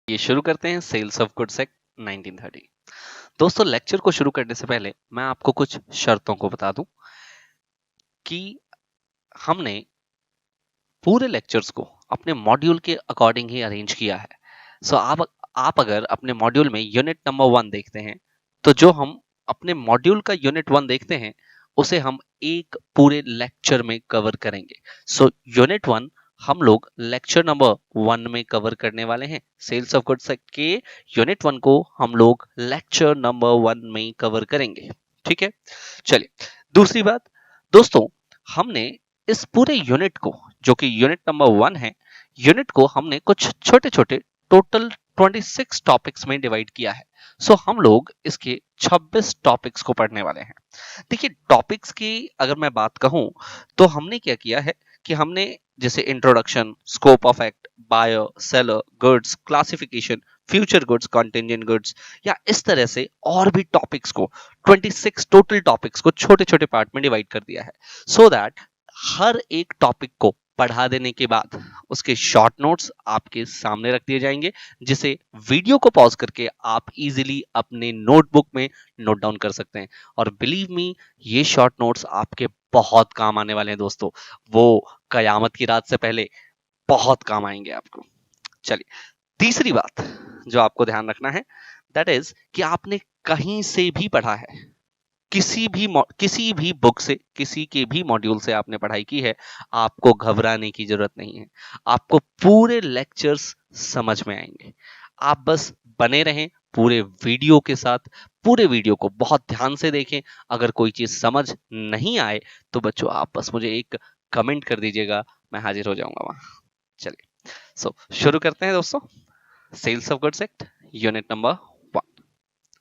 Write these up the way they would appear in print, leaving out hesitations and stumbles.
ये शुरू करते हैं सेल्स ऑफ गुड्स एक्ट 1930। दोस्तों, लेक्चर को शुरू करने से पहले मैं आपको कुछ शर्तों को बता दूं कि हमने पूरे लेक्चर्स को अपने मॉड्यूल के अकॉर्डिंग ही अरेंज किया है। सो आप अगर अपने मॉड्यूल में यूनिट नंबर 1 देखते हैं, तो जो हम अपने मॉड्यूल का यूनिट 1 देखते हैं उसे हम एक पूरे लेक्चर में कवर करेंगे। सो यूनिट 1 हम लोग लेक्चर नंबर 1 में कवर करने वाले हैं। सेल्स ऑफ गुड्स के यूनिट 1 को हम लोग लेक्चर नंबर 1 में कवर करेंगे। ठीक है, चलिए दूसरी बात, दोस्तों हमने इस पूरे यूनिट को, जो कि यूनिट नंबर 1 है, यूनिट को हमने कुछ छोटे छोटे टोटल 26 टॉपिक्स में डिवाइड किया है। सो हम लोग इसके 26 टॉपिक्स को पढ़ने वाले हैं। देखिए, टॉपिक्स की अगर मैं बात कहूं तो हमने क्या किया है कि हमने जैसे introduction, scope of act, buyer, seller, goods, classification, future goods, contingent goods, या इस तरह से और भी टॉपिक्स को 26 टोटल टॉपिक्स को छोटे छोटे पार्ट में डिवाइड कर दिया है, सो दैट हर एक टॉपिक को पढ़ा देने के बाद उसके शॉर्ट नोट्स आपके सामने रख दिए जाएंगे, जिसे वीडियो को पॉज करके आप इजीली अपने नोटबुक में नोट डाउन कर सकते हैं। और बिलीव मी, ये शॉर्ट नोट्स आपके बहुत काम आने वाले हैं दोस्तों। वो कयामत की रात से पहले बहुत काम आएंगे आपको। चलिए, तीसरी बात जो आपको ध्यान रखना है, दैट इज कि आपने कहीं से भी पढ़ा है, किसी भी बुक से, किसी के भी मॉड्यूल से आपने पढ़ाई की है, आपको घबराने की जरूरत नहीं है। आपको पूरे लेक्चर्स समझ में आएंगे। आप बस बने रहें पूरे वीडियो के साथ, पूरे वीडियो को बहुत ध्यान से देखें। अगर कोई चीज समझ नहीं आए तो बच्चों आप बस मुझे एक कमेंट कर दीजिएगा, मैं हाजिर हो जाऊंगा वहां। चलिए, शुरू करते हैं दोस्तों। Sales of goods act unit number 1।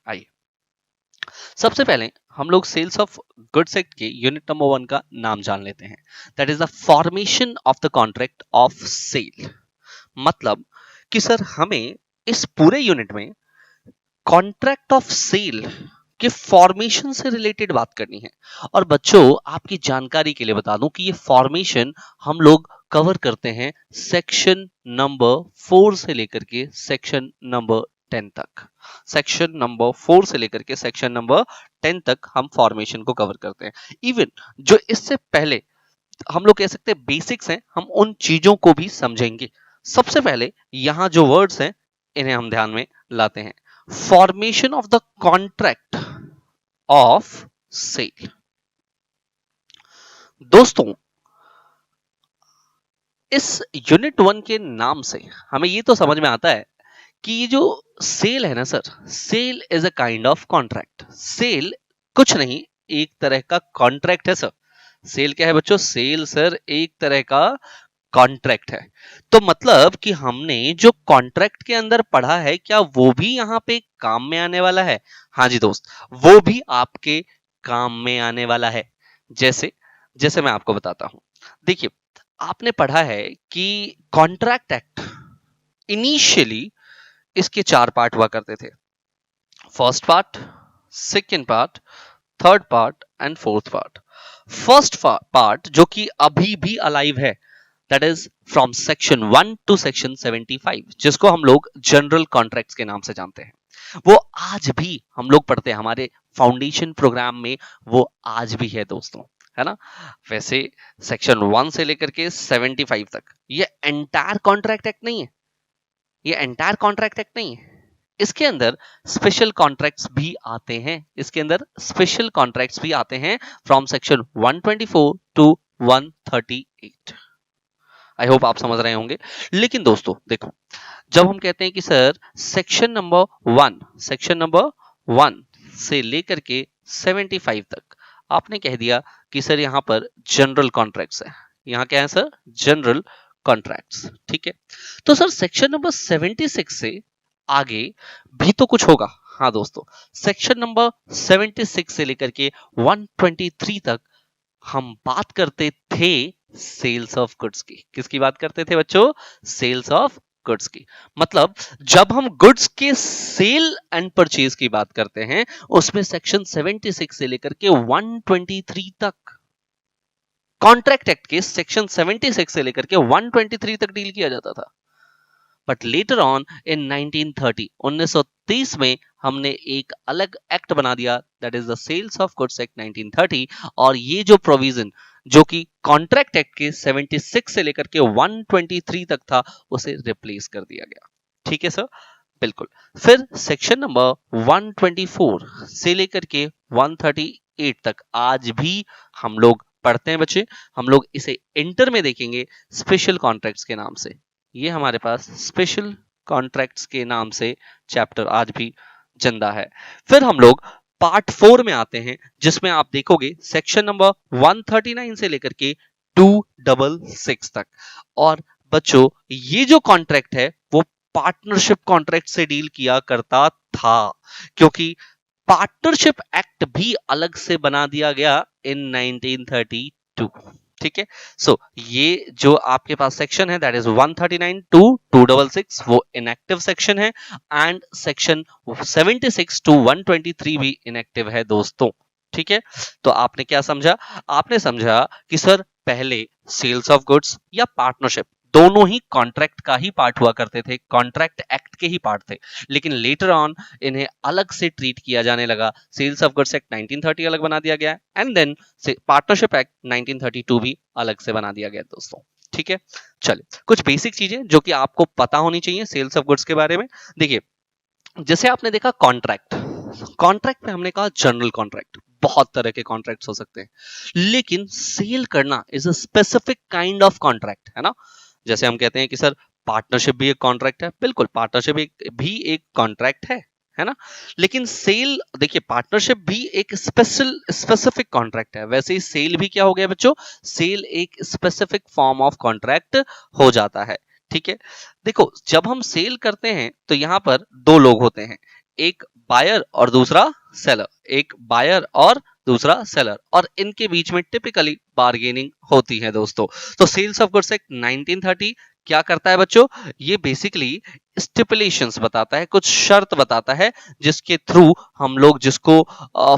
आइए, सबसे पहले हम लोग सेल्स ऑफ गुड्स एक्ट के यूनिट नंबर 1 का नाम जान लेते हैं। That is the formation of the contract of sale. मतलब कि सर हमें इस पूरे यूनिट में कॉन्ट्रैक्ट ऑफ सेल के फॉर्मेशन से रिलेटेड बात करनी है। और बच्चों, आपकी जानकारी के लिए बता दूं कि ये फॉर्मेशन हम लोग कवर करते हैं सेक्शन नंबर 4 से लेकर के सेक्शन नंबर 10 तक। सेक्शन नंबर 4 से लेकर के सेक्शन नंबर 10 तक हम फॉर्मेशन को कवर करते हैं। इवन जो इससे पहले हम लोग कह सकते हैं बेसिक्स हैं, हम उन चीजों को भी समझेंगे। सबसे पहले यहां जो वर्ड्स हैं इन्हें हम ध्यान में लाते हैं। Formation of the contract of sale. दोस्तों, इस यूनिट 1 के नाम से हमें ये तो समझ में आता है कि ये जो सेल है ना sir, sale is a kind of contract. Sale कुछ नहीं, एक तरह का कॉन्ट्रैक्ट है सर। सेल क्या है बच्चों? सेल सर एक तरह का कॉन्ट्रैक्ट है। तो मतलब कि हमने जो कॉन्ट्रैक्ट के अंदर पढ़ा है, क्या वो भी यहां पे काम में आने वाला है? हाँ जी दोस्त, वो भी आपके काम में आने वाला है। जैसे जैसे मैं आपको बताता हूं। देखिए, आपने पढ़ा है कि कॉन्ट्रैक्ट एक्ट इनिशियली इसके 4 पार्ट हुआ करते थे। First part, second part, third part and fourth part. First part जो कि अभी भी अलाइव है, that is from section 1 to section 75, जिसको हम लोग जनरल कॉन्ट्रैक्ट्स के नाम से जानते हैं। वो आज भी हम लोग पढ़ते हैं हमारे फाउंडेशन प्रोग्राम में, वो आज भी है दोस्तों, है ना? वैसे सेक्शन 1 से लेकर के 75 तक ये एंटायर कॉन्ट्रैक्ट एक्ट नहीं है, ये एंटायर कॉन्ट्रैक्ट एक्ट नहीं है। इसके अंदर स्पेशल कॉन्ट्रैक्ट्स भी आते हैं, इसके अंदर स्पेशल कॉन्ट्रैक्ट्स भी आते हैं from section 124 to 138। I hope आप समझ रहे होंगे। लेकिन दोस्तों देखो, जब हम कहते हैं कि सर सेक्शन नंबर 1 से लेकर के 75 तक आपने कह दिया कि सर यहां पर जनरल कॉन्ट्रैक्ट्स है। यहां क्या है सर? General contracts. ठीक है, तो सर सेक्शन नंबर 76 से आगे भी तो कुछ होगा। हाँ दोस्तों, सेक्शन नंबर 76 से लेकर के 123 तक हम बात करते थे सेल्स ऑफ गुड्स की। किसकी बात करते थे बच्चों? सेल्स ऑफ गुड्स की। मतलब जब हम गुड्स के सेल एंड परचेज की बात करते हैं, उसमें सेक्शन 76 से लेकर के 123 तक, कॉन्ट्रैक्ट एक्ट के सेक्शन 76 से लेकर के 123 तक डील किया जाता था। बट लेटर ऑन इन 1930 1930 में हमने एक अलग एक्ट बना दिया, that is the sales of goods act 1930, और ये जो प्रोविजन जो कि कॉन्ट्रैक्ट एक्ट के 76 से लेकर के 123 तक था, उसे रिप्लेस कर दिया गया। ठीक है सर, बिल्कुल। फिर सेक्शन नंबर 124 से लेकर के 138 तक आज भी हम लोग पढ़ते हैं बच्चे। हम लोग इसे इंटर में देखेंगे स्पेशल कॉन्ट्रैक्ट्स के नाम से। ये हमारे पास स्पेशल कॉन्ट्रैक्ट्स के नाम से चैप्टर आज भी जिंदा है। फिर हम लोग पार्ट 4 में आते हैं, जिसमें आप देखोगे सेक्शन नंबर 139 से लेकर के 266 तक। और बच्चों ये जो कॉन्ट्रैक्ट है वो पार्टनरशिप कॉन्ट्रैक्ट से डील किया करता था, क्योंकि पार्टनरशिप एक्ट भी अलग से बना दिया गया इन 1932। ठीक है, सो ये जो आपके पास सेक्शन है दैट इज 139 टू 266 वो इनएक्टिव सेक्शन है, एंड सेक्शन 76 टू 123 भी इनएक्टिव है दोस्तों। ठीक है, तो आपने क्या समझा? आपने समझा कि सर पहले सेल्स ऑफ गुड्स या पार्टनरशिप दोनों ही कॉन्ट्रैक्ट का ही पार्ट हुआ करते थे, कॉन्ट्रैक्ट एक्ट के ही पार्ट थे, लेकिन लेटर ऑन इन्हें अलग से ट्रीट किया जाने लगा। सेल्स ऑफ गुड्स एक्ट 1930 अलग बना दिया गया, एंड देन पार्टनरशिप एक्ट 1932 भी अलग से बना दिया गया दोस्तों। ठीक है, चलिए कुछ बेसिक चीजें जो कि आपको पता होनी चाहिए सेल्स ऑफ गुड्स के बारे में। देखिए, जैसे आपने देखा कॉन्ट्रैक्ट, कॉन्ट्रैक्ट में हमने कहा जनरल कॉन्ट्रैक्ट, बहुत तरह के कॉन्ट्रैक्ट्स हो सकते हैं, लेकिन सेल करना is a specific kind of contract, है ना। जैसे हम कहते हैं कि सर पार्टनरशिप भी एक कॉन्ट्रैक्ट है, बिल्कुल पार्टनरशिप भी एक कॉन्ट्रैक्ट है ना। लेकिन सेल, देखिए पार्टनरशिप भी एक स्पेसिफिक कॉन्ट्रैक्ट है, वैसे ही सेल भी क्या हो गया बच्चों, सेल एक स्पेसिफिक फॉर्म ऑफ कॉन्ट्रैक्ट हो जाता है। ठीक है, देखो जब हम सेल करते हैं तो यहां पर दो लोग होते हैं, एक बायर और दूसरा सेलर, एक बायर और दूसरा सेलर, और इनके बीच में टिपिकली बार्गेनिंग होती है दोस्तों। तो सेल्स ऑफ गुड्स एक्ट 1930 क्या करता है बच्चों, ये बेसिकली स्टिपुलेशंस बताता है, कुछ शर्त बताता है जिसके थ्रू हम लोग जिसको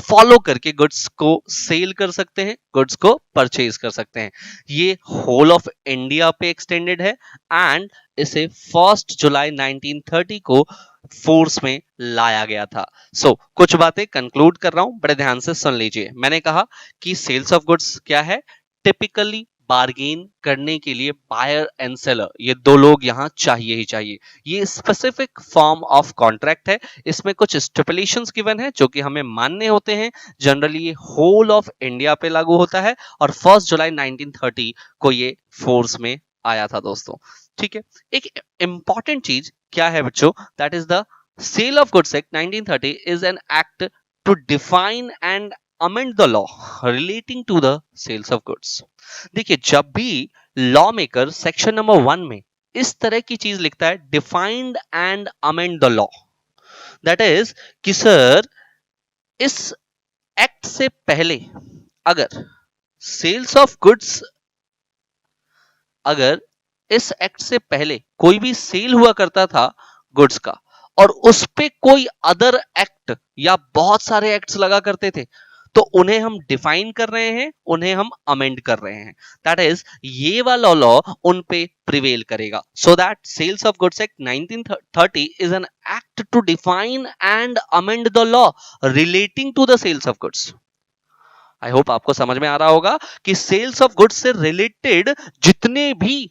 फॉलो करके गुड्स को सेल कर सकते हैं, गुड्स को परचेज कर सकते हैं। ये होल ऑफ इंडिया पे एक्सटेंडेड है, एंड इसे 1 जुलाई 1930 को फोर्स में लाया गया था। कुछ बातें कंक्लूड कर रहा हूं, बड़े ध्यान से सुन लीजिए। मैंने कहा कि सेल्स ऑफ गुड्स क्या है, टिपिकली बार्गेन करने के लिए बायर एंड सेलर, ये दो लोग यहां चाहिए ही चाहिए। ये स्पेसिफिक फॉर्म ऑफ कॉन्ट्रैक्ट है, इसमें कुछ स्टिपुलेशंस गिवन है जो कि हमें मानने होते हैं। जनरली ये होल ऑफ इंडिया पे लागू होता है, और 1 जुलाई 1930 को ये फोर्स में आया था दोस्तों। ठीक है, एक इंपॉर्टेंट चीज क्या है बच्चों, that is the sale of goods act 1930 is an act to define and amend the law relating to the sales of goods। देखिए जब भी लॉ मेकर सेक्शन नंबर 1 में इस तरह की चीज लिखता है, defined and amend the law, that is कि सर इस एक्ट से पहले अगर सेल्स ऑफ गुड्स, अगर इस एक्ट से पहले कोई भी सेल हुआ करता था गुड्स का, और उस पे कोई अदर एक्ट या बहुत सारे एक्ट्स लगा करते थे, तो उन्हें हम डिफाइन कर रहे हैं, उन्हें हम अमेंड कर रहे हैं। दैट इज ये वाला लॉ उन पे प्रिवेल करेगा। So that sales of goods act 1930 is an act to define and amend the law relating to the sales of goods. I hope आपको समझ में आ रहा होगा कि सेल्स ऑफ गुड्स से रिलेटेड जितने भी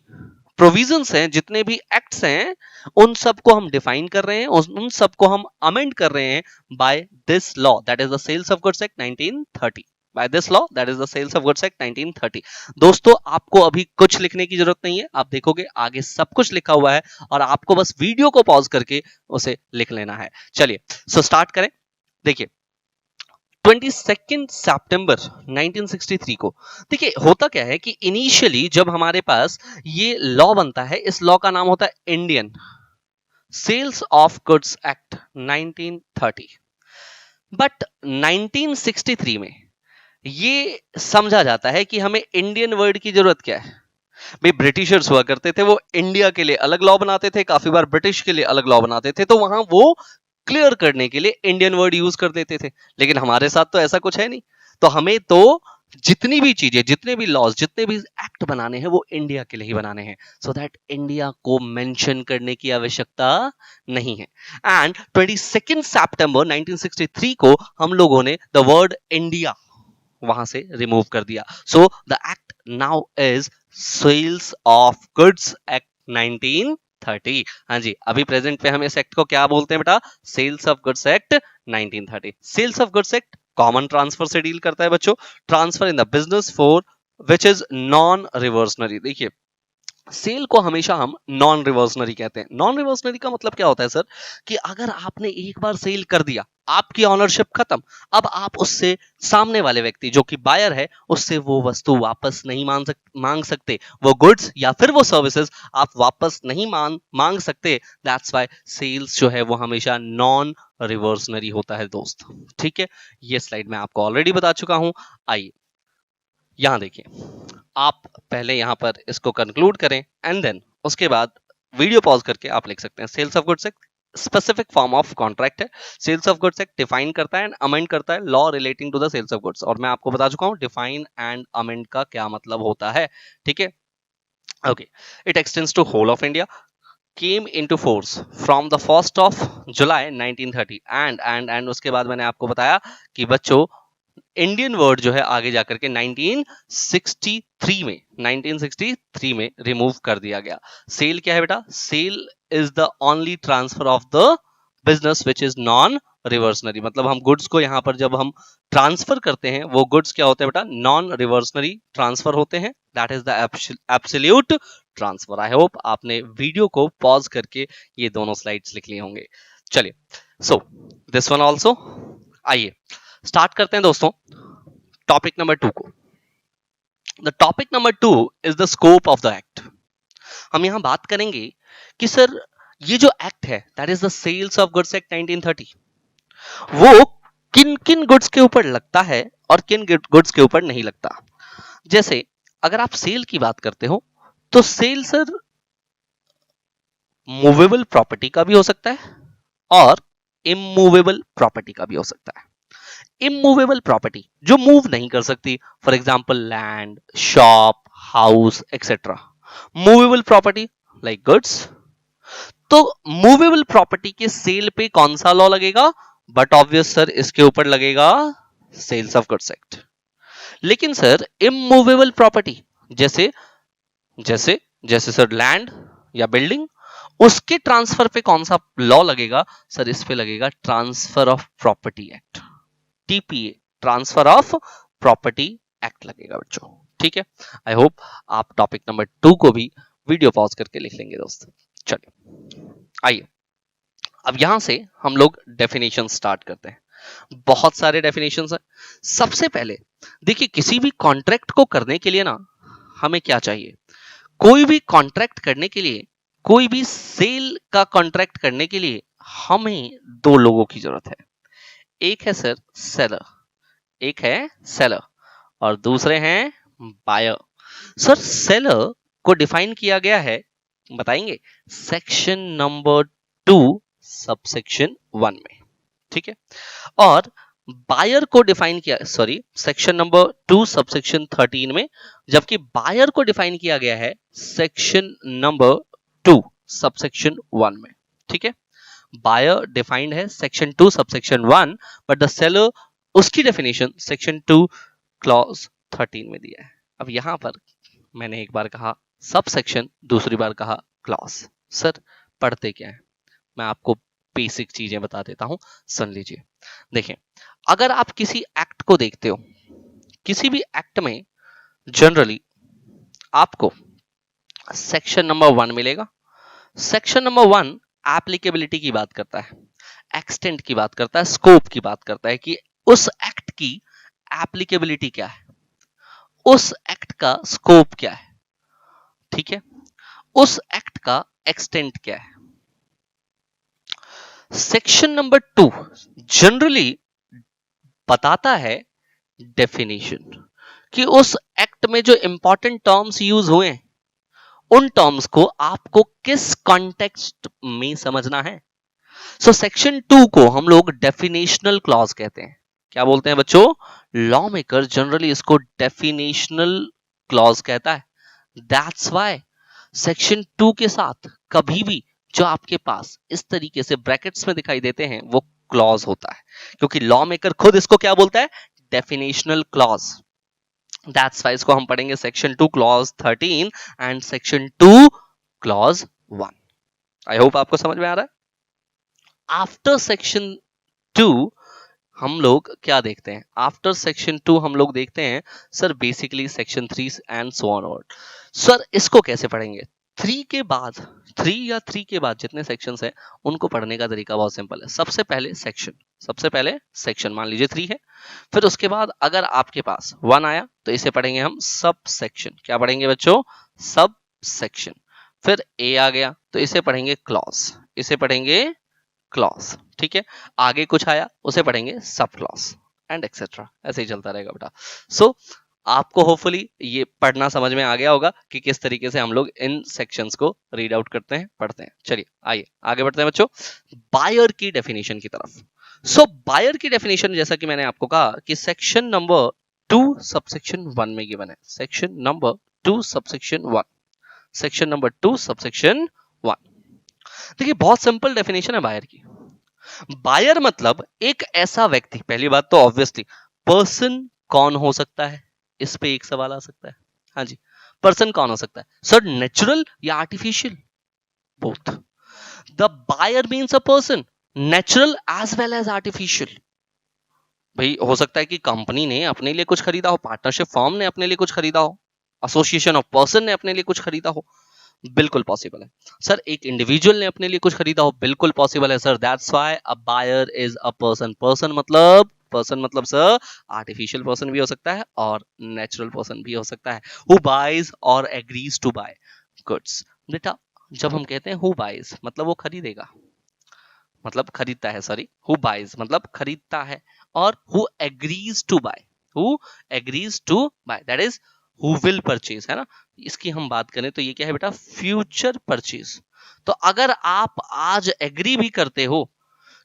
प्रोविजंस हैं, जितने भी एक्ट्स हैं, उन सबको हम डिफाइन कर रहे हैं, उन सबको हम अमेंड कर रहे हैं by this law, that is the sales of goods act 1930। By this law, that is the sales of goods act 1930। दोस्तों आपको अभी कुछ लिखने की जरूरत नहीं है, आप देखोगे आगे सब कुछ लिखा हुआ है, और आपको बस वीडियो को पॉज करके उसे लिख लेना है। चलिए स्टार्ट करें। देखिए 22 सितंबर 1963 को, देखिए होता क्या है कि इनिशियली जब हमारे पास ये लॉ बनता है, इस लॉ का नाम होता है Indian sales of goods act 1930। But 1963 में ये समझा जाता है कि हमें इंडियन वर्ड की जरूरत क्या है। भाई ब्रिटिशर्स हुआ करते थे, वो इंडिया के लिए अलग लॉ बनाते थे, काफी बार ब्रिटिश के लिए अलग लॉ बनाते थे, तो वहां वो क्लियर करने के लिए इंडियन वर्ड यूज कर देते थे। लेकिन हमारे साथ तो ऐसा कुछ है नहीं, तो हमें तो जितनी भी चीजें, जितने भी लॉज, जितने भी एक्ट बनाने हैं वो इंडिया के लिए ही बनाने हैं, सो दैट इंडिया को मेंशन करने की आवश्यकता नहीं है। एंड 22 सितंबर 1963 को हम लोगों ने द वर्ड इंडिया वहां से रिमूव कर दिया। So the act now is sales of goods act 1930। हाँ जी, अभी प्रेजेंट पे हम इस एक्ट को क्या बोलते हैं बेटा? Sales of goods act 1930। Sales of goods act common transfer से डील करता है बच्चों, transfer in the business for which is non reversionary. देखिए, सेल को हमेशा हम नॉन रिवर्सनरी कहते हैं। नॉन रिवर्सनरी का मतलब क्या होता है सर? कि अगर आपने एक बार सेल कर दिया, आपकी ऑनरशिप खत्म, अब आप उससे, सामने वाले व्यक्ति जो कि बायर है, उससे वो वस्तु वापस नहीं मांग सकते, वो गुड्स या फिर वो सर्विसेज आप वापस नहीं मांग सकते। दैट्स व्हाई सेल्स जो है वो हमेशा नॉन रिवर्सनरी होता है दोस्त। ठीक है, ये स्लाइड मैं आपको ऑलरेडी बता चुका हूं। आइए यहां देखिए, आप पहले यहां पर इसको कंक्लूड करें एंड देन उसके बाद वीडियो पॉज करके आप लिख सकते हैं। Sales of goods act specific form of contract है। Sales of goods act define करता है एंड अमेंड करता है law relating to the sales of goods, और मैं आपको बता चुका हूं डिफाइन एंड अमेंड का क्या मतलब होता है। ठीक है, okay. It extends to whole of India, came into force from the 1st of July 1930 and उसके बाद मैंने आपको बताया कि बच्चों इंडियन वर्ड जो है आगे जाकर के 1963 में रिमूव कर दिया गया। सेल क्या है बेटा? Sale is the only transfer of the business which is non reversionary. मतलब हम गुड्स को यहां पर जब हम ट्रांसफर करते हैं, वो गुड्स क्या होते हैं बेटा? नॉन रिवर्सनरी ट्रांसफर होते हैं। That is the absolute transfer. I hope आपने वीडियो को पॉज करके ये दोनों स्लाइड्स लिख लिए होंगे। चलिए, सो दिस वन ऑल्सो। आइए स्टार्ट करते हैं दोस्तों टॉपिक नंबर 2 को। The topic number 2 is the scope of the act. हम यहां बात करेंगे कि सर ये जो एक्ट है, that is the sales of goods act 1930, वो किन किन गुड्स के ऊपर लगता है और किन गुड्स के ऊपर नहीं लगता। जैसे अगर आप सेल की बात करते हो तो सेल सर मूवेबल प्रॉपर्टी का भी हो सकता है और इमूवेबल प्रॉपर्टी का भी हो सकता है। इमूवेबल प्रॉपर्टी जो मूव नहीं कर सकती, for example land, shop, house etcetera. Movable property like goods. तो मूवेबल प्रॉपर्टी के सेल पे कौन सा लॉ लगेगा? बट ऑब्वियस सर, इसके ऊपर लगेगा सेल्स ऑफ गुड्स एक्ट। लेकिन सर इमूवेबल प्रॉपर्टी जैसे जैसे जैसे सर लैंड या बिल्डिंग, उसके ट्रांसफर पे कौन सा लॉ लगेगा? सर इस पे लगेगा transfer of property act, TPA, transfer of property act लगेगा बच्चों। ठीक है, आई होप आप टॉपिक नंबर 2 को भी वीडियो पॉज करके लिख लेंगे दोस्त। चलिए आइए, अब यहां से हम लोग डेफिनेशन स्टार्ट करते हैं। बहुत सारे डेफिनेशंस हैं। सबसे पहले देखिए, किसी भी कॉन्ट्रैक्ट को करने के लिए ना हमें क्या चाहिए? कोई भी कॉन्ट्रैक्ट करने के लिए, कोई भी सेल का कॉन्ट्रैक्ट करने के लिए हमें दो लोगों की जरूरत है। एक है सर सेलर, एक है सेलर और दूसरे हैं बायर। सर सेलर को डिफाइन किया गया है, बताएंगे, सेक्शन नंबर 2 सबसेक्शन 1 में। ठीक है, और बायर को डिफाइन किया, सॉरी, सेक्शन नंबर 2 सबसेक्शन 13 में, जबकि बायर को डिफाइन किया गया है सेक्शन नंबर 2 सबसेक्शन 1 में। ठीक है, बायर डिफाइंड है section 2 subsection 1, but the seller उसकी डेफिनेशन सेक्शन 2 क्लॉज 13 में दिया है। अब यहां पर मैंने एक बार कहा सब सेक्शन, दूसरी बार कहा क्लॉज। सर पढ़ते क्या है? मैं आपको बेसिक चीजें बता देता हूं, सुन लीजिए। देखें, अगर आप किसी एक्ट को देखते हो, किसी भी एक्ट में जनरली आपको सेक्शन नंबर 1 मिलेगा। सेक्शन नंबर 1 एप्लीकेबिलिटी की बात करता है, एक्सटेंट की बात करता है, स्कोप की बात करता है कि उस एक्ट की एप्लीकेबिलिटी क्या है, उस एक्ट का स्कोप क्या है। ठीक है, उस एक्ट का एक्सटेंट क्या है। सेक्शन नंबर 2 जनरली बताता है डेफिनेशन, कि उस एक्ट में जो इंपॉर्टेंट टर्म्स यूज हुए हैं, उन टर्म्स को आपको किस कॉन्टेक्स्ट में समझना है। सो सेक्शन 2 को हम लोग डेफिनेशनल क्लॉज कहते हैं। क्या बोलते हैं बच्चों? लॉ मेकर जनरली इसको डेफिनेशनल क्लॉज कहता है। दैट्स वाई सेक्शन 2 के साथ कभी भी जो आपके पास इस तरीके से ब्रैकेट्स में दिखाई देते हैं वो क्लॉज होता है, क्योंकि लॉ मेकर खुद इसको क्या बोलता है? Definitional clause. दैट्स वाई इसको हम पढ़ेंगे section 2 clause 13 and section 2 clause 1। I hope आपको समझ में आ रहा है। आफ्टर सेक्शन 2 हम लोग क्या देखते हैं? आफ्टर सेक्शन 2 हम लोग देखते हैं sir basically section 3 and so on. Sir इसको कैसे पढ़ेंगे? 3 के बाद 3 या 3 के बाद जितने सेक्शंस हैं उनको पढ़ने का तरीका बहुत सिंपल है। सबसे पहले सेक्शन मान लीजिए 3 है, फिर उसके बाद अगर आपके पास 1 आया तो इसे पढ़ेंगे हम सब सेक्शन। क्या पढ़ेंगे बच्चों? Sub section. फिर ए आ गया तो इसे पढ़ेंगे क्लॉज, इसे पढ़ेंगे क्लॉज, ठीक है। आगे कुछ आया उसे पढ़ेंगे सब क्लॉज एंड एक्सेट्रा, ऐसे ही चलता रहेगा बेटा। सो आपको होपफुली ये पढ़ना समझ में आ गया होगा कि किस तरीके से हम लोग इन सेक्शंस को रीड आउट करते हैं, पढ़ते हैं। चलिए आइए आगे बढ़ते हैं बच्चों बायर की डेफिनेशन की तरफ। सो बायर की डेफिनेशन जैसा कि मैंने आपको कहा कि सेक्शन नंबर 2 सबसेक्शन 1 में गिवन है। Section number 2 subsection 1, section number 2 subsection 1। देखिए बहुत सिंपल डेफिनेशन है बायर की। बायर मतलब एक ऐसा व्यक्ति, पहली बात तो ऑब्वियसली पर्सन कौन हो सकता है, इस पे एक सवाल आ सकता है। हाँ जी, पर्सन कौन हो सकता है सर? नेचुरल या artificial? Both. The buyer means a person, natural as well as artificial. भाई हो सकता है कि कंपनी ने अपने लिए कुछ खरीदा हो, पार्टनरशिप फर्म ने अपने लिए कुछ खरीदा हो, एसोसिएशन ऑफ पर्सन ने अपने लिए कुछ खरीदा हो, बिल्कुल पॉसिबल है। सर एक इंडिविजुअल ने अपने लिए कुछ खरीदा हो, बिल्कुल पॉसिबल है sir. That's why a buyer is a person. Person मतलब सर आर्टिफिशियल पर्सन भी हो सकता है और नेचुरल पर्सन भी हो सकता है। हु बाइज और एग्रीज टू बाय गुड्स। बेटा जब हम कहते हैं हु बाइज मतलब वो खरीदेगा, मतलब खरीदता है, सॉरी, हु बाइज मतलब खरीदता है, और who agrees to buy, who agrees to buy that is who will purchase, है ना। इसकी हम बात करें तो ये क्या है बेटा? Future purchase. तो अगर आप आज एग्री भी करते हो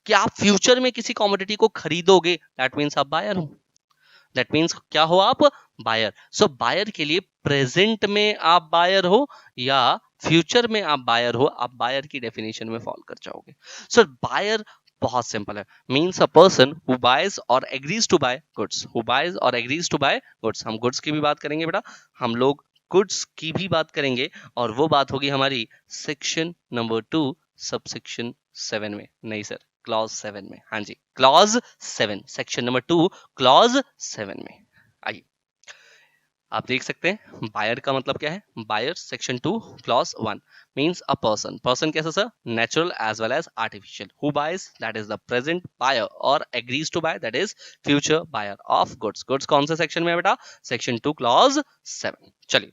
कि आप फ्यूचर में किसी कमोडिटी को खरीदोगे, दैट मीन्स आप बायर हो। दैट मीन्स क्या हो आप? बायर। सो बायर के लिए प्रेजेंट में आप बायर हो या फ्यूचर में आप बायर हो, आप बायर की डेफिनेशन में फॉल कर जाओगे। सो बायर बहुत सिंपल है, means a person who buys और agrees to buy goods. Who buys और एग्रीज टू बाय गुड्स। हम गुड्स की भी बात करेंगे बेटा, हम लोग गुड्स की भी बात करेंगे, और वो बात होगी हमारी सेक्शन नंबर 2 सबसेक्शन 7 में। नहीं सर, क्लॉज 7 में। हाँ जी, क्लॉज 7, सेक्शन नंबर 2 क्लॉज 7 में। आइए आप देख सकते हैं बायर का मतलब क्या है। Buyer section 2 clause 1 means a person. Person कैसा sir? Natural as well as artificial. Who buys that is the present buyer, और agrees to buy that is future buyer of goods. Goods कौन से section में है बेटा? Section 2 clause 7। चलिए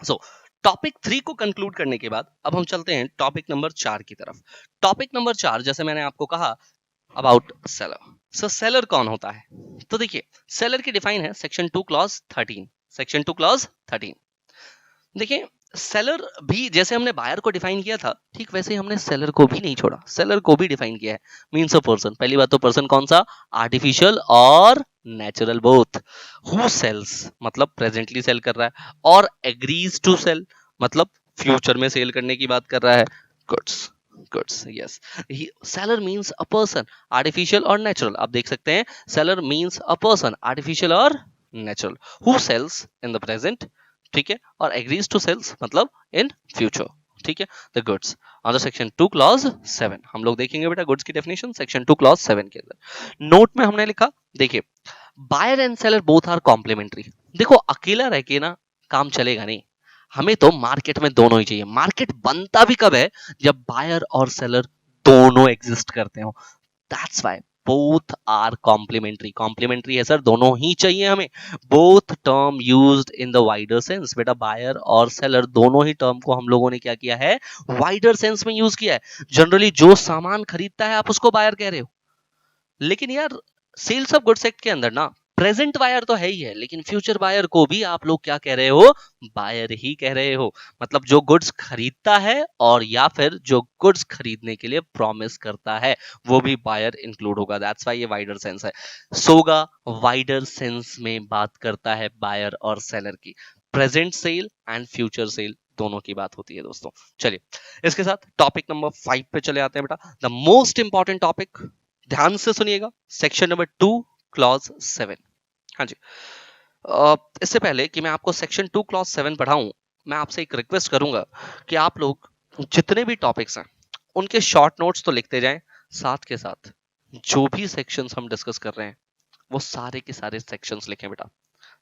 सो topic 3 को conclude करने के बाद अब हम चलते हैं टॉपिक नंबर 4 की तरफ। टॉपिक नंबर 4 जैसे मैंने आपको कहा अबाउट सेलर। सो सेलर कौन होता है? तो देखिए सेलर की डिफाइन है सेक्शन 2 क्लॉज 13। Section 2 clause 13। देखिए सेलर भी जैसे हमने बायर को डिफाइन किया था, ठीक वैसे ही हमने सेलर को भी नहीं छोड़ा, सेलर को भी डिफाइन किया है। Means a person. पहली बात तो पर्सन कौन सा? आर्टिफिशियल और नेचुरल बोथ। हु सेल्स मतलब प्रेजेंटली सेल कर रहा है, और एग्रीज टू सेल मतलब फ्यूचर में सेल करने की बात कर रहा है। Goods, goods, yes. Seller means a person, artificial और नेचुरल। आप देख सकते हैं seller means a person, artificial और natural, who sells in the present, ठीक है, और एग्रीज टू सेल्स मतलब इन फ्यूचर, ठीक है, the goods under section 2 clause 7। हम लोग देखेंगे बेटा गुड्स की डेफिनेशन सेक्शन 2 क्लॉज 7 के अंदर। नोट में हमने लिखा, देखिए buyer and seller both are complementary. देखो अकेला रह के ना काम चलेगा नहीं, हमें तो मार्केट में दोनों ही चाहिए। मार्केट बनता भी कब है? जब बायर और सेलर दोनों एग्जिस्ट करते हो। That's why both are complementary. Complementary है सर, दोनों ही चाहिए हमें। Both term used in the wider sense. बेटा बायर और सेलर दोनों ही टर्म को हम लोगों ने क्या किया है? वाइडर सेंस में यूज किया है। जनरली जो सामान खरीदता है आप उसको बायर कह रहे हो, लेकिन यार सेल्स ऑफ गुड्स एक्ट के अंदर ना प्रेजेंट बायर तो है ही है, लेकिन फ्यूचर बायर को भी आप लोग क्या कह रहे हो, बायर ही कह रहे हो। मतलब जो गुड्स खरीदता है और या फिर जो गुड्स खरीदने के लिए प्रॉमिस करता है, वो भी बायर इंक्लूड होगा। दैट्स व्हाई ये वाइडर सेंस है। सोगा वाइडर सेंस में बात करता है बायर और सेलर की। Present sale and future sale दोनों की बात होती है दोस्तों। चलिए इसके साथ टॉपिक नंबर 5 पे चले आते हैं बेटा, द मोस्ट इंपॉर्टेंट टॉपिक। ध्यान से सुनिएगा, सेक्शन नंबर 2 क्लॉज 7। हाँ जी। इससे पहले कि मैं आपको सेक्शन 2 क्लॉज 7 पढ़ाऊं, मैं आपसे एक रिक्वेस्ट करूंगा कि आप लोग जितने भी टॉपिक्स हैं उनके शॉर्ट नोट्स तो लिखते जाएं, साथ के साथ जो भी सेक्शंस हम डिस्कस कर रहे हैं वो सारे के सारे सेक्शंस लिखें बेटा।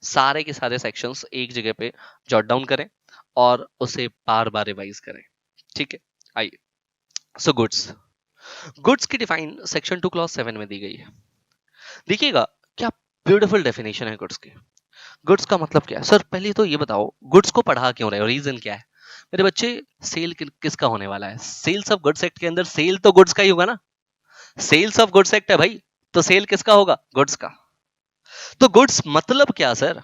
सारे के सारे सेक्शंस एक जगह पे जॉट डाउन करें और उसे बार बार रिवाइज करें। ठीक है, आइए। सो गुड्स की डिफाइन सेक्शन 2 क्लॉज 7 में दी गई है। देखिएगा क्या ब्यूटीफुल डेफिनेशन है गुड्स की। गुड्स का मतलब क्या है सर? पहले तो ये बताओ गुड्स को पढ़ा क्यों रहे हो, रीजन क्या है मेरे बच्चे? सेल किसका होने वाला है? सेल्स ऑफ गुड्स एक्ट के अंदर सेल तो गुड्स का ही होगा ना। सेल्स ऑफ गुड्स एक्ट है भाई, तो सेल किसका होगा? गुड्स का। तो गुड्स मतलब क्या सर?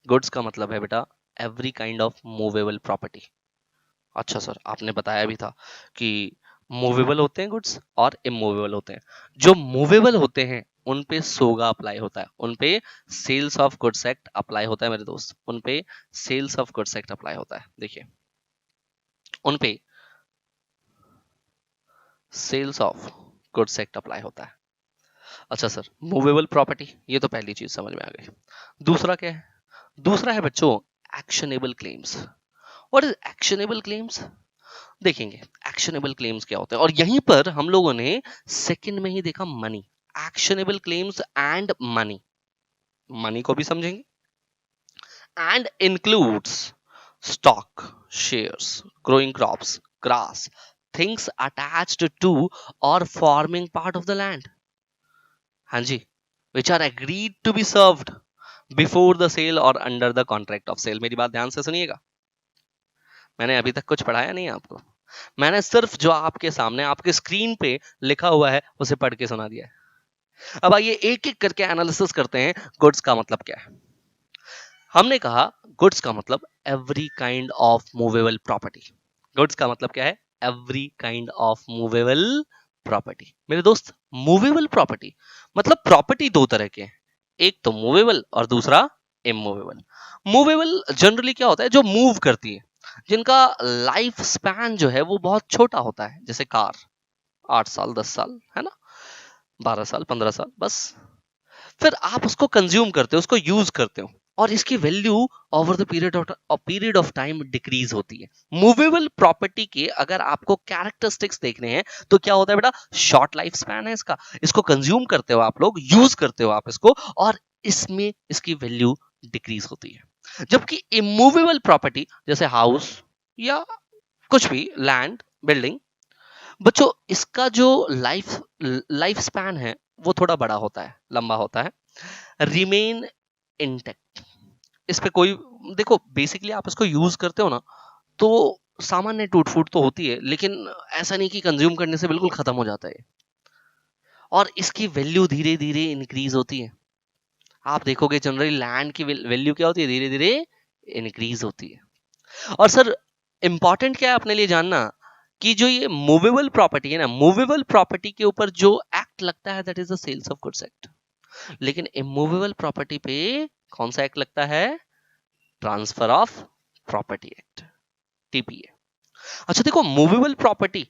गुड्स का मतलब है बेटा every kind of movable property. अच्छा सर, आपने बताया भी था कि मूवेबल होते हैं गुड्स और इमूवेबल होते हैं। जो मूवेबल होते हैं उन पे सोगा अप्लाई होता है, उन पे sales of goods act apply होता है मेरे दोस्त, उन पे sales of goods act apply होता है। देखिए उन पे sales of goods act apply होता है। अच्छा सर, मूवेबल प्रॉपर्टी, ये तो पहली चीज समझ में आ गई। दूसरा क्या है? दूसरा है बच्चों actionable claims. What is actionable claims? देखेंगे एक्शनेबल क्लेम्स क्या होते हैं, और यहीं पर हम लोगों ने सेकंड में ही देखा money. Actionable claims and money, money को भी समझेंगे। And includes stock, shares, growing crops, grass, things attached to और forming part of the land. हाँ जी, which are agreed to be served before the sale और under the contract of sale. मेरी बात ध्यान से सुनिएगा, मैंने अभी तक कुछ पढ़ाया नहीं आपको, मैंने सिर्फ जो आपके सामने आपके स्क्रीन पे लिखा हुआ है उसे पढ़ के सुना दिया है। अब आइए एक एक करके एनालिसिस करते हैं गुड्स का मतलब क्या है। हमने कहा गुड्स का मतलब every kind of movable property. Goods का मतलब क्या है? Every kind of movable property. मेरे दोस्त मूवेबल प्रॉपर्टी मतलब प्रॉपर्टी दो तरह के हैं, एक तो मूवेबल और दूसरा इमूवेबल। मूवेबल जनरली क्या होता है? जो मूव करती है, जिनका लाइफ स्पैन जो है वो बहुत छोटा होता है, जैसे कार 8 साल 10 साल है ना, 12 साल 15 साल बस। फिर आप उसको कंज्यूम करते हो, उसको यूज करते हो, और इसकी value over the period of time decrease होती है। मूवेबल प्रॉपर्टी के अगर आपको कैरेक्टरिस्टिक्स देखने हैं तो क्या होता है बेटा? शॉर्ट लाइफ स्पैन है इसका, इसको कंज्यूम करते हो आप लोग, यूज करते हो आप इसको, और इसमें इसकी वैल्यू डिक्रीज होती है। जबकि इमूवेबल प्रॉपर्टी जैसे हाउस या कुछ भी लैंड बिल्डिंग, बच्चों इसका जो लाइफ लाइफ स्पैन है वो थोड़ा बड़ा होता है, लंबा होता है, रिमेन इंटेक्ट। इस पे कोई, देखो बेसिकली आप इसको यूज करते हो ना तो सामान्य टूट फूट तो होती है, लेकिन ऐसा नहीं कि कंज्यूम करने से बिल्कुल खत्म हो जाता है, और इसकी वैल्यू धीरे धीरे इंक्रीज होती है। आप देखोगे जनरली लैंड की वैल्यू क्या होती है? धीरे धीरे इंक्रीज होती है। और सर इंपॉर्टेंट क्या है अपने लिए जानना, कि जो ये मूवेबल प्रॉपर्टी है ना, मूवेबल प्रॉपर्टी के ऊपर जो एक्ट लगता है that is the sales of goods act. लेकिन इमूवेबल प्रॉपर्टी पे कौन सा एक्ट लगता है? Transfer of property act, TPA. अच्छा देखो, मूवेबल प्रॉपर्टी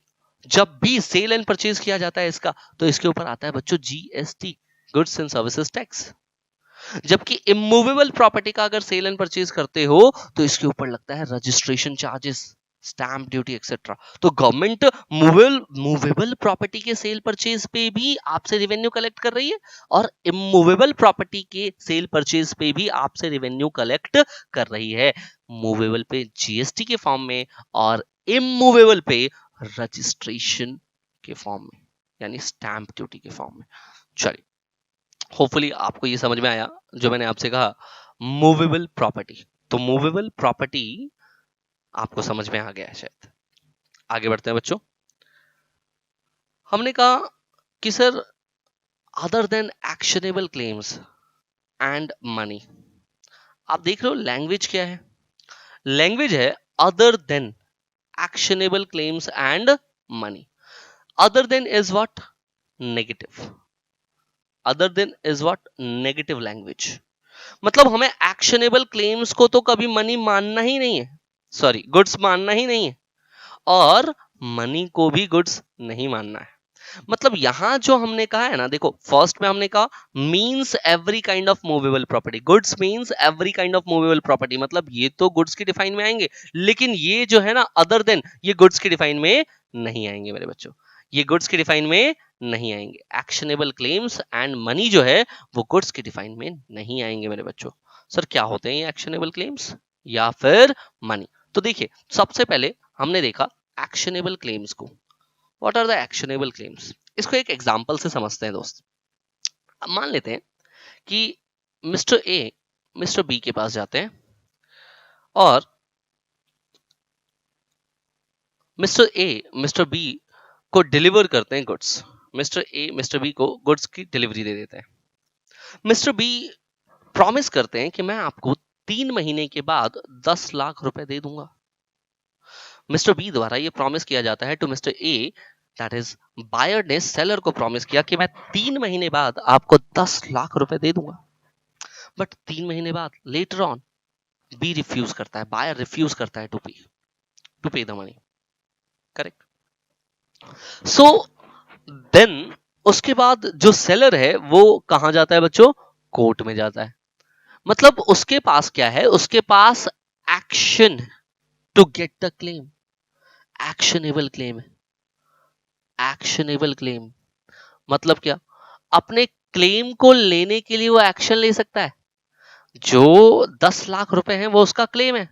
जब भी सेल एंड परचेज किया जाता है इसका, तो इसके ऊपर आता है बच्चों GST, goods and services tax. जबकि इमूवेबल प्रॉपर्टी का अगर सेल एंड परचेज करते हो तो इसके ऊपर लगता है registration charges, stamp duty etcetera. तो गवर्नमेंट मूवेबल प्रॉपर्टी के सेल परचेज पे भी आपसे रिवेन्यू कलेक्ट कर रही है, और इमूवेबल प्रॉपर्टी के सेल परचेज पे भी आपसे रिवेन्यू कलेक्ट कर रही है। मूवेबल पे जीएसटी के फॉर्म में और इमूवेबल पे रजिस्ट्रेशन के फॉर्म में, यानी स्टैंप ड्यूटी के फॉर्म में। चलिए होपफुली आपको ये समझ में आया जो मैंने आपसे कहा, मूवेबल प्रॉपर्टी। तो मूवेबल प्रॉपर्टी आपको समझ में आ गया है शायद। आगे बढ़ते हैं बच्चों। हमने कहा कि sir other than actionable claims, and money. आप देख रहे हो लैंग्वेज क्या है? लैंग्वेज है other than actionable claims and money. Other then is what? Negative. Other than is what? Negative language. मतलब हमें एक्शनेबल क्लेम्स को तो कभी मनी मानना ही नहीं है, सॉरी गुड्स मानना ही नहीं है, और मनी को भी गुड्स नहीं मानना है। मतलब यहां जो हमने कहा है ना, देखो फर्स्ट में हमने कहा means every kind of movable property, goods means every kind of movable property, मतलब ये तो गुड्स की डिफाइन में आएंगे, लेकिन ये जो है ना अदर देन, ये गुड्स की डिफाइन में नहीं आएंगे मेरे बच्चों, ये गुड्स की डिफाइन में नहीं आएंगे। एक्शनेबल क्लेम्स एंड मनी जो है वो गुड्स की डिफाइन में नहीं आएंगे मेरे बच्चों। सर क्या होते हैं ये एक्शनेबल क्लेम्स या फिर मनी? तो देखिए सबसे पहले हमने देखा एक्शनेबल क्लेम्स को। What are the actionable claims? इसको एक एग्जांपल से समझते हैं दोस्त। अब मान लेते हैं कि मिस्टर ए मिस्टर बी के पास जाते हैं और मिस्टर ए मिस्टर बी को डिलीवर करते हैं goods. Mister A mister B को गुड्स की डिलीवरी दे देते हैं। मिस्टर बी प्रॉमिस करते हैं कि मैं आपको 3 महीने के बाद 10 लाख रुपए दे दूंगा। मिस्टर बी द्वारा ये प्रॉमिस किया जाता है to mister A, that is buyer ने सेलर को प्रॉमिस किया कि मैं 3 महीने बाद आपको 10 लाख रुपए दे दूंगा। बट 3 महीने बाद लेटर ऑन बी रिफ्यूज करता है, बायर रिफ्यूज करता है to pay the money, correct? So then उसके बाद जो सेलर है वो कहां जाता है बच्चों? कोर्ट में जाता है। मतलब उसके पास क्या है? उसके पास action to get the claim, actionable claim है। एक्शनेबल क्लेम मतलब क्या? अपने क्लेम को लेने के लिए वो एक्शन ले सकता है। जो 10 लाख रुपए हैं वो उसका क्लेम है,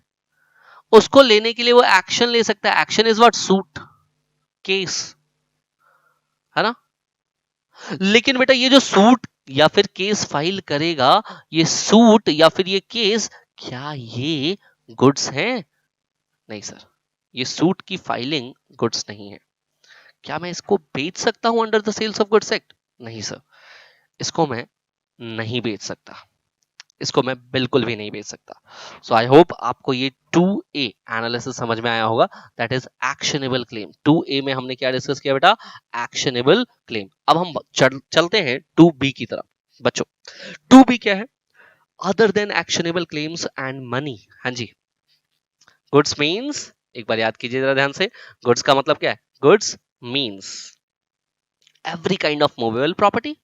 उसको लेने के लिए वो एक्शन ले सकता है। Action is what? Suit, case, है ना? लेकिन बेटा ये जो सूट या फिर केस फाइल करेगा, ये सूट या फिर ये केस, क्या ये गुड्स हैं? नहीं सर, ये सूट की फाइलिंग गुड्स नहीं है। क्या मैं इसको बेच सकता हूं under the sales of goods act? नहीं सर, इसको मैं नहीं बेच सकता, इसको मैं बिल्कुल भी नहीं बेच सकता। सो आई होप आपको ये 2A एनालिसिस समझ में आया होगा, that is actionable claim. 2A में हमने क्या डिस्कस किया बेटा? Actionable claim. अब हम चलते हैं 2B की तरफ बच्चों। 2B क्या है? Other than actionable claims and money. हाँ जी, गुड्स मीन्स, एक बार याद कीजिए जरा ध्यान से, गुड्स का मतलब क्या है? Goods means every kind of movable property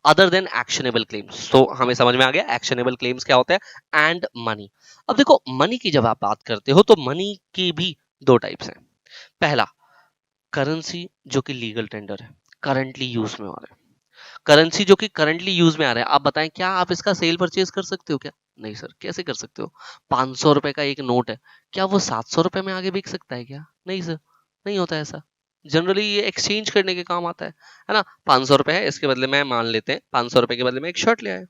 other than actionable claims. तो हमें समझ में आ गया एक्शनेबल क्लेम्स क्या होते हैं, एंड मनी। अब देखो मनी की जब आप बात करते हो तो मनी की भी दो टाइप्स हैं। पहला, करेंसी जो कि लीगल टेंडर है, करंटली यूज में आ रहा है। करेंसी जो कि करंटली यूज में आ रहा है, आप बताएं क्या आप इसका सेल परचेज कर सकते हो क्या? नहीं सर, कैसे कर सकते हो? 500 रुपए का एक नोट है, क्या वो 700 रुपए में आगे बिक सकता है क्या? नहीं सर, नहीं होता ऐसा। जनरली ये एक्सचेंज करने के काम आता है ना? 500 रुपए है, इसके बदले में मान लेते हैं 500 रुपए के बदले में एक शर्ट ले आए,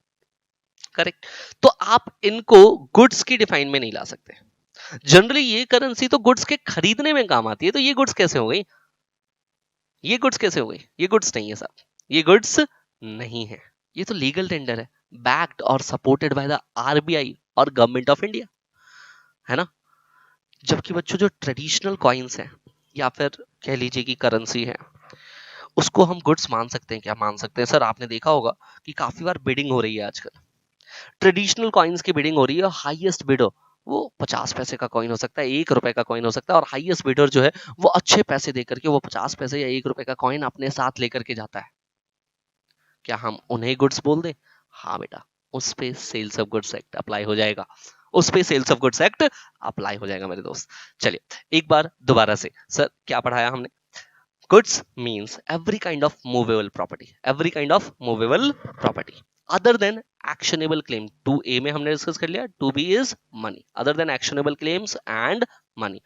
करेक्ट? तो आप इनको गुड्स की डिफाइन में नहीं ला सकते। जनरली ये करेंसी तो गुड्स के खरीदने में काम आती है, तो ये गुड्स कैसे हो गई? ये गुड्स कैसे हो गई? ये गुड्स नहीं है साहब, ये गुड्स नहीं है। ये तो लीगल टेंडर है, बैक्ड और सपोर्टेड बाय द आरबीआई और गवर्नमेंट ऑफ इंडिया, है ना? जबकि बच्चों जो ट्रेडिशनल कॉइन्स हैं या फिर कह लीजिए कि करेंसी है, उसको हम गुड्स मान सकते हैं क्या? मान सकते हैं सर। आपने देखा होगा कि काफी बार बिडिंग हो रही है आजकल, ट्रेडिशनल कॉइन्स की बिडिंग हो रही है, हाईएस्ट बिडर वो 50 पैसे का कॉइन हो सकता है, 1 रुपए का कॉइन हो सकता है, और हाईएस्ट बिडर जो है वो अच्छे पैसे देकर के वो 50 पैसे या 1 रुपए का कॉइन अपने साथ लेकर के जाता है। क्या हम उन्हें गुड्स बोल दें? हाँ बेटा, उस पे sales of goods act apply हो जाएगा, उस पे sales of goods act apply हो जाएगा मेरे दोस्त। चलिए एक बार दोबारा से, सर क्या पढ़ाया हमने? Goods means every kind of movable property, every kind of movable property other than actionable claim. 2A में हमने डिस्कस कर लिया, 2B is money, other than actionable claims and money.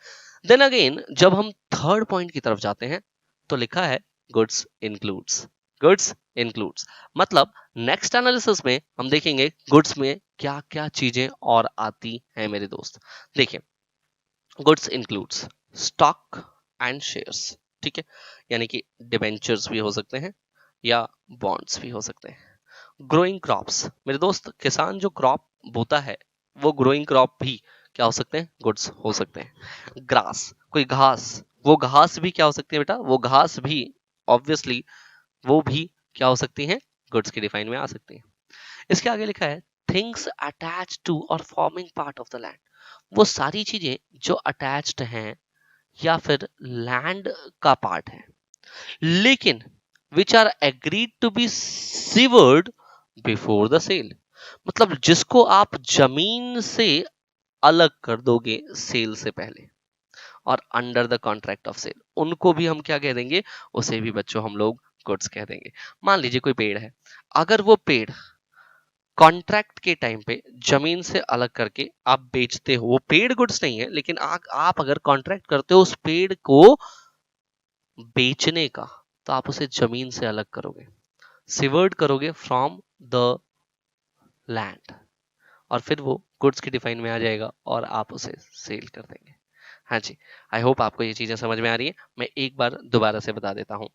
Then again जब हम थर्ड पॉइंट की तरफ जाते हैं तो लिखा है गुड्स इंक्लूड्स, गुड्स इंक्लूड्स। मतलब नेक्स्ट एनालिसिस में हम देखेंगे गुड्स में क्या क्या चीजें और आती हैं मेरे दोस्त। देखिए goods includes stock and shares, ठीक है? यानी कि डिबेंचर्स भी हो सकते हैं या बॉन्ड्स भी हो सकते हैं। ग्रोइंग क्रॉप्स, मेरे दोस्त किसान जो क्रॉप बोता है वो ग्रोइंग क्रॉप भी क्या हो सकते हैं, गुड्स हो सकते हैं। ग्रास, कोई घास, वो घास भी क्या हो सकती है बेटा, वो घास भी ऑब्वियसली वो भी क्या हो सकती हैं, गुड्स के डिफाइन में आ सकती हैं। इसके आगे लिखा है थिंग्स अटैच टू और forming part of the land, वो सारी चीजें जो अटैच्ड हैं या फिर लैंड का पार्ट है, लेकिन which are agreed to be severed before the sale, मतलब जिसको आप जमीन से अलग कर दोगे सेल से पहले और under the contract of sale, उनको भी हम क्या कह देंगे, उसे भी बच्चों हम लोग गुड्स कह देंगे। मान लीजिए कोई पेड़ है, अगर वो पेड़ कॉन्ट्रैक्ट के टाइम पे जमीन से अलग करके आप बेचते हो, वो पेड़ गुड्स नहीं है, लेकिन आप अगर कॉन्ट्रैक्ट करते हो उस पेड़ को बेचने का, तो आप उसे जमीन से अलग करोगे, सिवर्ड करोगे फ्रॉम द लैंड, और फिर वो गुड्स की डिफाइन में आ जाएगा और आप उसे सेल कर देंगे। हाँ जी, आई होप आपको ये चीजें समझ में आ रही है। मैं एक बार दोबारा से बता देता हूँ।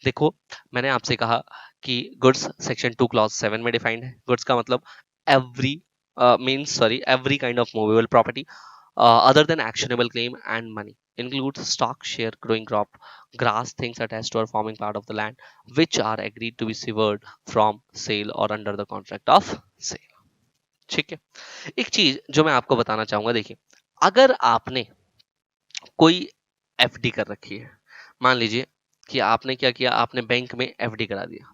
देखो, मैंने आपसे कहा कि गुड्स सेक्शन 2 क्लॉज 7 में डिफाइंड है। गुड्स का मतलब every means sorry every kind of movable property other than actionable claim and money, includes stock, share, growing crop, grass, things attached to or forming part of the land, which are agreed to be severed from sale or under the contract of sale। ठीक है, एक चीज जो मैं आपको बताना चाहूंगा, देखिए, अगर आपने कोई एफडी कर रखी है, मान लीजिए कि आपने क्या किया, आपने बैंक में एफडी करा दिया,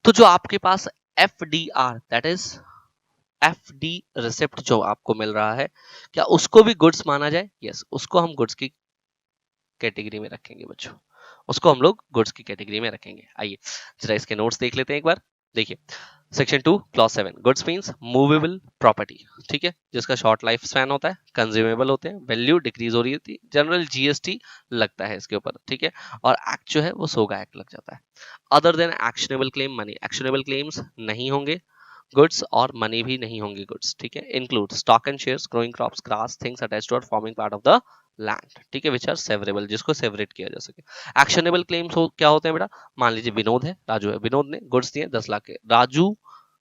तो जो आपके पास FDR that is FD receipt जो आपको मिल रहा है, क्या उसको भी गुड्स माना जाए? यस, उसको हम गुड्स की कैटेगरी में रखेंगे बच्चों, उसको हम लोग गुड्स की कैटेगरी में रखेंगे। आइए जरा इसके नोट्स देख लेते हैं एक बार। देखिए, section 2 clause 7, goods means movable property, ठीक है, जिसका शॉर्ट लाइफ स्पैन होता है, कंज्यूमेबल होते हैं, वैल्यू डिक्रीज हो रही होती है, जनरल जीएसटी लगता है इसके ऊपर, ठीक है, और एक्ट जो है वो सोगा एक्ट लग जाता है। Other than actionable claim money, actionable claims नहीं होंगे गुड्स, और मनी भी नहीं होंगी गुड्स, ठीक है। Include stock and shares, growing crops, grass, things attached to और forming part of the land, ठीक है, विच आर सेवरेबल, जिसको सेवरेट किया जा सके। एक्शनेबल क्लेम्स क्या होते हैं बेटा, मान लीजिए विनोद है, राजू है, विनोद ने गुड्स दिए 10 लाख के, राजू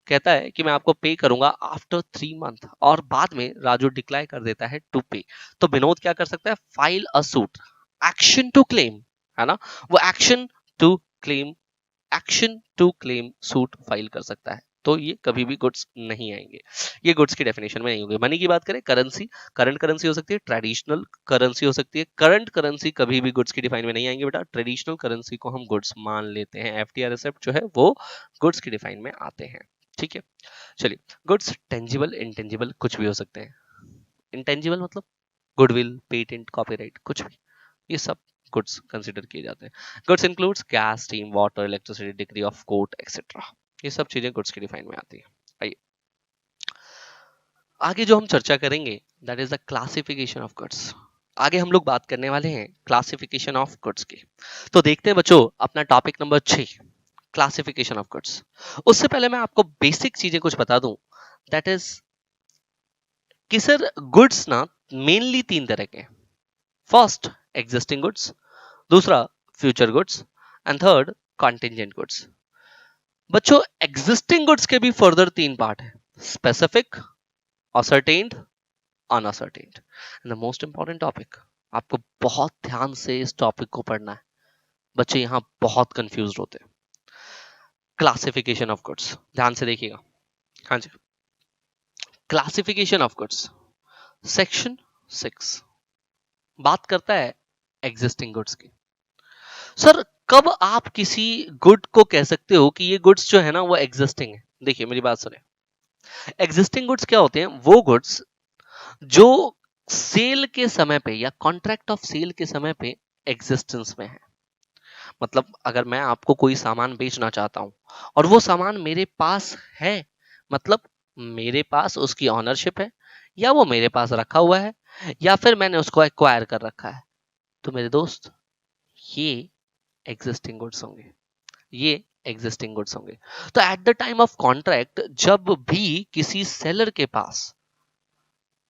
कहता है कि मैं आपको पे करूंगा आफ्टर 3 मंथ, और बाद में राजू डिक्लाइन कर देता है टू पे, तो विनोद क्या कर सकता है, file a suit, action to claim, है ना, वो action to claim suit file कर सकता है, तो ये कभी भी गुड्स नहीं आएंगे, ये गुड्स की डेफिनेशन में नहीं होंगे। मनी की बात करें, करेंसी, करंट करेंसी हो सकती है, ट्रेडिशनल करेंसी हो सकती है, करंट करेंसी कभी भी गुड्स की डिफाइन में नहीं आएंगे बेटा, ट्रेडिशनल करेंसी को हम गुड्स मान लेते हैं, एफटीआर रिसिप्ट जो है वो गुड्स की डिफाइन में आते हैं, ठीक है। चलिए, गुड्स टेंजिबल इंटेंजिबल कुछ भी हो सकते हैं, इंटेंजिबल मतलब गुडविल, पेटेंट, कॉपीराइट, कुछ भी, ये सब गुड्स कंसिडर किए जाते हैं। Goods includes gas, steam, water, electricity, degree of court etcetera, ये सब चीजें गुड्स की डिफाइन में आती है। आइए आगे जो हम चर्चा करेंगे that is the classification of goods. आगे हम लोग बात करने वाले हैं क्लासिफिकेशन ऑफ गुड्स की। तो देखते हैं बच्चों अपना topic number 6, classification of goods. उससे पहले मैं आपको बेसिक चीजें कुछ बता दूं, दैट इज कि सर गुड्स ना मेनली 3 तरह के हैं। फर्स्ट एग्जिस्टिंग गुड्स, दूसरा future goods, and third contingent goods. बच्चों एग्जिस्टिंग गुड्स के भी फर्दर 3 पार्ट है, specific, ascertained, unascertained. And the most important topic, आपको बहुत ध्यान से इस टॉपिक को पढ़ना है, बच्चे यहां बहुत कंफ्यूज होते हैं। क्लासिफिकेशन ऑफ गुड्स, ध्यान से देखिएगा। हाँ जी, क्लासिफिकेशन ऑफ गुड्स सेक्शन 6 बात करता है एग्जिस्टिंग गुड्स की। सर कब आप किसी गुड को कह सकते हो कि ये गुड्स जो है ना वो एग्जिस्टिंग है? देखिए मेरी बात सुने, एग्जिस्टिंग गुड्स क्या होते हैं, वो गुड्स जो सेल के समय पे या कॉन्ट्रैक्ट ऑफ सेल के समय पे एग्जिस्टेंस में है। मतलब अगर मैं आपको कोई सामान बेचना चाहता हूं और वो सामान मेरे पास है, मतलब मेरे पास उसकी ऑनरशिप है, या वो मेरे पास रखा हुआ है, या फिर मैंने उसको एक्वायर कर रखा है, तो मेरे दोस्त ये एग्जिस्टिंग गुड्स होंगे, ये एग्जिस्टिंग गुड्स होंगे। तो eight the time of contract जब भी किसी सेलर के पास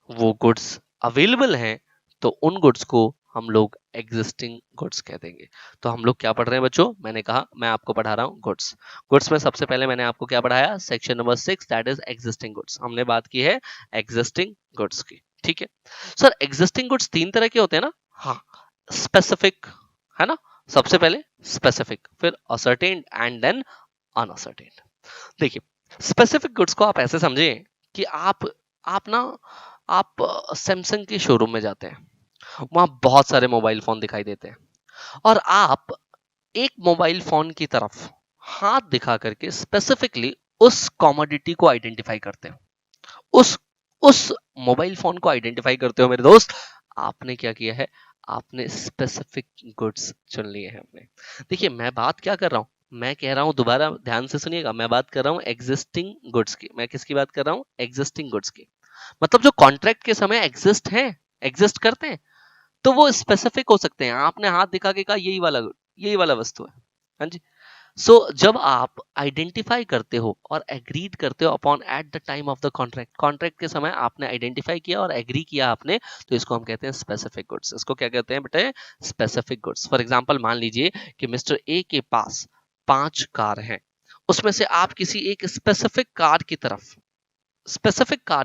वो गुड्स अवेलेबल हैं, तो उन गुड्स को हम लोग एग्जिस्टिंग गुड्स कह देंगे। तो हम लोग क्या पढ़ रहे हैं बच्चों? मैंने कहा मैं आपको पढ़ा रहा हूँ गुड्स। गुड्स में सबसे पहले मैंने आपको क्या पढ़ाया? Section number 6 that is existing goods. हमने बात की है एग्जिस्टिंग गुड्स की। ठीक है सर, एग्जिस्टिंग गुड्स तीन तरह के होते हैं ना? हाँ, स्पेसिफिक है ना, सबसे पहले स्पेसिफिक, फिर असर्टेन्ड एंड देन अनअसर्टेन्ड। देखिए, स्पेसिफिक गुड्स को आप ऐसे समझिए कि आप ना आप सैमसंग के शोरूम में जाते हैं, वहां बहुत सारे मोबाइल फोन दिखाई देते हैं और आप एक मोबाइल फोन की तरफ हाथ दिखा करके स्पेसिफिकली उस कमोडिटी को आइडेंटिफाई करते हो, उस उस मोबाइल फोन को आइडेंटिफाई करते हो मेरे दोस्त। आपने क्या किया है? आपने स्पेसिफिक गुड्स चुन लिए हैं अपने। देखिए, मैं बात क्या कर रहा हूं, मैं कह रहा हूं, दोबारा ध्यान से सुनिएगा, मैं बात कर रहा हूं एग्जिस्टिंग गुड्स की। मैं किसकी बात कर रहा हूं? एग्जिस्टिंग गुड्स की। मतलब जो कॉन्ट्रैक्ट के समय एग्जिस्ट हैं, एग्जिस्ट करते हैं, तो वो स्पेसिफिक हो सकते हैं। आपने हाथ दिखा के कहा यही वाला वस्तु है। हाँ जी। सो जब आप आइडेंटिफाई करते हो और एग्रीड करते हो upon eight the time of the contract, contract के समय आपने आइडेंटिफाई किया और एग्री किया आपने, तो इसको हम कहते हैं स्पेसिफिक गुड्स। इसको क्या कहते हैं बेटे? Specific goods. फॉर एग्जांपल, मान लीजिए कि मिस्टर ए के पास 5 कार हैं, उसमें से आप किसी एक स्पेसिफिक कार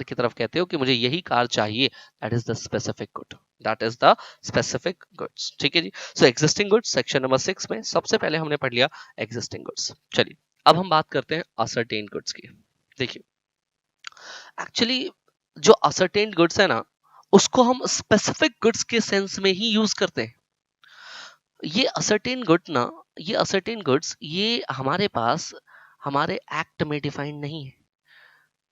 की तरफ कहते हो कि मुझे यही कार चाहिए, that is the specific good, that is the specific goods. ठीक है जी। सो एग्जिस्टिंग गुड्स सेक्शन नंबर 6 में सबसे पहले हमने पढ़ लिया एग्जिस्टिंग गुड्स। चलिए, अब हम बात करते हैं असर्टेन गुड्स की। देखिए, एक्चुअली जो असर्टेन गुड्स है ना, उसको हम स्पेसिफिक गुड्स के सेंस में ही यूज करते हैं। ये असर्टेन गुड ना, ये असर्टेन गुड्स ये हमारे पास हमारे एक्ट में डिफाइंड नहीं है।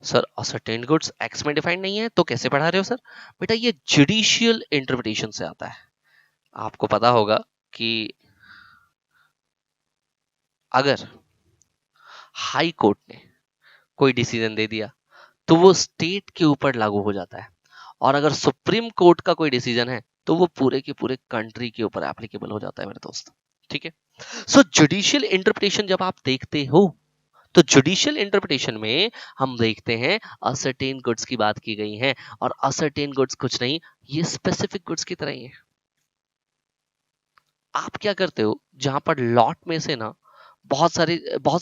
सर, असर्टेन गुड्स एक्ट में डिफाइंड नहीं है तो कैसे पढ़ा रहे हो सर? बेटा, ये जुडिशियल इंटरप्रिटेशन से आता है। आपको पता होगा कि अगर हाई कोर्ट ने कोई डिसीजन दे दिया तो वो स्टेट के ऊपर लागू हो जाता है, और अगर सुप्रीम कोर्ट का कोई डिसीजन है तो वो पूरे के पूरे कंट्री के ऊपर एप्लीकेबल हो जाता है मेरे दोस्त। ठीक है। सो जुडिशियल इंटरप्रिटेशन जब आप देखते हो, तो जुडिशियल इंटरप्रिटेशन में हम देखते हैं असर्टेन गुड्स की बात की गई है, और असर्टेन गुड्स कुछ नहीं, ये स्पेसिफिक गुड्स की तरह ही है। आप क्या करते हो, जहां पर लॉट में से ना बहुत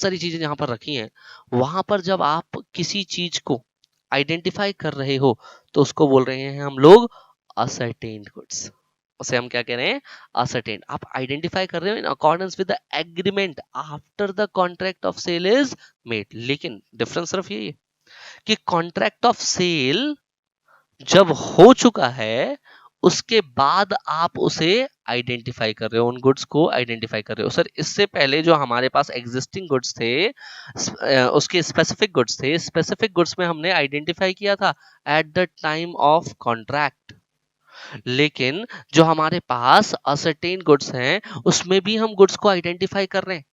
सारी चीजें जहां पर रखी हैं, वहां पर जब आप किसी चीज को आइडेंटिफाई कर रहे हो तो उसको बोल रहे हैं हम लोग असर्टेन्ड गुड्स। उसे हम क्या कह रहे हैं? असर्टेन्ड। आप आइडेंटिफाई कर रहे हो in accordance with the agreement after the contract of sale is made. लेकिन डिफरेंस सिर्फ यही है कि कॉन्ट्रैक्ट ऑफ सेल जब हो चुका है, उसके बाद आप उसे आइडेंटिफाई कर रहे हो, उन गुड्स को आइडेंटिफाई कर रहे हो। सर, इससे पहले जो हमारे पास एग्जिस्टिंग गुड्स थे, उसके स्पेसिफिक गुड्स थे, स्पेसिफिक गुड्स में हमने आइडेंटिफाई किया था eight the time of contract. लेकिन जो हमारे पास असर्टेन गुड्स हैं, उसमें भी हम गुड्स को आइडेंटिफाई कर रहे हैं,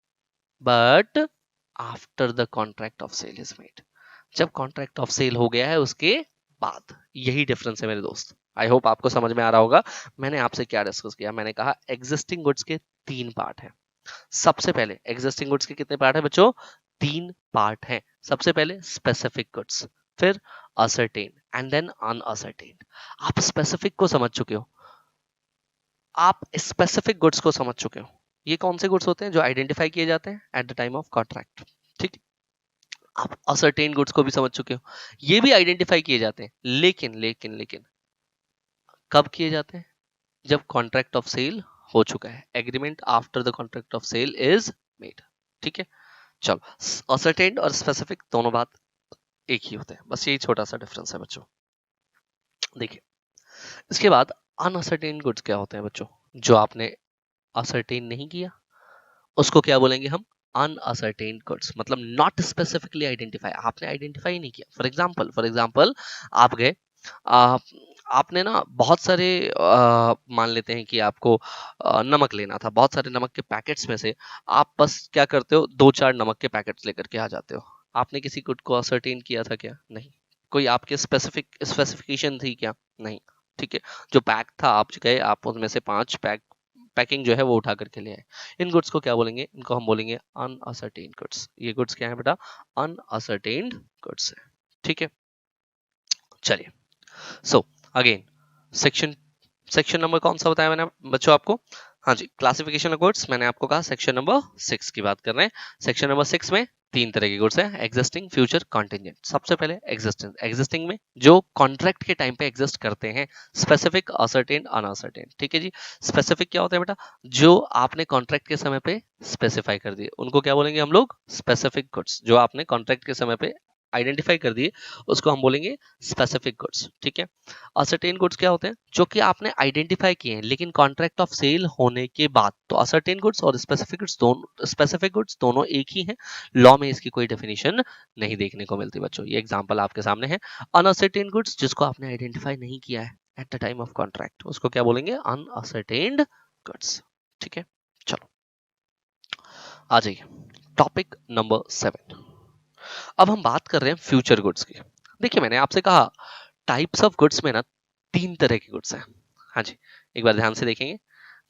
but after the contract of sale is made. जब कॉन्ट्रैक्ट ऑफ सेल हो गया है उसके बाद। यही डिफरेंस है मेरे दोस्त। आई होप आपको समझ में आ रहा होगा मैंने आपसे क्या डिस्कस किया। मैंने कहा एग्जिस्टिंग गुड्स के 3 पार्ट हैं। सबसे पहले एग्जिस्टिंग गुड्स के कितने पार्ट है बच्चों? 3 पार्ट हैं। सबसे पहले स्पेसिफिक गुड्स, फिर असर्टेन एंड देन अनअसर्टेन। आप स्पेसिफिक को समझ चुके हो, आप स्पेसिफिक गुड्स को समझ चुके हो। ये कौन से गुड्स होते हैं? जो आइडेंटिफाई किए जाते हैं eight the time of contract. ठीक। आप असर्टेन गुड्स को भी समझ चुके हो, ये भी आइडेंटिफाई किए जाते हैं, लेकिन लेकिन लेकिन कब किए जाते हैं? जब कॉन्ट्रैक्ट ऑफ सेल हो चुका है, agreement after the contract of sale is made. ठीक है। चलो, असर्टेन और स्पेसिफिक दोनों बात एक ही होते हैं, बस यही छोटा सा डिफरेंस है बच्चों। देखिए, इसके बाद अनअसर्टेन गुड्स क्या होते हैं बच्चों? जो आपने असर्टेन नहीं किया उसको क्या बोलेंगे हम? Uncertain goods. मतलब नॉट स्पेसिफिकली आइडेंटिफाई, आपने आइडेंटिफाई नहीं किया। फॉर एग्जांपल आप गए, आप आपने ना बहुत सारे मान लेते हैं कि आपको नमक लेना था, बहुत सारे नमक के पैकेट्स में से आप बस क्या करते हो, 2-4 नमक के पैकेट्स लेकर के आ जाते हो। आपने किसी गुड को असर्टेन किया था क्या? नहीं। कोई आपके स्पेसिफिकेशन थी क्या? नहीं। ठीक है। जो पैक था, आप गए, आप उनमें से 5 पैकिंग जो है वो उठा करके ले आए। इन गुड्स को क्या बोलेंगे? इनको हम बोलेंगे अनअसर्टेन्ड गुड्स। ये गुड्स क्या है बेटा? अनअसर्टेन्ड गुड्स है। ठीक है। चलिए, so again section section number कौन सा बताया मैंने बच्चों आपको? हाँ जी, क्लासिफिकेशन ऑफ गुड्स मैंने आपको कहा सेक्शन नंबर 6 की बात कर रहे हैं। सेक्शन नंबर 6 में तीन तरह के गुड्स हैं, एग्जिस्टिंग, फ्यूचर, कॉन्टिजेंट। सबसे पहले एग्जिस्टिंग। एग्जिस्टिंग में जो कॉन्ट्रैक्ट के टाइम पे एग्जिस्ट करते हैं, स्पेसिफिक, असर्टेन, अनअसर्टेन। ठीक है जी। स्पेसिफिक क्या होता है बेटा? जो आपने कॉन्ट्रैक्ट के समय पे स्पेसिफाई कर दिए, उनको क्या बोलेंगे हम लोग? Specific goods. जो आपने कॉन्ट्रैक्ट के समय पे आइडेंटिफाई कर दिए उसको हम बोलेंगे स्पेसिफिक गुड्स। ठीक है। असर्टेन गुड्स क्या होते हैं? जो कि आपने आइडेंटिफाई किए हैं लेकिन कॉन्ट्रैक्ट ऑफ सेल होने के बाद। तो असर्टेन गुड्स और स्पेसिफिक गुड्स दोनों एक ही हैं। लॉ में इसकी कोई डेफिनेशन नहीं देखने को मिलती बच्चों। ये एग्जांपल आपके सामने है। अनअसर्टेन गुड्स जिसको आपने आइडेंटिफाई नहीं किया है eight the time of contract, उसको क्या बोलेंगे? अनअसर्टेन्ड गुड्स। ठीक है, चलो आ जाइए टॉपिक नंबर 7। अब हम बात कर रहे हैं फ्यूचर गुड्स की। देखिए मैंने आपसे कहा टाइप्स ऑफ गुड्स में ना तीन तरह के गुड्स हैं। हाँ जी, एक बार ध्यान से देखेंगे।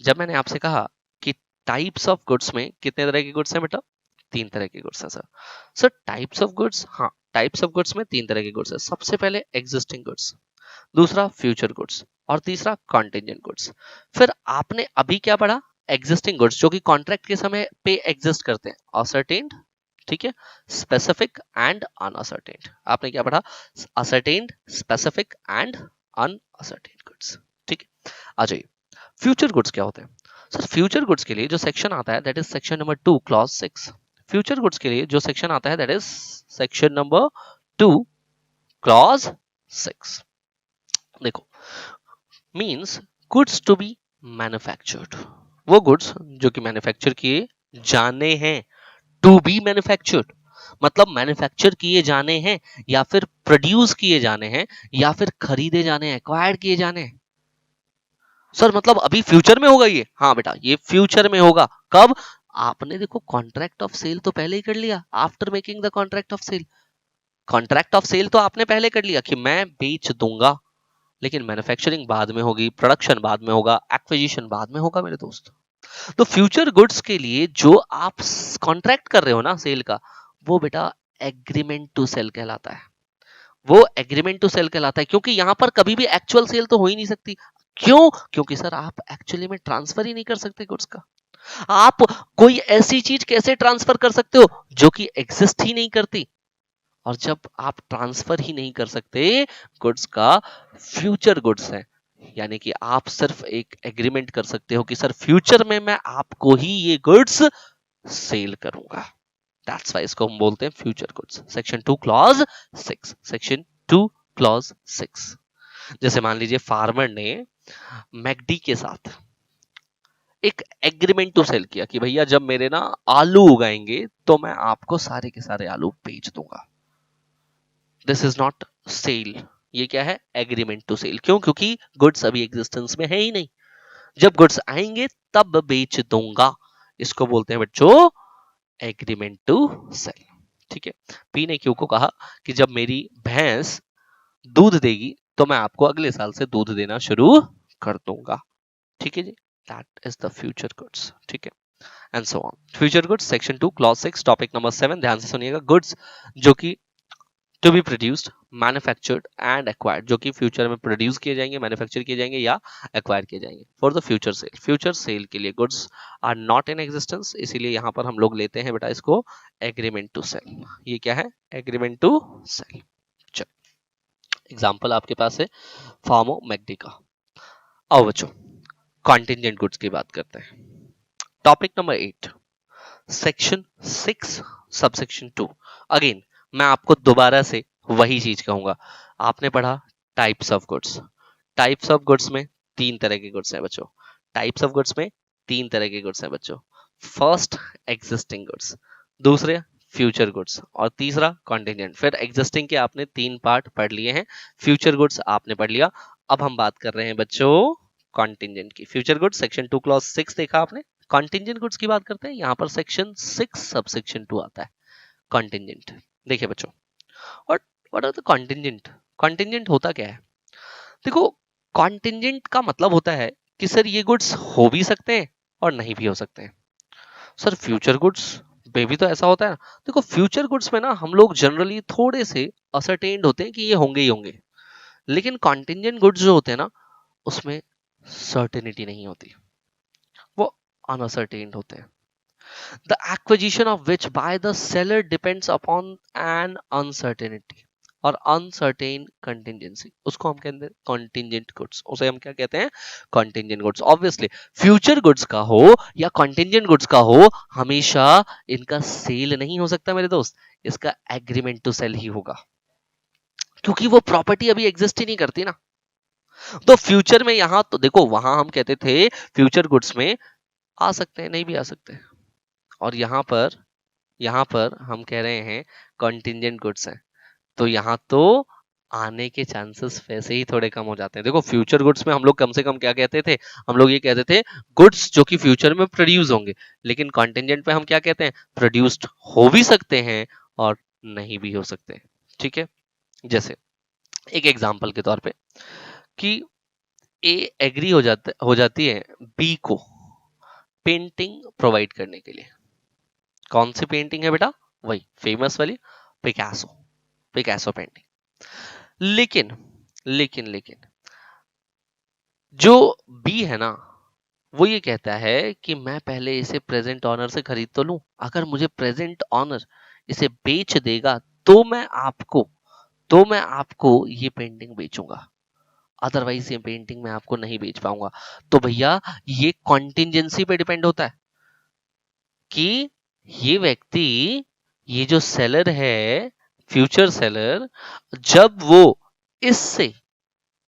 जब मैंने आपसे कहा कि टाइप्स ऑफ गुड्स में कितने तरह के गुड्स हैं बेटा? तीन तरह के गुड्स हैं sir. Sir types of goods, हाँ टाइप्स ऑफ गुड्स में तीन तरह के गुड्स हैं। सबसे पहले एग्जिस्टिंग गुड्स, दूसरा फ्यूचर गुड्स और तीसरा कॉन्टिजेंट गुड्स। फिर आपने अभी क्या पढ़ा? एग्जिस्टिंग गुड्स जो कि कॉन्ट्रैक्ट के समय पे एग्जिस्ट करते हैं, असर्टेन्ड, ठीक है, स्पेसिफिक एंड अनअसर्टेन्ड। आपने क्या पढ़ा? Ascertained, specific and unascertained goods. ठीक है, आ जाइए फ्यूचर गुड्स क्या होते हैं? सर फ्यूचर गुड्स के लिए जो सेक्शन आता है that is section number 2 clause 6। Future goods के लिए जो सेक्शन आता है that is section number 2 clause 6। देखो, means goods to be manufactured, वो गुड्स जो कि मैन्युफैक्चर किए जाने हैं। टू बी मैन्युफैक्चर्ड मतलब मैन्युफैक्चर किए जाने हैं या फिर प्रोड्यूस किए जाने हैं या फिर खरीदे जाने हैं, एक्वायर्ड किए जाने हैं। सर मतलब अभी फ्यूचर में होगा ये? हाँ बेटा, ये फ्यूचर में होगा। कब? आपने देखो कॉन्ट्रैक्ट ऑफ सेल तो पहले ही कर लिया, after making the contract of sale. Contract of sale तो आपने पहले कर लिया कि मैं बेच दूंगा, लेकिन मैन्युफैक्चरिंग बाद में होगी, प्रोडक्शन बाद में होगा, एक्विजिशन बाद में होगा मेरे दोस्त। तो फ्यूचर गुड्स के लिए जो आप कॉन्ट्रैक्ट कर रहे हो ना सेल का, वो बेटा एग्रीमेंट टू सेल कहलाता है। वो एग्रीमेंट टू सेल कहलाता है क्योंकि यहां पर कभी भी एक्चुअल सेल तो हो ही नहीं सकती। क्यों? क्योंकि सर आप एक्चुअली में ट्रांसफर ही नहीं कर सकते गुड्स का। आप कोई ऐसी चीज कैसे ट्रांसफर कर सकते हो जो कि एग्जिस्ट ही नहीं करती? और जब आप ट्रांसफर ही नहीं कर सकते गुड्स का, फ्यूचर गुड्स है, यानी कि आप सिर्फ एक एग्रीमेंट कर सकते हो कि सर फ्यूचर में मैं आपको ही ये गुड्स सेल करूंगा। दैट्स व्हाई इसको हम बोलते हैं future goods. Section 2 clause 6। Section 2 clause 6। जैसे मान लीजिए फार्मर ने मैकडी के साथ एक एग्रीमेंट टू सेल किया कि भैया जब मेरे ना आलू उगाएंगे तो मैं आपको सारे के सारे आलू बेच दूंगा। दिस इज नॉट सेल, ये क्या है? Agreement to sale. क्यों? क्योंकि गुड्स अभी एग्जिस्टेंस में है ही नहीं। जब गुड्स आएंगे तब बेच दूंगा। इसको बोलते हैं बच्चों एग्रीमेंट टू सेल। ठीक है। पी ने क्यू को कहा कि जब मेरी भैंस दूध देगी तो मैं आपको अगले साल से दूध देना शुरू कर दूंगा। ठीक है जी, that is the future goods. ठीक है, and so on. Future goods section 2 clause 6 topic number 7। ध्यान से सुनिएगा। गुड्स जो कि to be produced, manufactured and acquired, जो कि फ्यूचर में प्रोड्यूस किए जाएंगे, मैन्युफैक्चर किए जाएंगे या एक्वायर किए जाएंगे for the future sale. Future sale के लिए goods are not in existence, इसीलिए यहां पर हम लोग लेते हैं बेटा इसको एग्रीमेंट टू सेल। ये क्या है? Agreement to sale. चलो एग्जांपल आपके पास है फार्मो मैकडी का। आओ बच्चों कॉन्टिजेंट गुड्स की बात करते हैं। Topic number 8 section 6 subsection 2। Again मैं आपको दोबारा से वही चीज कहूंगा। आपने पढ़ा types of goods. Types of goods में तीन तरह के गुड्स हैं बच्चों। टाइप्स ऑफ गुड्स में तीन तरह के गुड्स हैं बच्चों। फर्स्ट एग्जिस्टिंग गुड्स, दूसरे फ्यूचर गुड्स और तीसरा कॉन्टिजेंट। फिर एग्जिस्टिंग के आपने तीन पार्ट पढ़ लिए हैं, फ्यूचर गुड्स आपने पढ़ लिया। अब हम बात कर रहे हैं बच्चों कॉन्टिजेंट की। फ्यूचर गुड्स सेक्शन 2 क्लॉज 6 देखा आपने। कॉन्टिजेंट गुड्स की बात करते हैं, यहां पर सेक्शन 6 सबसेक्शन 2 आता है कॉन्टिजेंट। देखिए बच्चों, what what are the contingent? Contingent होता क्या है? देखो कॉन्टिजेंट का मतलब होता है कि सर ये गुड्स हो भी सकते हैं और नहीं भी हो सकते हैं। सर फ्यूचर गुड्स में भी तो ऐसा होता है ना। देखो फ्यूचर गुड्स में ना हम लोग जनरली थोड़े से असरटेन्ड होते हैं कि ये होंगे ही होंगे, लेकिन कॉन्टिजेंट गुड्स जो होते हैं ना उसमें सर्टेनिटी नहीं होती, वो अनसर्टेन होते हैं। The acquisition of which by the seller depends upon an uncertainty और uncertain contingency, उसको हम कहते हैं contingent goods, उसे हम क्या कहते हैं contingent goods। obviously future goods का हो या contingent goods का हो, हमेशा इनका सेल नहीं हो सकता मेरे दोस्त, इसका एग्रीमेंट टू सेल ही होगा, क्योंकि वो प्रॉपर्टी अभी एग्जिस्ट ही नहीं करती ना। तो फ्यूचर में यहां तो देखो, वहां हम कहते थे फ्यूचर गुड्स में आ सकते हैं, नहीं भी आ सकते, और यहां पर हम कह रहे हैं कॉन्टिंजेंट गुड्स हैं, तो यहाँ तो आने के चांसेस वैसे ही थोड़े कम हो जाते हैं। देखो फ्यूचर गुड्स में हम लोग कम से कम क्या कहते थे, हम लोग ये कहते थे गुड्स जो कि फ्यूचर में प्रोड्यूस होंगे, लेकिन कॉन्टिंजेंट पे हम क्या कहते हैं, प्रोड्यूस्ड हो भी सकते हैं और नहीं भी हो सकते। ठीक है, जैसे एक एग्जांपल के तौर पे कि ए एग्री हो जाती है बी को पेंटिंग प्रोवाइड करने के लिए। कौन सी पेंटिंग है बेटा, वही फेमस वाली पिकासो, पिकासो पेंटिंग। लेकिन लेकिन लेकिन जो बी है ना, वो ये कहता है कि मैं पहले इसे प्रेजेंट ऑनर से खरीद तो लूं, अगर मुझे प्रेजेंट ऑनर इसे बेच देगा तो मैं आपको ये पेंटिंग बेचूंगा, अदरवाइज ये पेंटिंग मैं आपको नहीं बेच पाऊंगा। तो भैया ये कॉन्टिंजेंसी पे डिपेंड होता है कि ये व्यक्ति, ये जो सेलर है, फ्यूचर सेलर, जब वो इससे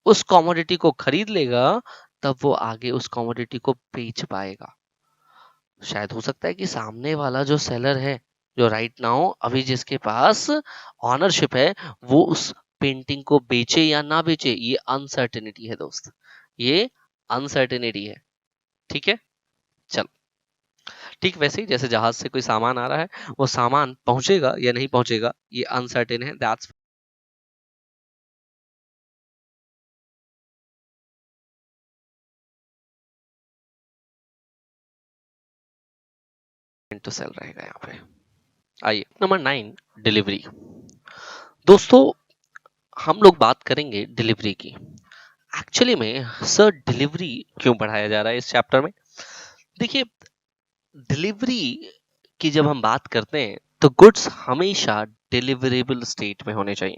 उस कमोडिटी को खरीद लेगा तब वो आगे उस कमोडिटी को बेच पाएगा। शायद हो सकता है कि सामने वाला जो सेलर है, जो राइट नाउ अभी जिसके पास ऑनरशिप है, वो उस पेंटिंग को बेचे या ना बेचे, ये अनसर्टेनिटी है दोस्त, ये अनसर्टेनिटी है। ठीक है, चल ठीक वैसे ही जैसे जहाज से कोई सामान आ रहा है, वो सामान पहुंचेगा या नहीं पहुंचेगा ये अनसर्टेन है, दैट्स टू सेल रहेगा यहाँ पे। आइए नंबर 9, डिलीवरी। दोस्तों हम लोग बात करेंगे डिलीवरी की। एक्चुअली में सर डिलीवरी क्यों पढ़ाया जा रहा है इस चैप्टर में? देखिए डिलीवरी की जब हम बात करते हैं तो गुड्स हमेशा डिलीवरेबल स्टेट में होने चाहिए।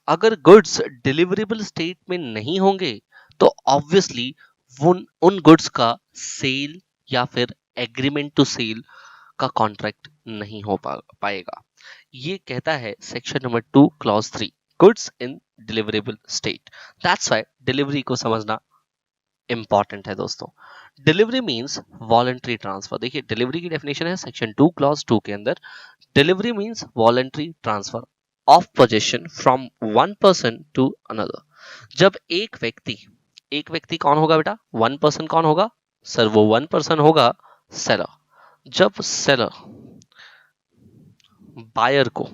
अगर गुड्स डिलीवरेबल स्टेट में नहीं होंगे तो ऑब्वियसली उन गुड्स का सेल या फिर एग्रीमेंट टू सेल का कॉन्ट्रैक्ट नहीं हो पाएगा। ये कहता है section number 2 clause 3, goods in deliverable state. That's why delivery को समझना इंपॉर्टेंट है दोस्तों। Delivery means voluntary transfer. देखिए डिलीवरी की डेफिनेशन है सेक्शन 2 क्लॉज 2 के अंदर, delivery means voluntary transfer of position from one person to another. जब एक व्यक्ति कौन होगा बेटा, वन पर्सन कौन होगा सर, वो वन पर्सन होगा सेलर। जब सेलर बायर को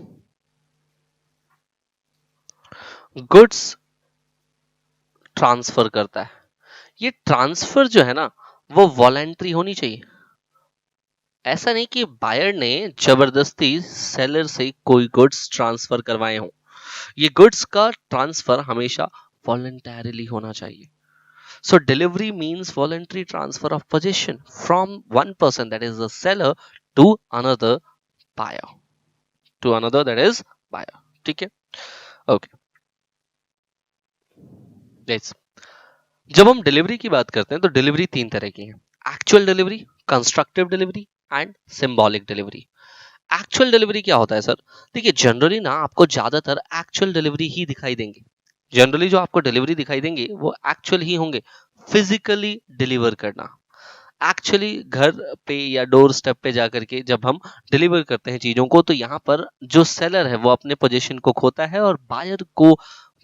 गुड्स ट्रांसफर करता है, ये ट्रांसफर जो है ना वो वॉलेंट्री होनी चाहिए। ऐसा नहीं कि बायर ने जबरदस्ती सेलर से कोई गुड्स ट्रांसफर करवाए हों। ये गुड्स का ट्रांसफर हमेशा वॉलंटरली होना चाहिए। So delivery means voluntary transfer of position from one person that is the seller to another buyer, to another that is buyer. ठीक है, ओके। यस, जब हम डिलीवरी की बात करते हैं तो डिलीवरी तीन तरह की है, actual delivery, constructive delivery and symbolic delivery. Actual delivery क्या होता है सर? देखिए जनरली ना आपको ज्यादातर एक्चुअल डिलीवरी ही दिखाई देंगे, जनरली जो आपको डिलीवरी दिखाई देंगे वो एक्चुअल ही होंगे, फिजिकली डिलीवर करना। एक्चुअली घर पे या डोर स्टेप पे जाकर के जब हम डिलीवर करते हैं चीजों को, तो यहाँ पर जो सेलर है वो अपने पोजीशन को खोता है और बायर को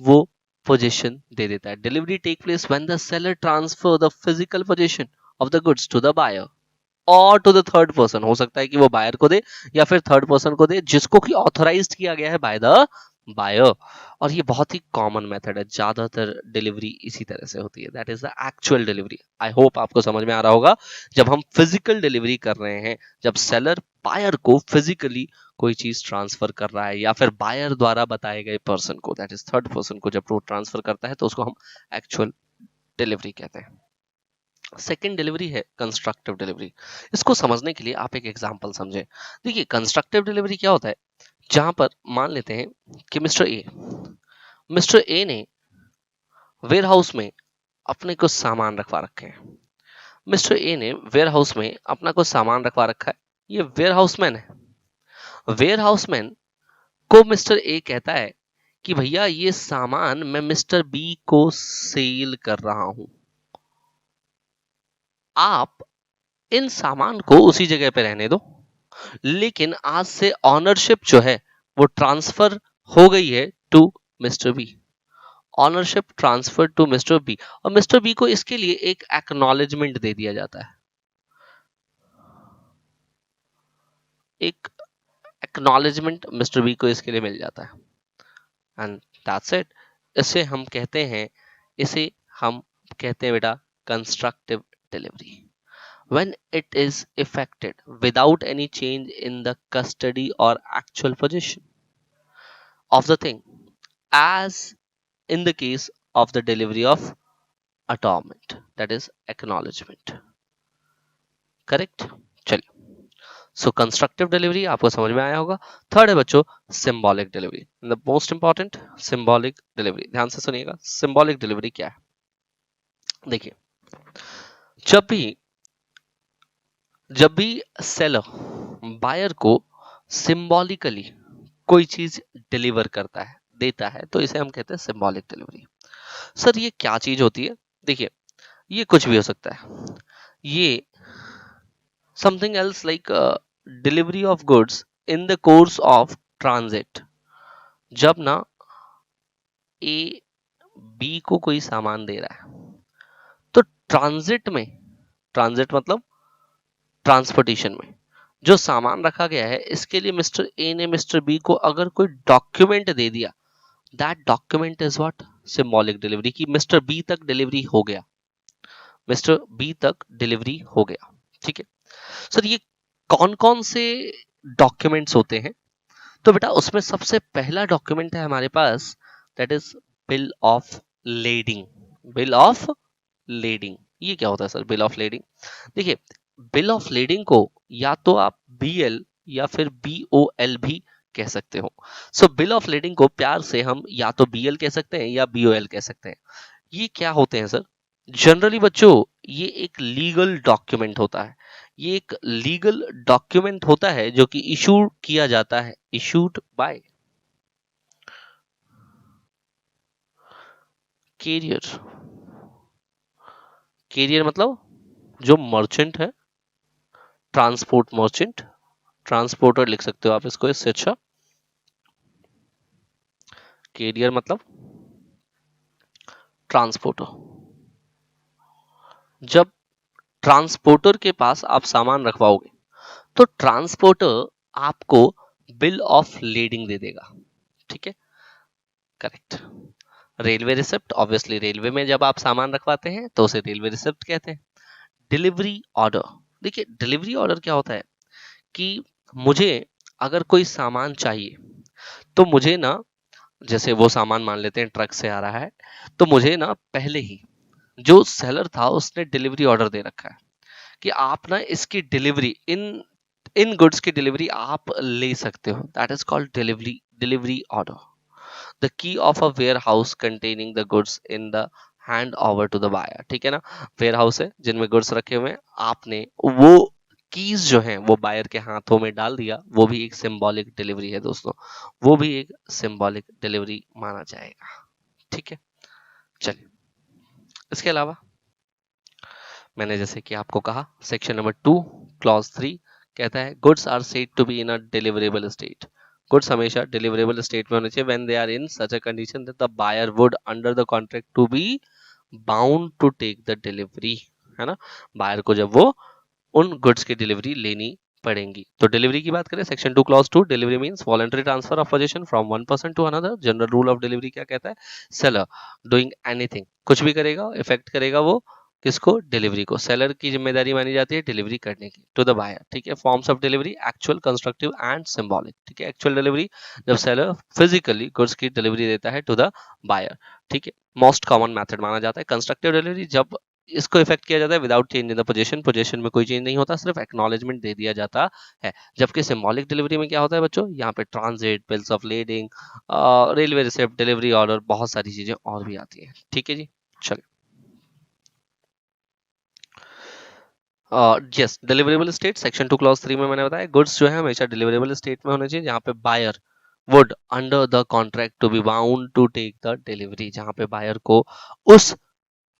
वो पोजीशन दे देता है। Delivery take place when the seller transfer the physical possession of the goods to the buyer और टू द थर्ड पर्सन। हो सकता है कि वो बायर को दे या फिर थर्ड पर्सन को दे जिसको कि ऑथराइज्ड किया गया है बाय द बायर। और ये बहुत ही कॉमन मेथड है, ज्यादातर डिलीवरी इसी तरह से होती है, that is the actual delivery. I hope आपको समझ में आ रहा होगा। जब हम फिजिकल डिलीवरी कर रहे हैं, जब सेलर बायर को फिजिकली कोई चीज ट्रांसफर कर रहा है या फिर बायर द्वारा बताए गए पर्सन को, दैट इज थर्ड पर्सन को जब वो ट्रांसफर करता है, तो उसको हम एक्चुअल डिलीवरी कहते हैं। सेकेंड डिलीवरी है कंस्ट्रक्टिव डिलीवरी। इसको समझने के लिए आप एक एग्जांपल समझें। देखिए कंस्ट्रक्टिव डिलीवरी क्या होता है, जहां पर मान लेते हैं कि मिस्टर ए ने वेयर हाउस में अपने कुछ सामान रखवा रखे हैं। मिस्टर ए ने वेयर हाउस में अपना कुछ सामान रखवा रखा है। ये वेयर हाउसमैन है। वेयर हाउसमैन को मिस्टर ए कहता है कि भैया ये सामान मैं मिस्टर बी को सेल कर रहा हूं, आप इन सामान को उसी जगह पे रहने दो, लेकिन आज से ऑनरशिप जो है वो ट्रांसफर हो गई है to mister B. Ownership transfer to mister B, और मिस्टर बी को इसके लिए एक एक्नॉलेजमेंट दे दिया जाता है। एक एक्नॉलेजमेंट मिस्टर बी को इसके लिए मिल जाता है, एंड दैट्स इट। इसे हम कहते हैं बेटा constructive delivery. When it is effected without any change in the custody or actual possession of the thing, as in the case of the delivery of atonement, that is acknowledgement. Correct? चलिए, सो constructive delivery आपको समझ में आया होगा। Third है बच्चों symbolic delivery, the most important symbolic delivery. ध्यान से सुनिएगा, सिंबॉलिक डिलीवरी क्या है। देखिए, जब भी सेलर बायर को सिंबॉलिकली कोई चीज डिलीवर करता है, देता है, तो इसे हम कहते हैं सिंबॉलिक डिलीवरी। सर ये क्या चीज होती है? देखिए, ये कुछ भी हो सकता है। ये something else like delivery of goods in the course of transit. जब ना ए बी को कोई सामान दे रहा है, तो ट्रांजिट मतलब ट्रांसपोर्टेशन में जो सामान रखा गया है, इसके लिए मिस्टर ए ने मिस्टर बी को अगर कोई डॉक्यूमेंट दे दिया, that document is what symbolic delivery, की मिस्टर बी तक डिलीवरी हो गया, मिस्टर बी तक डिलीवरी हो गया। ठीक है सर, ये कौन कौन से डॉक्यूमेंट्स होते हैं? तो बेटा उसमें सबसे पहला डॉक्यूमेंट है हमारे पास, that is bill of lading. Bill of lading, ये क्या होता है सर बिल ऑफ लेडिंग? देखिए, बिल ऑफ लेडिंग को या तो आप बीएल या फिर बीओएल भी कह सकते हो। सो बिल ऑफ लेडिंग को प्यार से हम या तो बीएल कह सकते हैं या बीओएल कह सकते हैं। ये क्या होते हैं सर? जनरली बच्चों ये एक लीगल डॉक्यूमेंट होता है। ये एक लीगल डॉक्यूमेंट होता है जो कि इशू किया जाता है, इशूड बाय कैरियर। कैरियर मतलब जो मर्चेंट है, ट्रांसपोर्ट मर्चेंट, ट्रांसपोर्टर लिख सकते हो आप इसको इससे अच्छा। कैरियर मतलब ट्रांसपोर्टर। जब ट्रांसपोर्टर के पास आप सामान रखवाओगे, तो ट्रांसपोर्टर आपको बिल ऑफ लेडिंग दे देगा। ठीक है, correct. Railway receipt, obviously railway में जब आप सामान रखवाते हैं तो उसे रेलवे रिसिप्ट कहते हैं। डिलीवरी ऑर्डर, देखिए डिलीवरी ऑर्डर क्या होता है कि मुझे अगर कोई सामान चाहिए, तो मुझे ना, जैसे वो सामान मान लेते हैं ट्रक से आ रहा है, तो मुझे ना पहले ही जो सेलर था उसने डिलीवरी ऑर्डर दे रखा है कि आप ना इसकी डिलीवरी, इन इन गुड्स की डिलीवरी आप ले सकते हो। That is called delivery order. The key of a warehouse containing the goods in the hand over to the buyer. ठीक है ना, वेयर हाउस है जिनमें गुड्स रखे हुए हैं, आपने वो कीज जो हैं वो बायर के हाथों में डाल दिया, वो भी एक सिंबॉलिक डिलीवरी है दोस्तों, वो भी एक सिंबॉलिक डिलीवरी माना जाएगा। ठीक है, चलिए इसके अलावा मैंने जैसे कि आपको कहा, सेक्शन नंबर 2 क्लॉज 3 कहता है goods are said to be in a deliverable state. Goods हमेशा डिलीवरेबल स्टेट में होने चाहिए when they are in such a condition that the buyer would under the contract to be bound to take the delivery. है ना, buyer को जब वो उन गुड्स की डिलीवरी लेनी पड़ेंगी। तो डिलीवरी की बात करें, section 2 clause 2, delivery means voluntary transfer of position from one person to another. General rule of delivery क्या कहता है? सेलर डूइंग एनीथिंग, कुछ भी करेगा, इफेक्ट करेगा वो किसको? डिलीवरी को। सेलर की जिम्मेदारी मानी जाती है डिलीवरी करने की टू द बायर। ठीक है, forms of delivery actual, constructive and symbolic. ठीक है, एक्चुअल डिलीवरी जब सेलर फिजिकली गुड्स की डिलीवरी देता है टू द बायर। ठीक है, मोस्ट कॉमन मेथड माना जाता है। कंस्ट्रक्टिव डिलीवरी जब इसको इफेक्ट किया जाता है without change in the position, position में कोई चेंज नहीं होता, सिर्फ एक्नॉलेजमेंट दे दिया जाता है। जबकि सिंबॉलिक डिलीवरी में क्या होता है बच्चों, यहाँ पे transit, bills of lading, railway receipt, delivery order, बहुत सारी चीजें और भी आती हैं। ठीक है जी, चलिए। Yes, deliverable state section 2 clause 3 में मैंने बताया गुड्स जो है हमेशा डिलीवरेबल स्टेट में होने चाहिए, जहां पे buyer would under the contract to be bound to take the delivery, जहां पे बायर को उस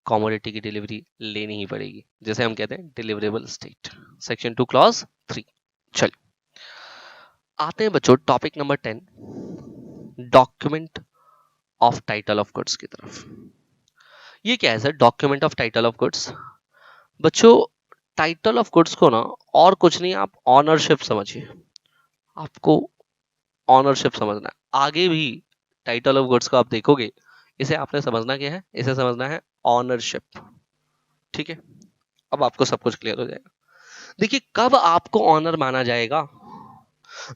कमोडिटी की डिलीवरी लेनी ही पड़ेगी, जैसे हम कहते हैं डिलीवरेबल स्टेट, सेक्शन 2 क्लॉज 3। चलिए आते हैं बच्चों topic number 10, document of title of goods की तरफ। ये क्या है sir, document of title of goods? बच्चों टाइटल ऑफ गुड्स को ना और कुछ नहीं, आप ऑनरशिप समझिए, आपको ऑनरशिप समझना है। आगे भी टाइटल ऑफ गुड्स को आप देखोगे, इसे आपने समझना क्या है, इसे समझना है ऑनरशिप। ठीक है, अब आपको सब कुछ क्लियर हो जाएगा। देखिए कब आपको ऑनर माना जाएगा,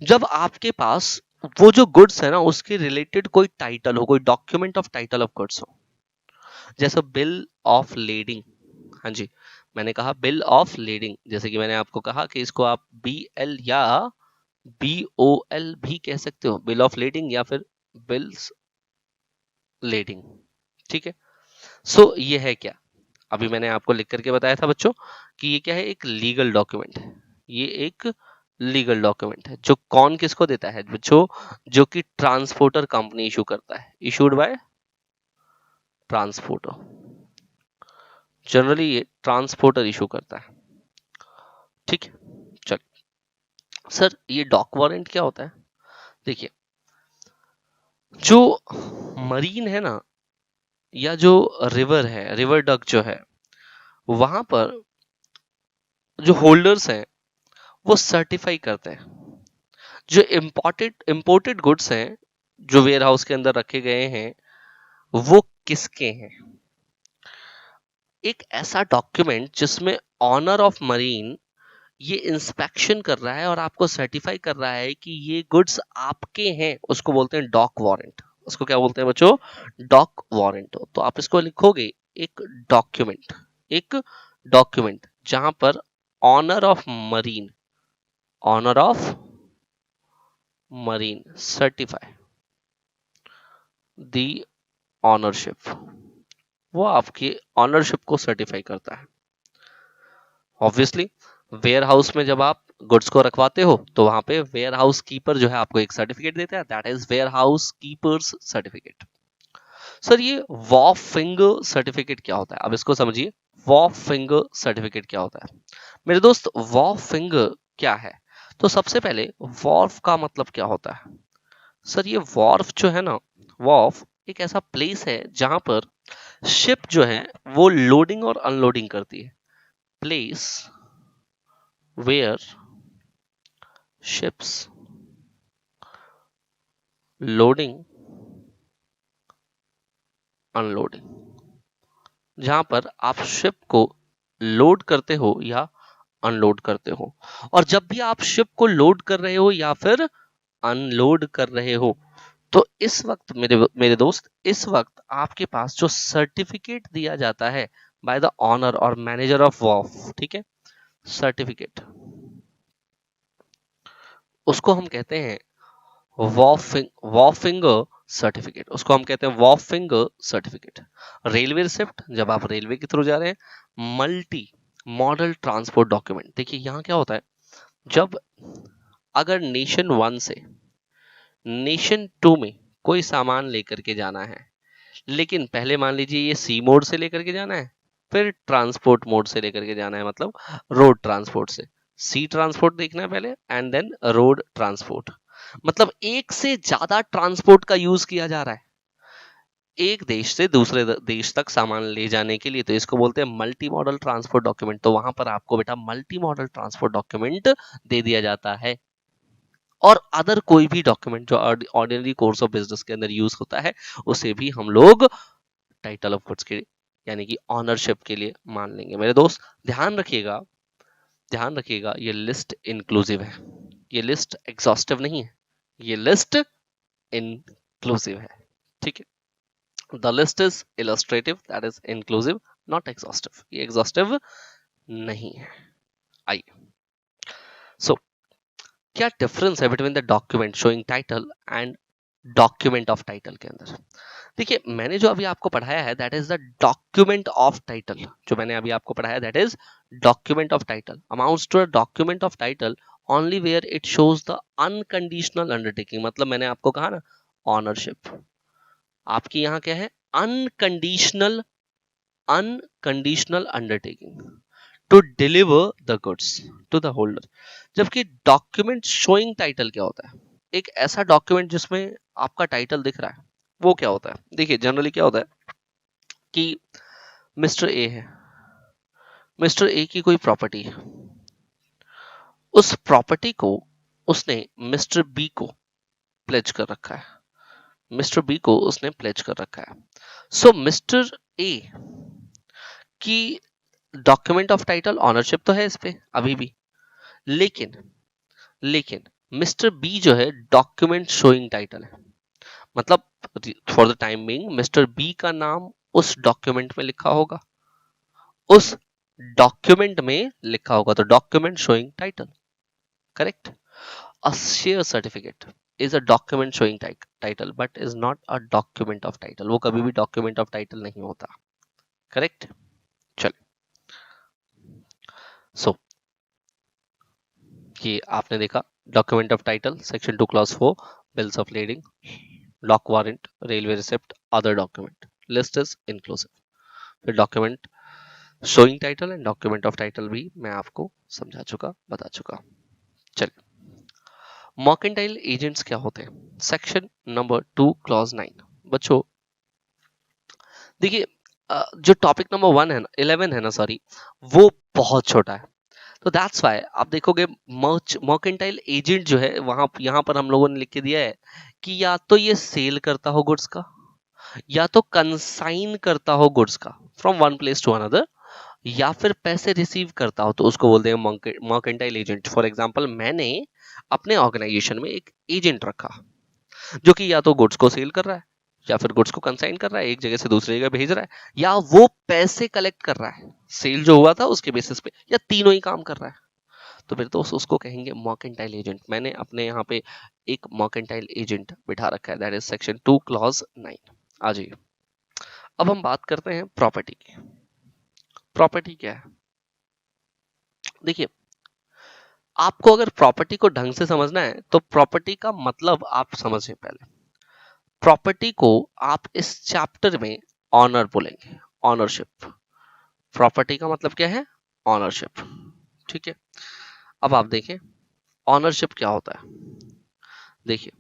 जब आपके पास वो जो गुड्स है ना उसके रिलेटेड कोई टाइटल हो, कोई document of title of goods हो, जैसे बिल ऑफ लेडिंग। हाँ जी, मैंने कहा बिल ऑफ लेडिंग, जैसे कि मैंने आपको कहा कि इसको आप BL या BOL भी कह सकते हो, बिल ऑफ लेडिंग या फिर बिल्स लेडिंग। ठीक है, सो ये है क्या, अभी मैंने आपको लिख करके बताया था बच्चों कि ये क्या है, एक लीगल डॉक्यूमेंट है। ये एक लीगल डॉक्यूमेंट है जो कौन किसको देता है बच्चों, जो कि ट्रांसपोर्टर कंपनी इशू करता है, इशूड बाय ट्रांसपोर्टर। जनरली ये ट्रांसपोर्टर इशू करता है। ठीक है, चल सर ये डॉक वारंट क्या होता है? देखिए जो मरीन है ना, या जो रिवर है, रिवर डक जो है, वहां पर जो होल्डर्स हैं वो सर्टिफाई करते हैं जो इंपोर्टेड गुड्स हैं जो वेयर हाउस के अंदर रखे गए हैं वो किसके हैं। एक ऐसा डॉक्यूमेंट जिसमें ऑनर ऑफ मरीन ये इंस्पेक्शन कर रहा है और आपको सर्टिफाई कर रहा है कि ये गुड्स आपके हैं, उसको बोलते हैं डॉक वारंट। उसको क्या बोलते हैं बच्चों, डॉक वारंट। तो आप इसको लिखोगे एक डॉक्यूमेंट, एक डॉक्यूमेंट जहां पर owner of marine, owner of marine certify the ownership, वो आपकी ऑनरशिप को सर्टिफाई करता है। ऑब्वियसली वेयर हाउस में जब आप गुड्स को रखवाते हो तो वहां पे वेयर हाउस कीपर जो है आपको एक सर्टिफिकेट देता है, that is warehouse keepers certificate. Sir ये वॉफ फिंगर सर्टिफिकेट क्या होता है, अब इसको समझिए। वॉफ फिंगर सर्टिफिकेट क्या होता है मेरे दोस्त, वॉफ फिंगर क्या है? तो सबसे पहले वॉर्फ का मतलब क्या होता है? सर ये वॉर्फ जो है ना, वॉर्फ एक ऐसा प्लेस है जहां पर शिप जो है वो लोडिंग और अनलोडिंग करती है। Place where ships loading unloading, जहां पर आप शिप को लोड करते हो या अनलोड करते हो। और जब भी आप शिप को लोड कर रहे हो या फिर अनलोड कर रहे हो तो इस वक्त मेरे मेरे दोस्त, इस वक्त आपके पास जो सर्टिफिकेट दिया जाता है बाय द ऑनर और मैनेजर ऑफ वॉफ, ठीक है, सर्टिफिकेट, उसको हम कहते हैं वॉफिंगर सर्टिफिकेट, उसको हम कहते हैं वॉफिंगर सर्टिफिकेट। रेलवे रिसिप्ट, जब आप रेलवे के थ्रू जा रहे हैं। मल्टी मॉडल ट्रांसपोर्ट डॉक्यूमेंट, देखिए यहाँ क्या होता है, जब अगर नेशन 1 से नेशन 2 में कोई सामान लेकर के जाना है, लेकिन पहले मान लीजिए ये सी मोड से लेकर के जाना है, फिर ट्रांसपोर्ट मोड से लेकर के जाना है, मतलब रोड ट्रांसपोर्ट से। सी ट्रांसपोर्ट देखना है पहले एंड देन रोड ट्रांसपोर्ट, मतलब एक से ज्यादा ट्रांसपोर्ट का यूज किया जा रहा है एक देश से दूसरे देश तक सामान ले जाने के लिए, तो इसको बोलते हैं मल्टी मॉडल ट्रांसपोर्ट डॉक्यूमेंट। तो वहां पर आपको बेटा मल्टी मॉडल ट्रांसपोर्ट डॉक्यूमेंट दे दिया जाता है। और अदर कोई भी डॉक्यूमेंट जो ऑर्डिनरी कोर्स ऑफ बिजनेस के अंदर यूज होता है उसे भी हम लोग टाइटल ऑफ गुड्स के यानी कि ऑनरशिप के लिए मान लेंगे। मेरे दोस्त ध्यान रखिएगा, ध्यान रखिएगा, ये लिस्ट इंक्लूसिव है, ये लिस्ट एग्जॉस्टिव नहीं है, ये लिस्ट इंक्लूसिव है। ठीक है, the list is illustrative, that is inclusive, not exhaustive, ये एग्जॉस्टिव नहीं है। आइए, सो क्या डिफरेंस है between the document showing title and document of title के अंदर? देखिए, मैंने जो अभी आपको पढ़ाया है that is the document of title. जो मैंने अभी आपको पढ़ाया that is document of title amounts to a document of title only where it shows the unconditional undertaking. मतलब मैंने आपको कहा ना, ऑनरशिप आपकी यहाँ क्या है, unconditional, unconditional undertaking to deliver the goods to the holder. जबकि डॉक्यूमेंट शोइंग टाइटल क्या होता है? एक ऐसा डॉक्यूमेंट जिसमें आपका टाइटल दिख रहा है, वो क्या होता है? देखिए, जनरली क्या होता है कि मिस्टर ए है, मिस्टर ए की कोई प्रॉपर्टी है, उस प्रॉपर्टी को उसने मिस्टर बी को प्लेज कर रखा है, मिस्टर बी को उसने प्लेज कर रखा है। सो मिस्टर ए की डॉक्यूमेंट ऑफ टाइटल ऑनरशिप तो है इस पे अभी भी, लेकिन लेकिन मिस्टर बी जो है डॉक्यूमेंट शोइंग टाइटल है। मतलब for the time being mister B का नाम उस डॉक्यूमेंट में लिखा होगा, उस डॉक्यूमेंट में लिखा होगा, तो document showing title, correct? A share certificate is a document showing title but is not a document of title. वो कभी भी डॉक्यूमेंट ऑफ टाइटल नहीं होता, करेक्ट? चलिए, सो ये आपने देखा document of title section 2 clause 4, bills of leading, lock warrant, railway receipt, other document, list is inclusive. फिर document showing title and document of title भी मैं आपको समझा चुका, बता चुका। चलिए, मर्केंटाइल एजेंट्स क्या होते हैं? Section number 2 clause 9। बच्चों देखिए, जो टॉपिक नंबर 1 है ना, 11 है ना, सॉरी, वो बहुत छोटा है। तो दैट्स व्हाई आप देखोगे मर्केंटाइल एजेंट जो है वहां यहाँ पर हम लोगों ने लिख के दिया है कि या तो ये सेल करता हो गुड्स का, या तो कंसाइन करता हो गुड्स का from one place to another, या फिर पैसे रिसीव करता हो, तो उसको बोलते हैं मर्केंटाइल एजेंट। फॉर एग्जांपल, मैंने अपने ऑर्गेनाइजेशन में एक एजेंट रखा जो कि या तो गुड्स को सेल कर रहा है, या फिर गुड्स को कंसाइन कर रहा है, एक जगह से दूसरी जगह भेज रहा है, या वो पैसे कलेक्ट कर रहा है सेल जो हुआ था उसके बेसिस पे, या तीनों ही काम कर रहा है। तो फिर तो उसको कहेंगे मर्केंटाइल एजेंट। मैंने अपने यहाँ पे एक मर्केंटाइल एजेंट बिठा रखा है, दैट इज सेक्शन 2 क्लॉज 9। आ जाइए, अब हम बात करते हैं प्रॉपर्टी की। प्रॉपर्टी क्या है? देखिए, आपको अगर प्रॉपर्टी को ढंग से समझना है तो प्रॉपर्टी का मतलब आप समझिए। पहले प्रॉपर्टी को आप इस चैप्टर में ऑनर बोलेंगे, ऑनरशिप। प्रॉपर्टी का मतलब क्या है? ऑनरशिप, ठीक है? अब आप देखें ऑनरशिप क्या होता है। देखिए,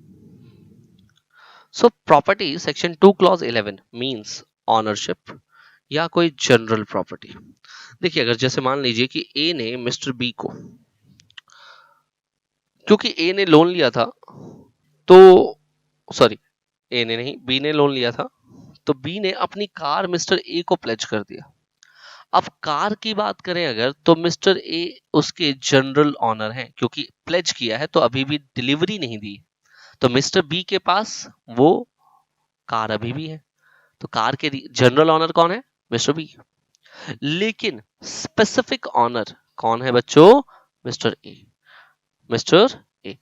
so property section 2 clause 11 means ownership या कोई जनरल प्रॉपर्टी। देखिए, अगर जैसे मान लीजिए कि ए ने मिस्टर बी को, क्योंकि ए ने लोन लिया था, तो सॉरी, ए ने नहीं, बी ने लोन लिया था, तो बी ने अपनी कार मिस्टर ए को प्लेज कर दिया। अब कार की बात करें अगर, तो मिस्टर ए उसके जनरल ऑनर हैं, क्योंकि प्लेज किया है तो अभी भी डिलीवरी नहीं दी, तो मिस्टर बी के पास वो कार अभी भी है, तो कार के जनरल ऑनर कौन है? Mister B. लेकिन स्पेसिफिक ऑनर कौन है बच्चों? Mister A, mister A.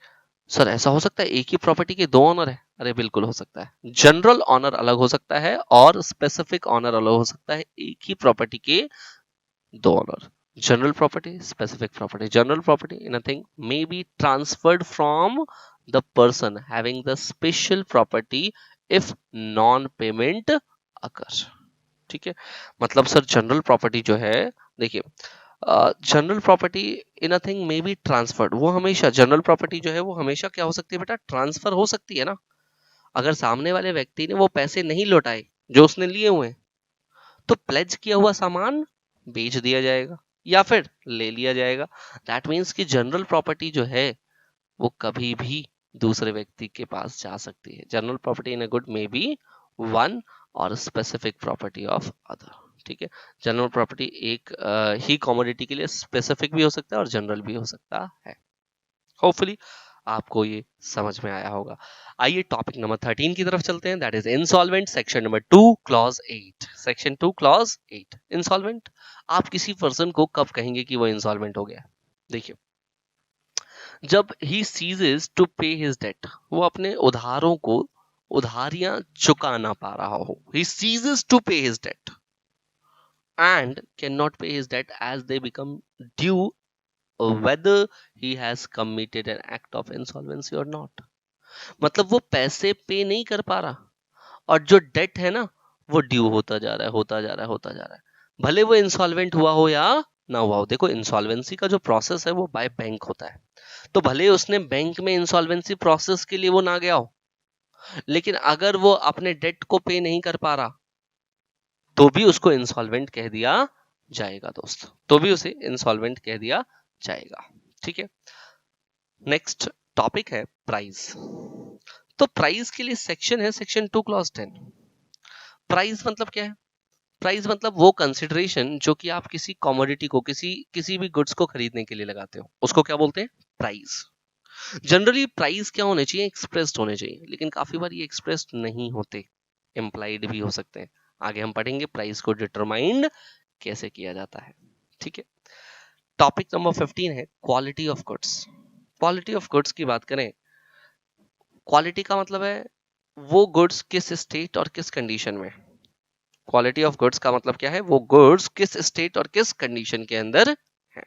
Sir ऐसा हो सकता है एक ही प्रॉपर्टी के दो ऑनर है? अरे बिल्कुल हो सकता है। जनरल ऑनर अलग हो सकता है और स्पेसिफिक ऑनर अलग हो सकता है, एक ही प्रॉपर्टी के दो owner. General property, specific property. General property in a thing may be transferred from the person having the special property if non payment occurs। ठीक है, मतलब सर जनरल प्रॉपर्टी जो है, देखिए, general property in a thing may be transferred, वो हमेशा general property जो है वो हमेशा क्या हो सकती है बेटा? ट्रांसफर हो सकती है ना। अगर सामने वाले व्यक्ति ने वो पैसे नहीं लौटाए जो उसने लिए हुए हैं, तो प्लेज किया हुआ सामान बेच दिया जाएगा या फिर ले लिया जाएगा। दैट मीन्स कि जनरल प्रॉपर्टी जो है वो कभी भी दूसरे व्यक्ति के पास जा सकती है। General property in a good may be one और स्पेसिफिक प्रॉपर्टी ऑफ अदर। ठीक है, जनरल प्रॉपर्टी एक ही कमोडिटी के लिए स्पेसिफिक भी हो सकता है और जनरल भी हो सकता है। होपफुली आपको ये समझ में आया होगा। आइए टॉपिक नंबर 13 की तरफ चलते हैं, that is insolvent, section number 2 clause 8। Section 2 clause 8, insolvent. आप किसी पर्सन को कब कहेंगे कि वो इंसॉल्वेंट हो गया? देखिए, जब ही ceases to pay his date, वो अपने उधारों को उधारियां चुका ना पा रहा हो, he ceases to pay his debt and cannot pay his debt as they become due, whether he has committed an act of insolvency or not। मतलब वो पैसे पे नहीं कर पा रहा और जो डेट है ना वो ड्यू होता जा रहा है, होता जा रहा है, होता जा रहा है, भले वो इंसॉल्वेंट हुआ हो या ना हुआ हो। देखो, इंसॉल्वेंसी का जो प्रोसेस है वो बाय बैंक होता है, तो भले उसने बैंक में इंसॉल्वेंसी प्रोसेस के लिए वो ना गया हो, लेकिन अगर वो अपने डेट को पे नहीं कर पा रहा तो भी उसको इंसॉल्वेंट कह दिया जाएगा दोस्त, तो भी उसे इंसॉल्वेंट कह दिया जाएगा। ठीक है, नेक्स्ट टॉपिक है प्राइस। तो प्राइस के लिए सेक्शन है सेक्शन 2 क्लॉज 10। प्राइस मतलब क्या है? प्राइस मतलब वो कंसिडरेशन जो कि आप किसी कमोडिटी को, किसी भी गुड्स को खरीदने के लिए लगाते हो, उसको क्या बोलते हैं? प्राइस। जनरली प्राइस क्या होने चाहिए? एक्सप्रेस्ड होने चाहिए, लेकिन काफी बार ये एक्सप्रेस्ड नहीं होते, इम्प्लाइड भी हो सकते हैं। आगे हम पढ़ेंगे प्राइस को डिटरमाइंड कैसे किया जाता है। ठीक है, टॉपिक नंबर 15 है quality of goods. Quality of goods की बात करें, क्वालिटी का मतलब है वो गुड्स किस स्टेट और किस कंडीशन में। क्वालिटी ऑफ गुड्स का मतलब क्या है? वो गुड्स किस स्टेट और किस कंडीशन के अंदर है।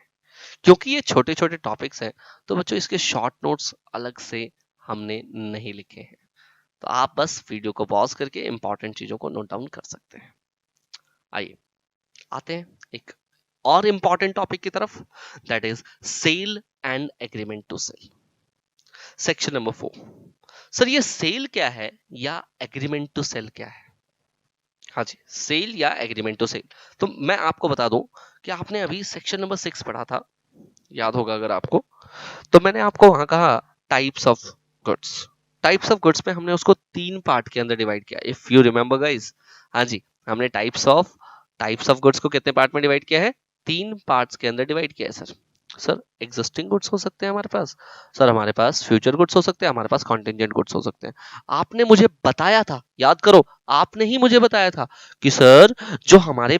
क्योंकि ये छोटे छोटे टॉपिक्स हैं तो बच्चों इसके शॉर्ट नोट्स अलग से हमने नहीं लिखे हैं, तो आप बस वीडियो को पॉज करके इंपॉर्टेंट चीजों को नोट डाउन कर सकते हैं। आइए आते हैं एक और इंपॉर्टेंट टॉपिक की तरफ, that is sale and agreement to cell. Section number 4। Sir ये सेल क्या है या एग्रीमेंट टू सेल क्या है? हाँ जी, सेल या एग्रीमेंट टू सेल। तो मैं आपको बता दूं कि आपने अभी सेक्शन नंबर 6 पढ़ा था, याद होगा अगर आपको, तो मैंने आपको वहां कहा types of goods. Types of goods में हमने उसको 3 पार्ट के अंदर डिवाइड किया, इफ यू रिमेंबर गाइस। हाँ जी, हमने टाइप्स ऑफ गुड्स को कितने पार्ट में डिवाइड किया है? 3 पार्ट्स के अंदर डिवाइड किया है सर। सर एग्जिस्टिंग गुड्स हो सकते हैं हमारे पास, सर हमारे पास फ्यूचर गुड्स हो सकते हैं, हमारे पास कॉन्टिंजेंट गुड्स हो सकते हैं। आपने मुझे बताया था, याद करो, आपने ही मुझे बताया था कि सर जो हमारे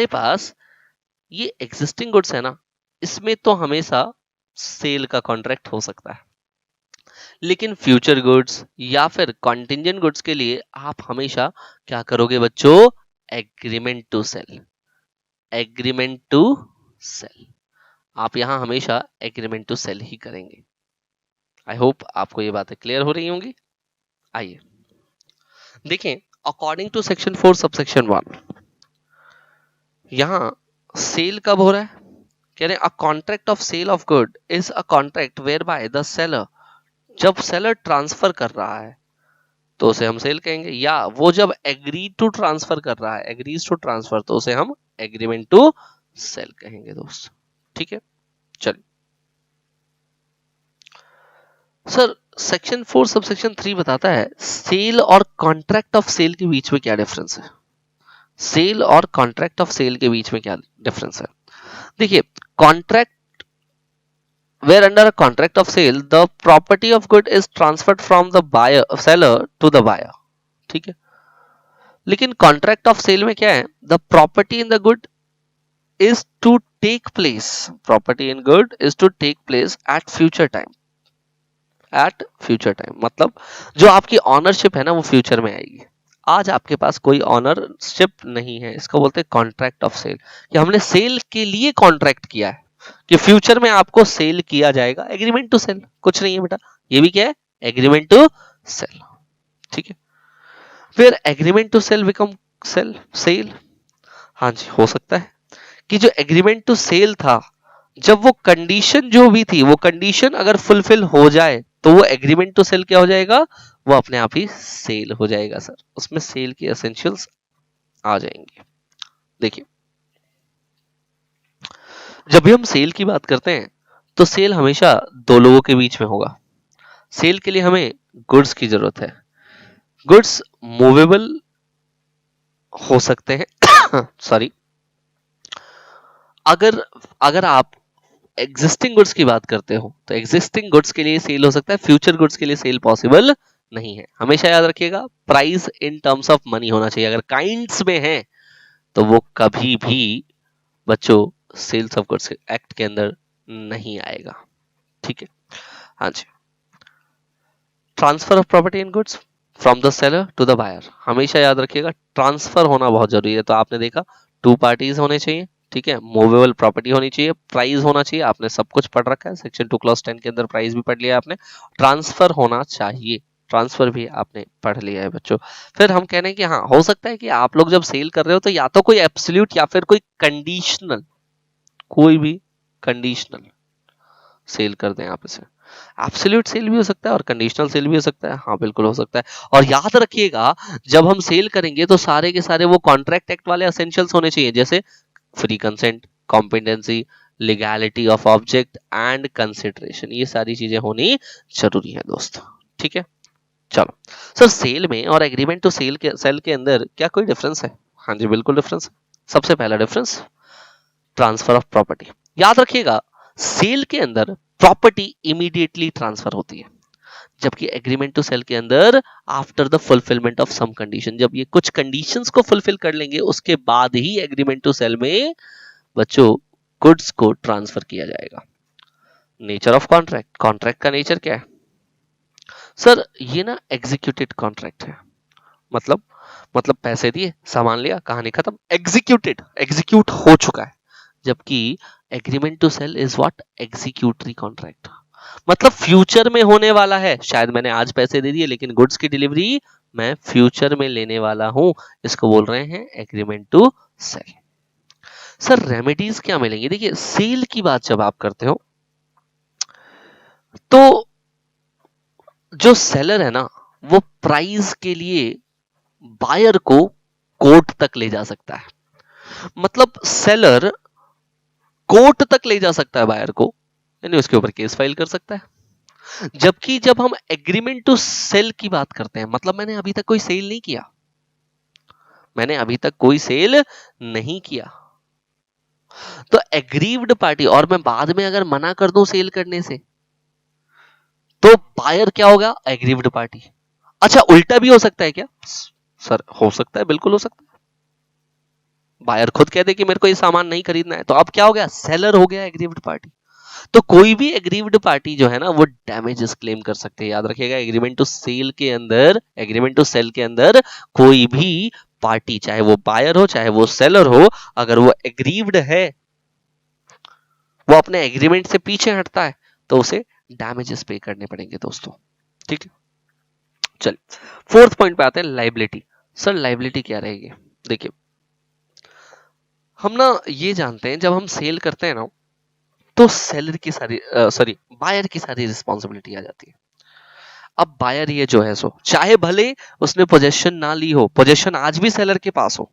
पास ये एग्जिस्टिंग गुड्स है ना, इसमें तो हमेशा सेल का कॉन्ट्रैक्ट हो सकता है, लेकिन फ्यूचर गुड्स या फिर कॉन्टिंजेंट गुड्स के लिए आप हमेशा क्या करोगे बच्चों? Agreement to sale. Agreement to sale, आप यहां हमेशा एग्रीमेंट टू सेल ही करेंगे। आई होप आपको ये बातें क्लियर हो रही होंगी। आइए देखें, अकॉर्डिंग टू सेक्शन 4 सबसेक्शन 1, यहां सेल कब हो रहा है? कह रहे हैं a contract of sale of good is a contract whereby the seller, जब सेलर ट्रांसफर कर रहा है तो उसे हम सेल कहेंगे, या वो जब एग्री टू ट्रांसफर कर रहा है, एग्रीज टू ट्रांसफर, तो उसे हम एग्रीमेंट टू सेल कहेंगे दोस्त। ठीक है, चलिए सर सेक्शन 4 सबसेक्शन 3 बताता है सेल और कॉन्ट्रैक्ट ऑफ सेल के बीच में क्या डिफरेंस है। सेल और कॉन्ट्रैक्ट ऑफ सेल के बीच में क्या डिफरेंस है? देखिए, contract, where under a contract of sale the property of good is transferred from the seller to the buyer। ठीक है, लेकिन कॉन्ट्रैक्ट ऑफ सेल में क्या है? The property in the good is to take place, property in good is to take place at future time. At future time मतलब जो आपकी ownership है ना वो फ्यूचर में आएगी, आज आपके पास कोई ऑनरशिप नहीं है, इसको बोलते हैं कॉन्ट्रैक्ट ऑफ सेल, कि हमने सेल के लिए कॉन्ट्रैक्ट किया है कि फ्यूचर में आपको सेल किया जाएगा। एग्रीमेंट टू सेल कुछ नहीं है बेटा, ये भी क्या है? Agreement to sale. ठीक है, फिर agreement to sale become sale. हाँ जी, हो सकता है कि जो एग्रीमेंट टू सेल था, जब वो कंडीशन जो भी थी वो कंडीशन अगर फुलफिल हो जाए तो वो एग्रीमेंट टू सेल क्या हो जाएगा? वो अपने आप ही सेल हो जाएगा सर, उसमें सेल की एसेंशियल्स आ जाएंगे। देखिए, जब भी हम सेल की बात करते हैं तो सेल हमेशा दो लोगों के बीच में होगा। सेल के लिए हमें गुड्स की जरूरत है, गुड्स मूवेबल हो सकते हैं सॉरी, अगर अगर आप एग्जिस्टिंग गुड्स की बात करते हो तो एग्जिस्टिंग गुड्स के लिए सेल हो सकता है, फ्यूचर गुड्स के लिए सेल पॉसिबल नहीं है। हमेशा याद रखिएगा price in terms of money होना चाहिए। अगर काइंड्स में है तो वो कभी भी बच्चों सेल्स ऑफ गुड्स एक्ट के अंदर नहीं आएगा। ठीक है, हाँ जी। Transfer of property in goods from the seller to the buyer, हमेशा याद रखिएगा ट्रांसफर होना बहुत जरूरी है। तो आपने देखा टू पार्टीज होने चाहिए, ठीक है, मूवेबल प्रॉपर्टी होनी चाहिए, प्राइस होना चाहिए, आपने सब कुछ पढ़ रखा है सेक्शन 2 क्लॉज 10 के अंदर, प्राइस भी पढ़ लिया आपने, ट्रांसफर होना चाहिए, ट्रांसफर भी आपने पढ़ लिया है बच्चों। फिर हम कह रहे हैं कि हाँ हो सकता है कि आप लोग जब सेल कर रहे हो तो या तो कोई एब्सोल्यूट या फिर कोई कंडीशनल, कोई भी कंडीशनल सेल कर दें आप इसे। एब्सोल्यूट सेल भी हो सकता है और कंडीशनल सेल भी हो सकता है, हाँ बिल्कुल हो सकता है। और याद रखिएगा जब हम सेल करेंगे तो सारे के सारे वो कॉन्ट्रैक्ट एक्ट वाले एसेंशियल्स होने चाहिए, जैसे free consent, competency, legality of object and consideration, ये सारी चीजें होनी जरूरी है दोस्तों। ठीक है, चलो सर सेल में और एग्रीमेंट टू सेल के अंदर क्या कोई डिफरेंस है? हाँ जी बिल्कुल डिफरेंस है। सबसे पहला डिफरेंस ट्रांसफर ऑफ प्रॉपर्टी। याद रखिएगा सेल के अंदर प्रॉपर्टी इमीडिएटली ट्रांसफर होती है, जबकि एग्रीमेंट टू सेल के अंदर after the fulfilment of some condition, जब ये कुछ कंडीशंस को फुलफिल कर लेंगे उसके बाद ही एग्रीमेंट टू सेल में बच्चों गुड्स को ट्रांसफर किया जाएगा। नेचर ऑफ कॉन्ट्रैक्ट, कॉन्ट्रैक्ट का नेचर क्या है सर? ये ना एग्जीक्यूटेड कॉन्ट्रैक्ट है, मतलब पैसे दिए, सामान लिया, कहानी खत्म, एग्जीक्यूटेड, एग्जीक्यूट हो चुका है। जबकि agreement to sale is what? Executory contract, मतलब फ्यूचर में होने वाला है, शायद मैंने आज पैसे दे दिए लेकिन गुड्स की डिलीवरी मैं फ्यूचर में लेने वाला हूं, इसको बोल रहे हैं agreement to sale. Sir remedies क्या मिलेंगी? देखिए सेल की बात जब आप करते हो तो जो सेलर है ना वो प्राइस के लिए बायर को कोर्ट तक ले जा सकता है, मतलब सेलर कोर्ट तक ले जा सकता है बायर को, यानी उसके ऊपर केस फाइल कर सकता है। जबकि जब हम एग्रीमेंट टू सेल की बात करते हैं, मतलब मैंने अभी तक कोई सेल नहीं किया, मैंने अभी तक कोई सेल नहीं किया, तो एग्रीव्ड पार्टी, और मैं बाद में अगर मना कर दूं सेल करने से तो बायर क्या होगा? Aggrieved party. अच्छा उल्टा भी हो सकता है क्या सर? हो सकता है, बिल्कुल हो सकता है। बायर खुद कह दे कि मेरे को ये सामान नहीं खरीदना है, तो अब क्या हो गया? सेलर हो गया एग्रीव्ड पार्टी। तो कोई भी एग्रीव्ड पार्टी जो है ना वो डैमेजेस क्लेम कर सकते हैं। याद रखिएगा एग्रीमेंट टू सेल के अंदर, एग्रीमेंट टू सेल के अंदर कोई भी पार्टी, चाहे वो बायर हो चाहे वो सेलर हो, अगर वो एग्रीव्ड है, वो अपने एग्रीमेंट से पीछे हटता है, तो उसे डैमेजेस पे करने पड़ेंगे दोस्तों। ठीक है, चलिए फोर्थ पॉइंट पे आते हैं, लाइबिलिटी। सर लाइबिलिटी क्या रहेगी? देखिए हम ना ये जानते हैं जब हम सेल करते हैं ना तो सेलर की सारी सॉरी बायर की सारी रिस्पॉन्सिबिलिटी आ जाती है। अब बायर ये जो है सो चाहे भले उसने पोजेशन ना ली हो, पोजेशन आज भी सेलर के पास हो,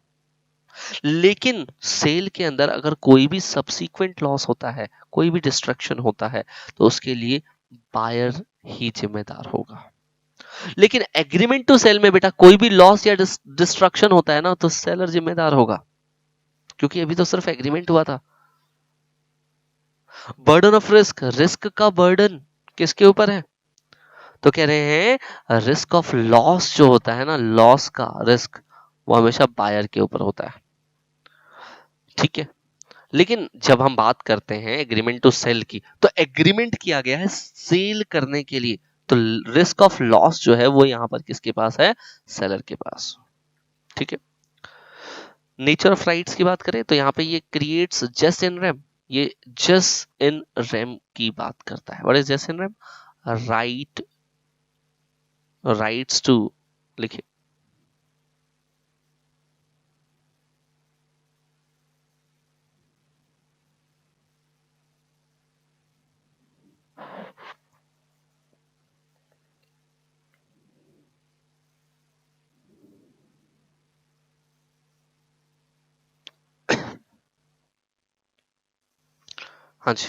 लेकिन सेल के अंदर अगर कोई भी सब्सीक्वेंट लॉस होता है, कोई भी डिस्ट्रक्शन होता है, तो उसके लिए बायर ही जिम्मेदार होगा। लेकिन एग्रीमेंट टू सेल में बेटा कोई भी लॉस या डिस्ट्रक्शन होता है ना तो सेलर जिम्मेदार होगा, क्योंकि अभी तो सिर्फ एग्रीमेंट हुआ था। बर्डन ऑफ रिस्क, रिस्क का बर्डन किसके ऊपर है? तो कह रहे हैं रिस्क ऑफ लॉस जो होता है ना, लॉस का रिस्क, वो हमेशा बायर के ऊपर होता है। ठीक है, लेकिन जब हम बात करते हैं एग्रीमेंट टू सेल की, तो एग्रीमेंट किया गया है सेल करने के लिए, तो रिस्क ऑफ लॉस जो है वो यहां पर किसके पास है? सेलर के पास। ठीक है, नेचर ऑफ राइट्स की बात करें तो यहाँ पे ये क्रिएट्स जस्ट इन रेम, ये जस्ट इन रेम की बात करता है। What is jus in rem? Right, rights to, लिखिए हाँ जी,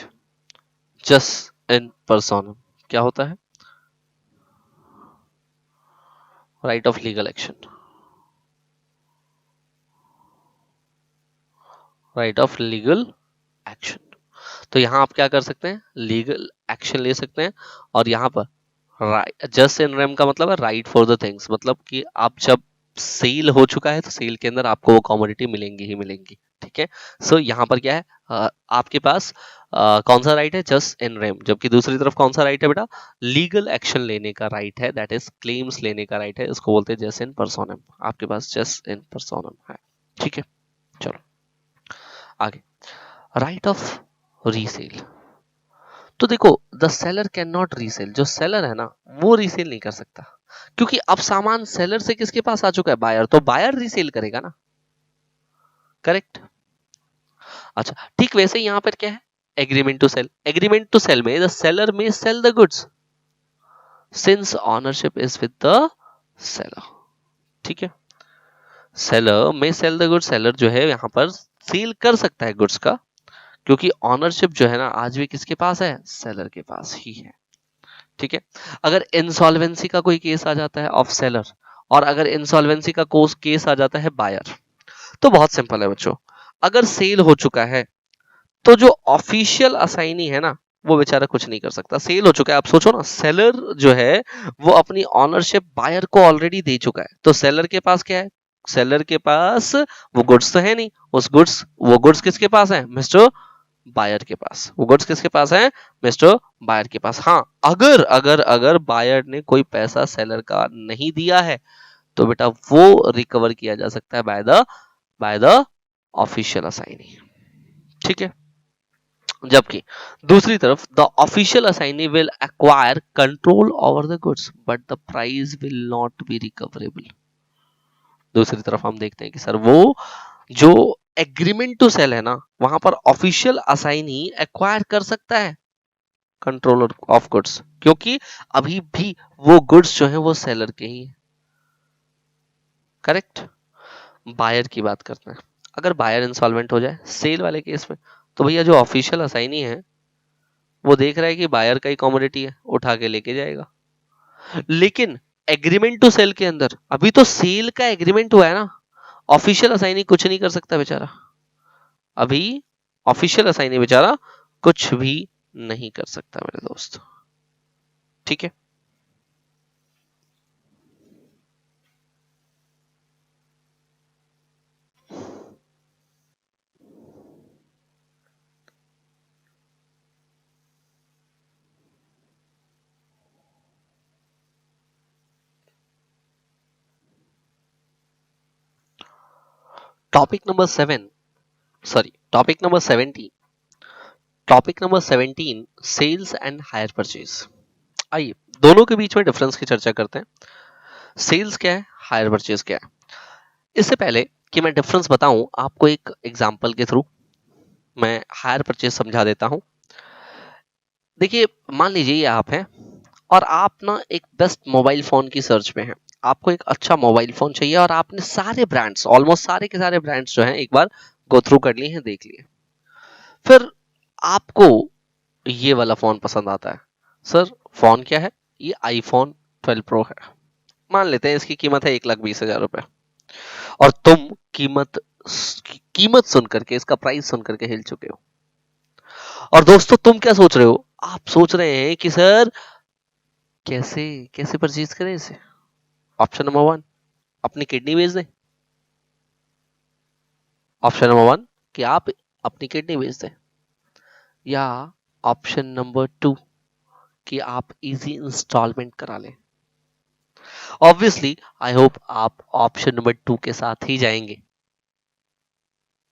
जस्ट इन पर्सोनम क्या होता है? Right of legal action, right of legal action. तो यहाँ आप क्या कर सकते हैं, लीगल एक्शन ले सकते हैं। और यहाँ पर राइट, जस्ट इन रेम का मतलब है राइट फॉर द थिंग्स, मतलब कि आप जब सेल हो चुका है तो सेल के अंदर आपको वो कमोडिटी मिलेंगी ही मिलेंगी। ठीक है, सो यहाँ पर क्या है, आपके पास कौन सा राइट है, जस्ट इन रेम, जबकि दूसरी तरफ कौन सा राइट है बेटा, लीगल एक्शन लेने का राइट है, दैट इज क्लेम्स लेने का राइट है, इसको बोलते हैं जस्ट इन पर्सोनम। आपके पास जस्ट इन पर्सोनम है। ठीक है, चलो आगे, राइट ऑफ रीसेल। तो देखो, the seller can not resale, जो सेलर है ना वो रीसेल नहीं कर सकता, क्योंकि अब सामान सेलर से किसके पास आ चुका है, बायर, तो बायर रीसेल करेगा ना, करेक्ट। अच्छा, ठीक वैसे ही यहां पर क्या है, agreement to sale. Agreement to cell में द सेलर में sale the goods since ownership is with the seller. ठीक है, सेलर में सेल द गुड्स, सेलर जो है यहां पर सेल कर सकता है गुड्स का, क्योंकि ऑनरशिप जो है ना आज भी किसके पास है, सेलर के पास ही है। ठीक है, अगर इंसॉल्वेंसी का कोई केस आ जाता है ऑफ सेलर, और अगर इंसॉल्वेंसी का केस आ जाता है बायर, तो बहुत सिंपल है बच्चों, अगर सेल हो चुका है तो जो ऑफिशियल असाइनी है ना वो बेचारा कुछ नहीं कर सकता। सेल हो चुका है, आप सोचो ना, सेलर जो है वो अपनी ऑनरशिप बायर को ऑलरेडी दे चुका है, तो सेलर के पास क्या है, सेलर के पास वो गुड्स तो है नहीं, वो गुड्स किसके पास है, मिस्टर बायर के पास। वो गुड्स किसके पास है, मिस्टर बायर के पास। हाँ, अगर अगर अगर बायर ने कोई पैसा सेलर का नहीं दिया है तो बेटा वो रिकवर किया जा सकता है बाय द ऑफिशियल असाइनी। ठीक है, जबकि दूसरी तरफ the official assignee will acquire control over the goods but the price will not be recoverable. दूसरी तरफ हम देखते हैं कि सर वो जो एग्रीमेंट टू सेल है ना वहां पर ऑफिशियल असाइनी एक्वायर कर सकता है कंट्रोलर ऑफ गुड्स, क्योंकि अभी भी वो गुड्स जो है वो सेलर के ही है, करेक्ट। बायर की बात करते हैं, अगर बायर इंसॉल्वेंट हो जाए सेल वाले केस में, तो भैया जो ऑफिशियल असाइनी है वो देख रहा है कि बायर का ही कमोडिटी है, उठा के लेके जाएगा। लेकिन एग्रीमेंट टू सेल के अंदर अभी तो सेल का एग्रीमेंट हुआ है ना, ऑफिशियल असाइनी कुछ नहीं कर सकता बेचारा, अभी ऑफिशियल असाइनी बेचारा कुछ भी नहीं कर सकता मेरे दोस्त। ठीक है, topic number 7, sorry topic number 17, topic number 17, sales and hire purchase. आइए दोनों के बीच में डिफरेंस की चर्चा करते हैं, सेल्स क्या है, हायर परचेज क्या है। इससे पहले कि मैं डिफरेंस बताऊं, आपको एक एग्जांपल के थ्रू मैं हायर परचेज समझा देता हूं। देखिए, मान लीजिए ये आप हैं और आप ना एक बेस्ट मोबाइल फोन की सर्च पे हैं, आपको एक अच्छा मोबाइल फोन चाहिए और आपने सारे ब्रांड्स, ऑलमोस्ट सारे के सारे ब्रांड्स जो हैं एक बार गो थ्रू कर लिए हैं, देख लिए, फिर आपको ये वाला फोन पसंद आता है। सर फोन क्या है, ये आईफोन 12 प्रो है, मान लेते हैं इसकी कीमत है 1,20,000 रुपए, और तुम कीमत सुन करके, इसका प्राइस सुन करके हिल चुके हो। और दोस्तों तुम क्या सोच रहे हो, आप सोच रहे हैं कि सर कैसे कैसे परचेज करें इसे। ऑप्शन नंबर 1, अपनी किडनी बेच दें। ऑप्शन नंबर 1 कि आप अपनी किडनी बेच दें, या ऑप्शन नंबर 2 कि आप इजी इंस्टॉलमेंट करा लें। ऑब्वियसली आई होप आप ऑप्शन नंबर 2 के साथ ही जाएंगे,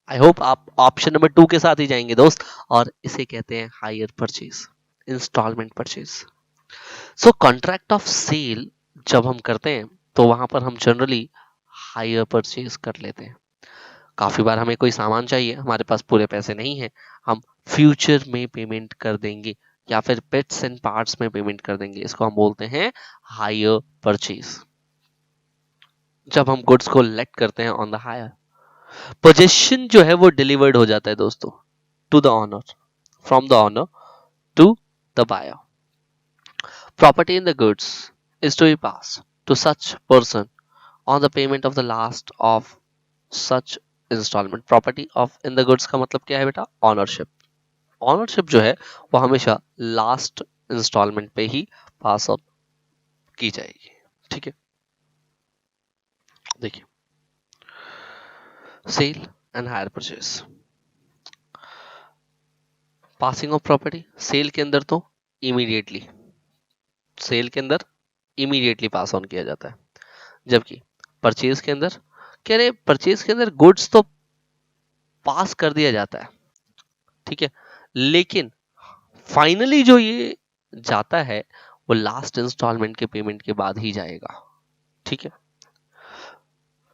आई होप आप ऑप्शन नंबर 2 के साथ ही जाएंगे दोस्त, और इसे कहते हैं hire purchase, instalment purchase. So contract of sale जब हम करते हैं तो वहां पर हम जनरली हायर परचेज कर लेते हैं। काफी बार हमें कोई सामान चाहिए, हमारे पास पूरे पैसे नहीं है, हम फ्यूचर में पेमेंट कर देंगे या फिर बिट्स एंड पार्ट्स में पेमेंट कर देंगे, इसको हम बोलते हैं हायर परचेज। जब हम गुड्स को लेट करते हैं ऑन द हायर, पोजेशन जो है वो डिलीवर्ड हो जाता है दोस्तों to the owner, from the owner to the buyer. Property in the goods is to be passed to such person on the payment of the last of such installment। Property of in the goods का मतलब क्या है बेटा, ownership, ownership जो है वो हमेशा last instalment पे ही पास ऑन की जाएगी। ठीक है, देखिए sale and hire purchase, passing of property sale के अंदर तो इमीडिएटली, सेल के अंदर इमीडिएटली पास ऑन किया जाता है, जबकि परचेज के अंदर, कह रहे परचेज के अंदर गुड्स तो पास कर दिया जाता है, ठीक है, लेकिन फाइनली जो ये जाता है वो लास्ट इंस्टॉलमेंट के पेमेंट के बाद ही जाएगा। ठीक है,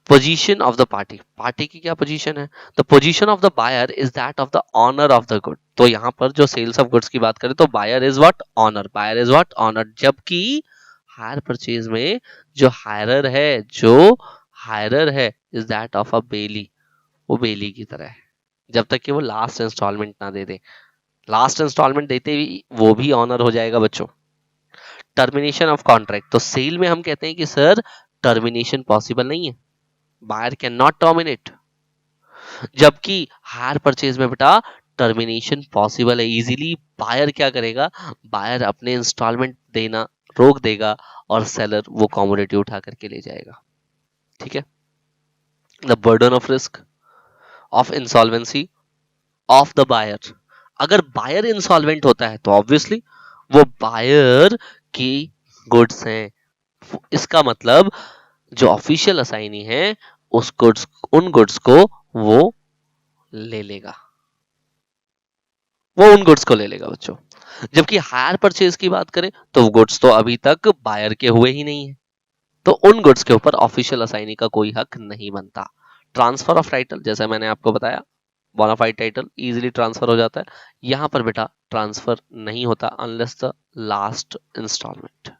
position of the party, party की क्या पोजीशन है, the position of the buyer is that of the owner of the good. तो यहां पर जो सेल्स ऑफ गुड्स की बात करें तो buyer is what, owner, buyer is what, owner, जबकि हायर परचेज में जो हायरर है, जो हायरर है is that of a bailee, वो बेली की तरह है, जब तक कि वो लास्ट इंस्टॉलमेंट ना दे दे। लास्ट इंस्टॉलमेंट देते ही वो भी ऑनर हो जाएगा बच्चों। टर्मिनेशन ऑफ कॉन्ट्रैक्ट, तो सेल में हम कहते हैं कि सर टर्मिनेशन पॉसिबल नहीं है, बायर कैन नॉट टर्मिनेट, जबकि हायर परचेज में बेटा टर्मिनेशन पॉसिबल है इजीली। बायर क्या करेगा, बायर अपने इंस्टॉलमेंट देना रोक देगा और सेलर वो कमोडिटी उठा करके ले जाएगा। ठीक है, the burden of risk of insolvency of the buyer, अगर बायर इंसॉल्वेंट होता है तो ऑब्वियसली वो बायर की गुड्स हैं, इसका मतलब जो ऑफिशियल असाइनी है उस गुड्स, उन गुड्स को वो ले लेगा, वो उन गुड्स को ले लेगा बच्चों। जबकि हायर परचेज की बात करें तो वो गुड्स तो अभी तक बायर के हुए ही नहीं है, तो उन गुड्स के ऊपर ऑफिशियल असाइनी का कोई हक नहीं बनता। ट्रांसफर ऑफ टाइटल, जैसा मैंने आपको बताया बोनाफाइड टाइटल इजीली ट्रांसफर हो जाता है, यहां पर बेटा ट्रांसफर नहीं होता unless the last instalment.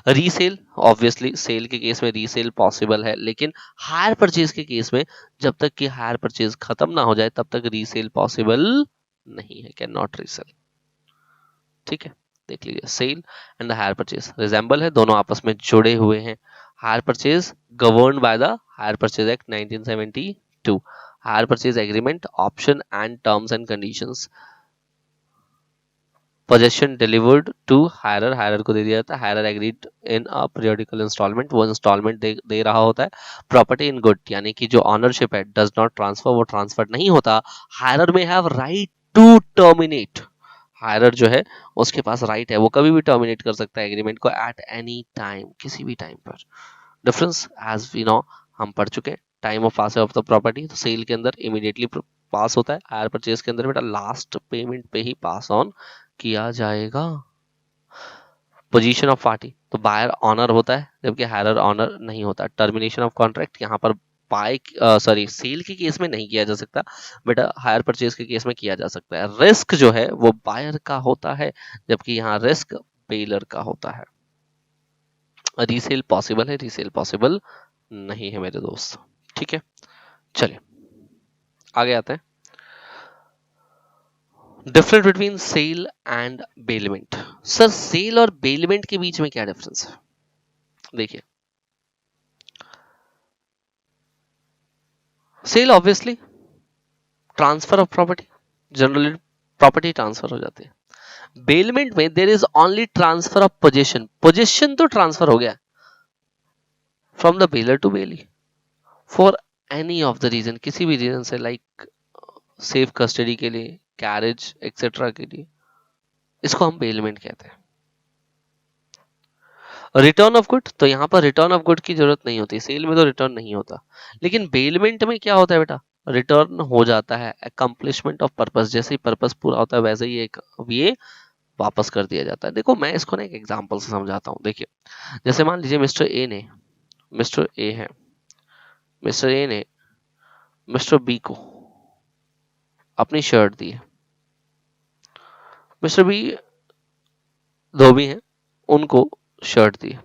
Resale, obviously sale के केस में रीसेल पॉसिबल है, लेकिन हायर परचेज के केस में जब तक कि हायर परचेज खत्म ना हो जाए तब तक रीसेल पॉसिबल नहीं है, कैन नॉट रीसेल। ठीक है, देख लीजिए sale and the hire purchase resemble है, दोनों आपस में जुड़े हुए हैं। Hire purchase governed by the hire purchase act 1972, hire purchase agreement option and terms and conditions, possession delivered to hirer, hirer को दे दिया जाता है, hirer agreed in a periodical instalment, वो इंस्टॉलमेंट दे रहा होता है। प्रॉपर्टी इन गुड, यानी कि जो ऑनरशिप है डज नॉट ट्रांसफर, वो ट्रांसफर नहीं होता। हायरर में हैव राइट टू टर्मिनेट, हायरर जो है उसके पास राइट है, वो कभी भी टर्मिनेट कर सकता है एग्रीमेंट को एट एनी टाइम, किसी भी टाइम पर। डिफरेंस एज वी नो हम पढ़ चुके, time of pass of the property, तो सेल के अंदर इमीडिएटली पास होता है, हायर परचेज के अंदर बेटा लास्ट पेमेंट पे ही पास ऑन किया जाएगा। पोजीशन ऑफ पार्टी, तो बायर ऑनर होता है जबकि हायरर ऑनर नहीं होता। टर्मिनेशन ऑफ कॉन्ट्रैक्ट यहाँ पर बाय सॉरी सेल के केस में नहीं किया जा सकता, बट हायर परचेज के केस में किया जा सकता है। रिस्क जो है वो बायर का होता है जबकि यहाँ रिस्क बेलर का होता है। रीसेल पॉसिबल है, रीसेल पॉसिबल नहीं है मेरे दोस्त। ठीक है, चलिए आगे आते हैं। Difference between sale and bailment, sir sale और बेलमेंट के बीच में क्या डिफरेंस है? देखिए sale obviously transfer of property, generally property transfer हो जाती है। बेलमेंट में there is only transfer of possession, possession तो ट्रांसफर हो गया from the bailor to bailee for any of the reason, किसी भी रीजन से, लाइक सेफ कस्टडी के लिए, कैरेज एक्सेट्रा के लिए, इसको हम बेलमेंट कहते हैं। रिटर्न ऑफ गुड, तो यहाँ पर रिटर्न ऑफ गुड की जरूरत नहीं होती, सेल में तो रिटर्न नहीं होता, लेकिन बेलमेंट में क्या होता है बेटा, रिटर्न हो जाता है। अकम्प्लिशमेंट ऑफ पर्पस, जैसे ही पर्पस पूरा होता है वैसे ही एक ये वापस कर दिया जाता है। देखो मैं इसको ना एक एग्जांपल से समझाता हूँ। देखिए जैसे मान लीजिए मिस्टर ए ने, मिस्टर ए है, मिस्टर ए ने मिस्टर बी को अपनी शर्ट दी है, मिस्टर बी धोबी हैं, उनको शर्ट दी है।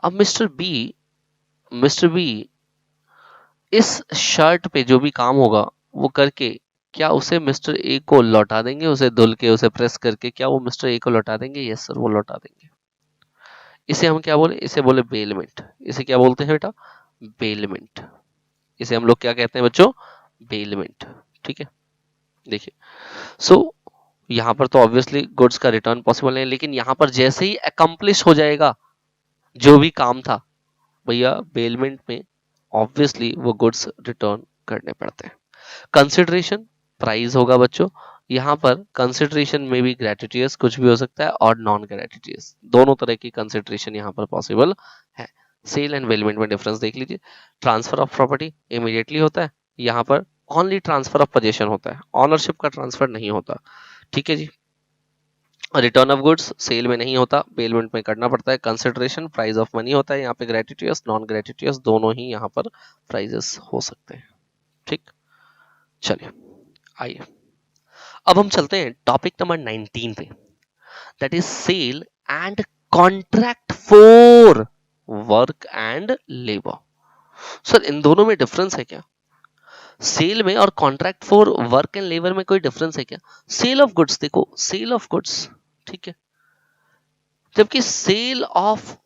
अब मिस्टर बी इस शर्ट पे जो भी काम होगा वो करके क्या उसे मिस्टर ए को लौटा देंगे, उसे धुल के उसे प्रेस करके क्या वो मिस्टर ए को लौटा देंगे? यस सर, वो लौटा देंगे। इसे हम क्या बोले? इसे बोले बेलमेंट। इसे क्या बोलते हैं बेटा? बेलमेंट। इसे हम लोग क्या कहते हैं बच्चों? बेलमेंट। ठीक है, देखिए सो यहाँ पर तो ऑब्वियसली गुड्स का रिटर्न पॉसिबल है, लेकिन यहाँ पर जैसे ही अकम्प्लिश हो जाएगा जो भी काम था भैया बेलमेंट में, ऑब्वियसली वो गुड्स रिटर्न करने पड़ते हैं। कंसिडरेशन प्राइस होगा बच्चों, यहाँ पर कंसिडरेशन में भी ग्रेटिटियस कुछ भी हो सकता है और नॉन ग्रेटिटियस, दोनों तरह की कंसिडरेशन यहाँ पर पॉसिबल है। सेल एंड बेलमेंट में डिफरेंस देख लीजिए। ट्रांसफर ऑफ प्रॉपर्टी इमीडिएटली होता है, यहाँ पर ओनली ट्रांसफर ऑफ पोजेशन होता है, ऑनरशिप का ट्रांसफर नहीं होता। ठीक है जी। रिटर्न ऑफ गुड्स सेल में नहीं होता, बेलमेंट में करना पड़ता है। कंसिडरेशन प्राइस ऑफ मनी होता है, यहाँ पे ग्रेटिटियस नॉन ग्रेटिटियस दोनों ही यहाँ पर प्राइजेस हो सकते हैं। ठीक, चलिए आइए अब हम चलते हैं टॉपिक नंबर 19 पे, that is sale and contract for work and labour. Sir इन दोनों में डिफरेंस है क्या? सेल में और contract for work and labour में कोई डिफरेंस है क्या? सेल ऑफ गुड्स, देखो सेल ऑफ गुड्स, ठीक है, जबकि sale of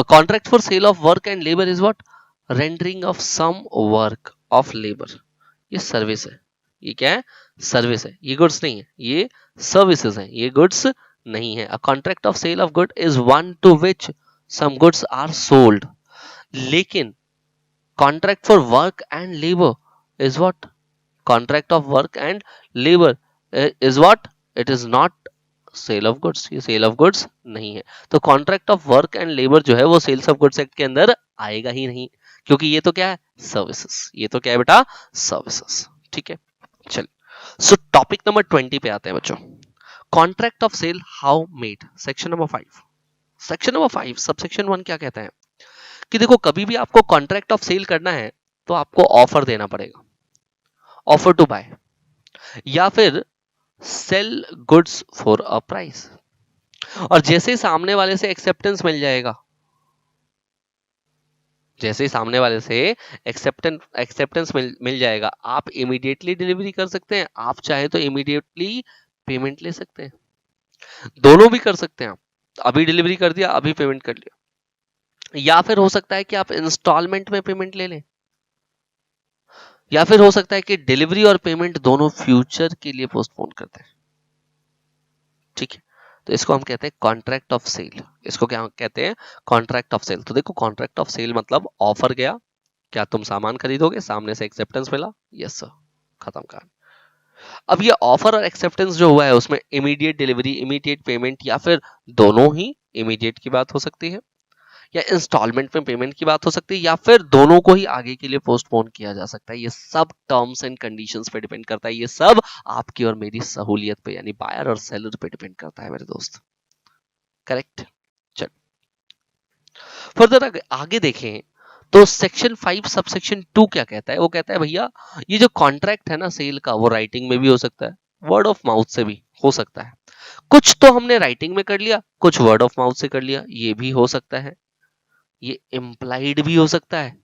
contract for sale of work and labour is what? Rendering of some work of labour. ये सर्विस है, ये क्या है? सर्विस है, ये गुड्स नहीं है, ये सर्विसेज है, ये गुड्स नहीं है। A contract of sale of good is one to which some goods are sold, लेकिन contract for work and labour is what? Contract of work and labour is what? It is not sale of goods, ये sale of goods नहीं है। तो contract of work and labour जो है वो sales of goods act के अंदर आएगा ही नहीं, क्योंकि ये तो क्या है? सर्विसेज, ये तो क्या है बेटा? सर्विसेज। ठीक है, चलिए सो टॉपिक नंबर 20 पे आते हैं बच्चों। Contract of sale how made, section number 5। Section number 5 subsection 1 क्या कहता है कि देखो कभी भी आपको कॉन्ट्रैक्ट ऑफ सेल करना है तो आपको ऑफर देना पड़ेगा, ऑफर टू बाय, या फिर sell goods for a price. और जैसे ही सामने वाले से एक्सेप्टेंस मिल जाएगा, जैसे ही सामने वाले से एक्सेप्टेंस मिल जाएगा, आप इमीडिएटली डिलीवरी कर सकते हैं, आप चाहे तो इमीडिएटली पेमेंट ले सकते हैं, दोनों भी कर सकते हैं आप। अभी डिलीवरी कर दिया, अभी पेमेंट कर लिया, या फिर हो सकता है कि आप इंस्टॉलमेंट में पेमेंट ले लें, या फिर हो सकता है कि डिलीवरी और पेमेंट दोनों फ्यूचर के लिए पोस्टपोन करते हैं। ठीक है, तो इसको हम कहते हैं कॉन्ट्रैक्ट ऑफ सेल। इसको क्या कहते हैं? Contract of sale. तो देखो कॉन्ट्रैक्ट ऑफ सेल मतलब ऑफर गया, क्या तुम सामान खरीदोगे, सामने से एक्सेप्टेंस मिला, यस सर, खत्म कहानी। अब ये ऑफर और एक्सेप्टेंस जो हुआ है उसमें इमीडिएट डिलीवरी, इमीडिएट पेमेंट, या फिर दोनों ही, इमीडिएट की बात हो सकती है या इंस्टॉलमेंट में पेमेंट की बात हो सकती है, या फिर दोनों को ही आगे के लिए पोस्टपोन किया जा सकता है। ये सब टर्म्स एंड कंडीशंस पे डिपेंड करता है, ये सब आपकी और मेरी सहूलियत पे यानी बायर और सेलर पे डिपेंड करता है मेरे दोस्त। करेक्ट। चल फर्दर आगे देखें तो सेक्शन 5 सबसेक्शन 2 क्या कहता है? वो कहता है भैया ये जो कॉन्ट्रैक्ट है ना सेल का, वो राइटिंग में भी हो सकता है, वर्ड ऑफ माउथ से भी हो सकता है। कुछ तो हमने राइटिंग में कर लिया, कुछ वर्ड ऑफ माउथ से कर लिया, ये भी हो सकता है। ये इम्प्लाइड भी हो सकता है,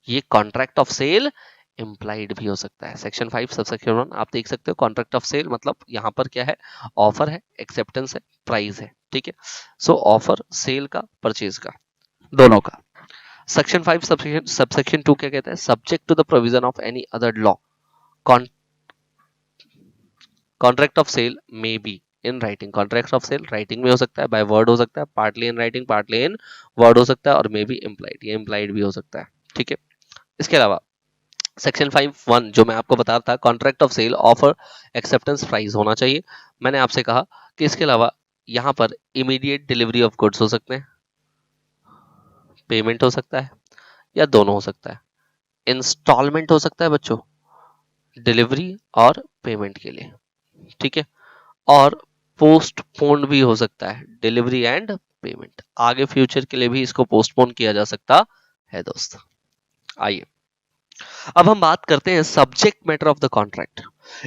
ये कॉन्ट्रैक्ट ऑफ सेल इम्प्लाइड भी हो सकता है। सेक्शन 5 सबसेक्शन 1 आप देख सकते हो, कॉन्ट्रैक्ट ऑफ सेल मतलब यहाँ पर क्या है? ऑफर है, एक्सेप्टेंस है, प्राइस है। ठीक है, सो ऑफर सेल का, परचेज का, दोनों का। सेक्शन 5 सबसेक्शन 2 क्या कहता है? Subject to the provision of any other law, contract of sale may be in writing. Contract of sale writing में हो सकता है, बाय वर्ड हो सकता है, partly in writing, partly in word हो सकता है, और मे बी इम्प्लाइड, ये इम्प्लाइड भी हो सकता है। ठीक है, इसके अलावा सेक्शन 5(1) जो मैं आपको बता रहा था, contract of cell offer acceptance price होना चाहिए। मैंने आपसे कहा कि इसके अलावा यहाँ पर इमीडिएट डिलीवरी ऑफ गुड्स हो सकते हैं, पेमेंट हो सकता है, या दोनों हो सकता है, इंस्टॉलमेंट हो सकता है बच्चों, डिलीवरी और पेमेंट के लिए। ठीक है, और पोस्टपोन भी हो सकता है, डिलीवरी एंड पेमेंट, आगे फ्यूचर के लिए भी इसको पोस्टपोन किया जा सकता है दोस्त। आइए अब हम बात करते हैं subject matter of the contract.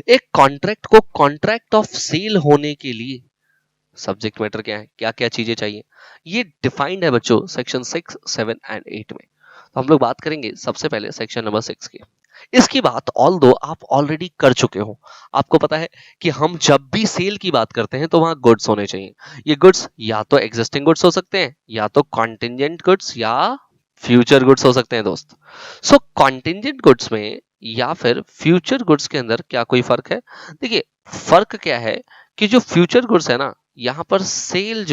एक कॉन्ट्रैक्ट को कॉन्ट्रैक्ट ऑफ सेल होने के लिए सब्जेक्ट मैटर क्या है, क्या क्या चीजें चाहिए, ये डिफाइंड है बच्चों सेक्शन 6, 7 एंड 8 में। तो हम लोग बात करेंगे सबसे पहले सेक्शन नंबर 6 की। इसकी बात ऑल दो आप ऑलरेडी कर चुके हो, आपको पता है कि हम जब भी सेल की बात करते हैं तो वहां गुड्स होने चाहिए। ये गुड्स या तो एग्जिस्टिंग गुड्स हो सकते हैं, या तो कॉन्टिजेंट गुड्स, या फ्यूचर गुड्स हो सकते हैं दोस्त। सो कॉन्टिंजेंट गुड्स में या फिर फ्यूचर गुड्स के अंदर क्या कोई फर्क है? देखिए, फर्क क्या है कि जो फ्यूचर गुड्स है ना, यहां पर सेल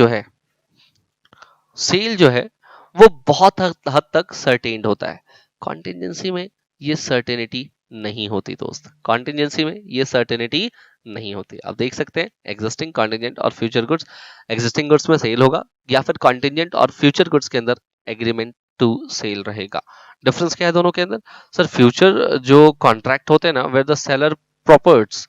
जो है वो बहुत हद तक सर्टेन्ड होता है। कॉन्टिजेंसी में ये सर्टेनिटी नहीं होती दोस्त, कॉन्टिजेंसी में ये सर्टेनिटी नहीं होती। आप देख सकते हैं एग्जिस्टिंग, कॉन्टिजेंट और फ्यूचर गुड्स। एग्जिस्टिंग गुड्स में सेल होगा या फिर कॉन्टिजेंट और फ्यूचर गुड्स के अंदर एग्रीमेंट टू सेल रहेगा। डिफरेंस क्या है दोनों के अंदर? सर, फ्यूचर जो कॉन्ट्रैक्ट होते हैं ना, where the seller purports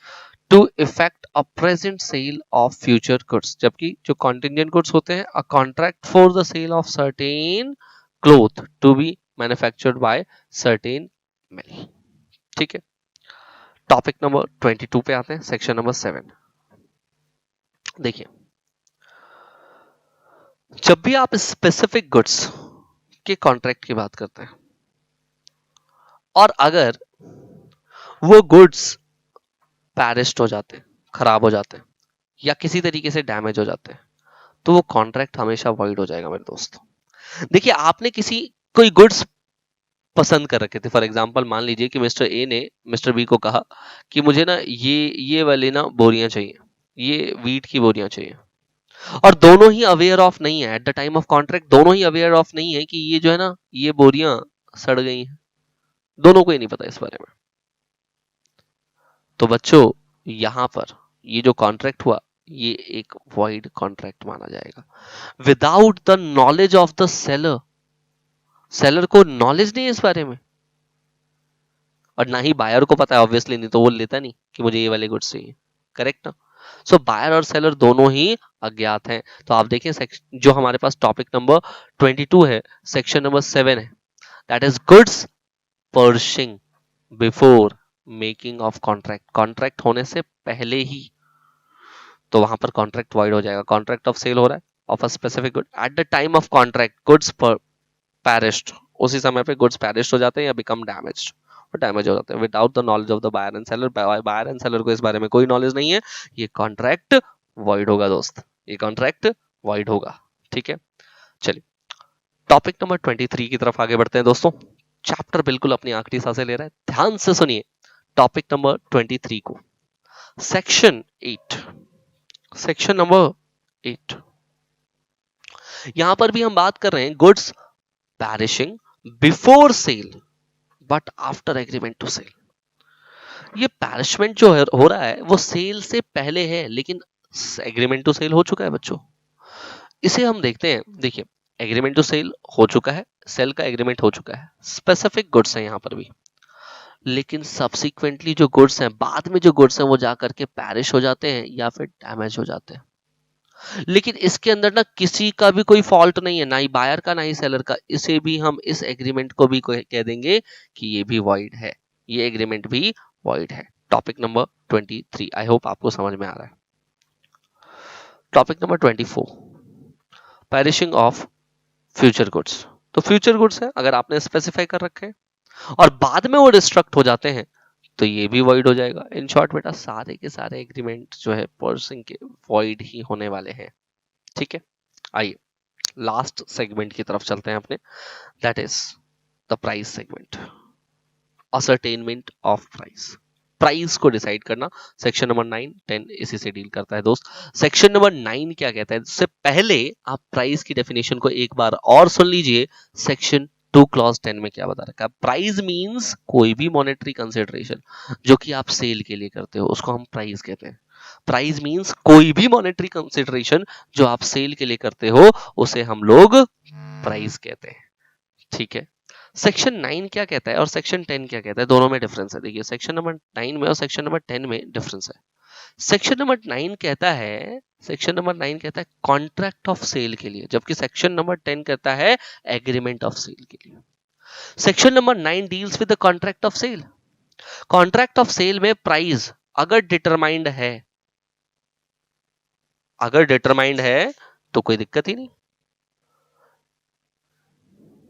to effect a present sale of future goods, जबकि जो contingent goods होते हैं a contract for the sale of certain cloth to be manufactured by certain mill। ठीक है, टॉपिक नंबर 22 पे आते हैं, सेक्शन नंबर 7। देखिए, जब भी आप स्पेसिफिक गुड्स के कॉन्ट्रैक्ट की बात करते हैं और अगर वो गुड्स पैरिस्ड हो जाते हैं, खराब हो जाते हैं या किसी तरीके से डैमेज हो जाते हैं, तो वो कॉन्ट्रैक्ट हमेशा वॉइड हो जाएगा मेरे दोस्त। देखिए, आपने किसी कोई गुड्स पसंद कर रखे थे, फॉर एग्जांपल मान लीजिए कि मिस्टर ए ने मिस्टर बी को कहा कि मुझे ना ये वाली ना बोरियां चाहिए, ये वीट की बोरियां चाहिए, और दोनों ही अवेयर ऑफ नहीं है eight the time of contract, दोनों ही अवेयर ऑफ नहीं है कि ये जो है ना ये बोरियां सड़ गई हैं, दोनों को ही नहीं पता इस बारे में। तो बच्चों, यहां पर ये जो कॉन्ट्रैक्ट हुआ ये एक वॉइड कॉन्ट्रैक्ट माना जाएगा without the knowledge of the seller. Seller को नॉलेज नहीं है इस बारे में और ना ही बायर को पता है, ऑब्वियसली, नहीं तो वो लेता नहीं कि मुझे ये वाले गुड्स चाहिए, करेक्ट ना? सो बायर और सेलर दोनों ही अज्ञात हैं। तो आप देखें जो हमारे पास टॉपिक नंबर 22 है, सेक्शन नंबर 7 है, that is goods Pershing before making of contract. Contract होने से पहले ही, तो वहां पर कॉन्ट्रैक्ट वॉइड हो जाएगा। कॉन्ट्रैक्ट ऑफ सेल हो रहा है of a specific good, at the time of contract goods perished, उसी समय पे गुड्स पैरिश्ड हो जाते हैं या बिकम डैमेज्ड, और डैमेज हो जाते हैं without the knowledge of the buyer and seller. Buyer and seller को इस बारे में कोई नॉलेज नहीं है, ये कॉन्ट्रैक्ट वॉइड होगा दोस्त, ये कॉन्ट्रैक्ट वॉइड होगा। ठीक है, चलिए टॉपिक नंबर 23 की तरफ आगे बढ़ते हैं दोस्तों। चैप्टर बिल्कुल अपनी आखिरी सांसें ले रहा है, ध्यान से सुनिए टॉपिक नंबर 23 को। सेक्शन 8, सेक्शन नंबर 8, यहां पर भी हम बात कर रहे हैं goods perishing before sale but after agreement to sale। ये पैरिशमेंट जो है हो रहा है वो सेल से पहले है, लेकिन एग्रीमेंट टू सेल हो चुका है बच्चों। इसे हम देखते हैं, देखिए एग्रीमेंट टू सेल हो चुका है, सेल का एग्रीमेंट हो चुका है, स्पेसिफिक गुड्स है यहाँ पर भी, लेकिन सब्सिक्वेंटली जो गुड्स हैं, बाद में जो गुड्स हैं वो जाकर के पैरिश हो जाते हैं या फिर डैमेज हो जाते हैं। लेकिन इसके अंदर ना किसी का भी कोई फॉल्ट नहीं है, ना ही बायर का ना ही सेलर का। इसे भी हम, इस एग्रीमेंट को भी कह देंगे कि ये भी वॉइड है, ये एग्रीमेंट भी वॉइड है। टॉपिक नंबर 23, आई होप आपको समझ में आ रहा है। Topic number 24, perishing of future goods. तो फ्यूचर गुड्स है, अगर आपने स्पेसिफाई कर रखे हैं और बाद में वो डिस्ट्रक्ट हो जाते हैं तो ये भी वॉइड हो जाएगा। इन शॉर्ट बेटा, सारे के सारे एग्रीमेंट जो है पर्सिंग के वॉइड ही होने वाले हैं। ठीक है, आइए लास्ट सेगमेंट की तरफ चलते हैं अपने, that is the price segment, ascertainment of price, price को डिसाइड करना। सेक्शन नंबर 9, 10 इसी से डील करता है दोस्त। सेक्शन नंबर 9 क्या कहता है, इससे पहले आप प्राइस की डेफिनेशन को एक बार और सुन लीजिए। सेक्शन 2 क्लॉज 10 में क्या बता रखा है? प्राइस मींस कोई भी मॉनेटरी कंसिडरेशन जो कि आप सेल के लिए करते हो उसको हम प्राइस कहते हैं। प्राइस मींस कोई भी मॉनेटरी कंसिडरेशन जो आप सेल के लिए करते हो उसे हम लोग प्राइस कहते हैं। ठीक है, सेक्शन 9 क्या कहता है और सेक्शन 10 क्या कहता है, दोनों में डिफरेंस है। देखिए सेक्शन नंबर 9 में और सेक्शन नंबर 10 में डिफरेंस है। सेक्शन नंबर 9 कहता है, सेक्शन नंबर 9 कहता है कॉन्ट्रैक्ट ऑफ सेल के लिए, जबकि सेक्शन नंबर 10 कहता है एग्रीमेंट ऑफ सेल के लिए। Section number 9 deals with the contract of sale. Contract of sale में प्राइस अगर डिटरमाइंड है, अगर डिटरमाइंड है तो कोई दिक्कत ही नहीं।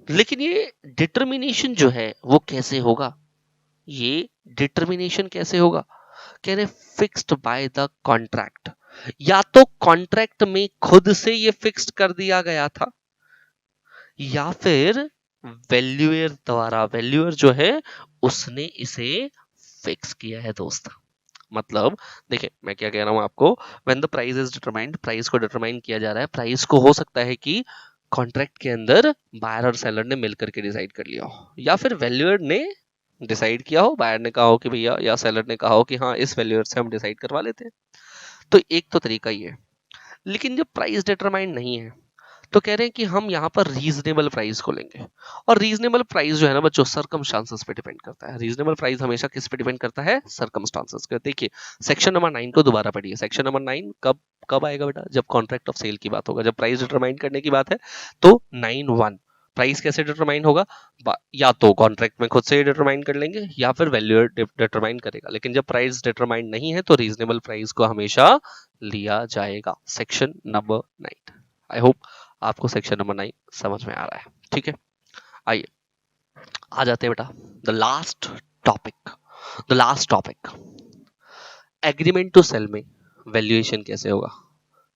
लेकिन ये डिटर्मिनेशन जो है वो कैसे होगा, ये डिटर्मिनेशन कैसे होगा? कह रहे फिक्स्ड बाय द कॉन्ट्रैक्ट, या तो कॉन्ट्रैक्ट में खुद से ये फिक्स्ड कर दिया गया था या फिर वैल्यूअर द्वारा, वैल्यूअर जो है उसने इसे फिक्स किया है दोस्त। मतलब देखिए मैं क्या कह रहा हूं आपको, when the price is determined, price को डिटरमाइन किया जा रहा है। प्राइस को हो सकता है कि कॉन्ट्रैक्ट के अंदर बायर और सेलर ने मिलकर के डिसाइड कर लिया हो, या फिर वैल्यूअर ने डिसाइड किया हो, बायर ने कहा हो कि भैया, या सेलर ने कहा हो कि हाँ इस वैल्यूअर से हम डिसाइड करवा लेते हैं। तो एक तो तरीका ये है। लेकिन जब प्राइस डिटरमाइंड नहीं है तो कह रहे हैं कि हम यहाँ पर रीजनेबल प्राइस को लेंगे। और रीजनेबल प्राइस जो है ना बच्चों, सर्कमस्टांसेस पे डिपेंड करता है। रीजनेबल प्राइस हमेशा किस पे डिपेंड करता है? सर्कमस्टांसेस पे। देखिए सेक्शन नंबर 9 को दोबारा पढ़िए। सेक्शन नंबर 9 कब कब आएगा बेटा? जब कॉन्ट्रैक्ट ऑफ सेल की बात होगा, जब प्राइस डिटरमाइन करने की बात है तो 9(1). प्राइस कैसे डिटरमाइन होगा? या तो कॉन्ट्रैक्ट में खुद से ही डिटरमाइन कर लेंगे या फिर वैल्यूअर डिटरमाइन करेगा। लेकिन जब प्राइस डिटरमाइन नहीं है तो रीजनेबल प्राइस को हमेशा लिया जाएगा। Section number 9। आई होप आपको सेक्शन नंबर 9 समझ में आ रहा है। ठीक है, आइए आ जाते हैं बेटा the last topic. The last topic, agreement to cell में वैल्यूएशन कैसे होगा?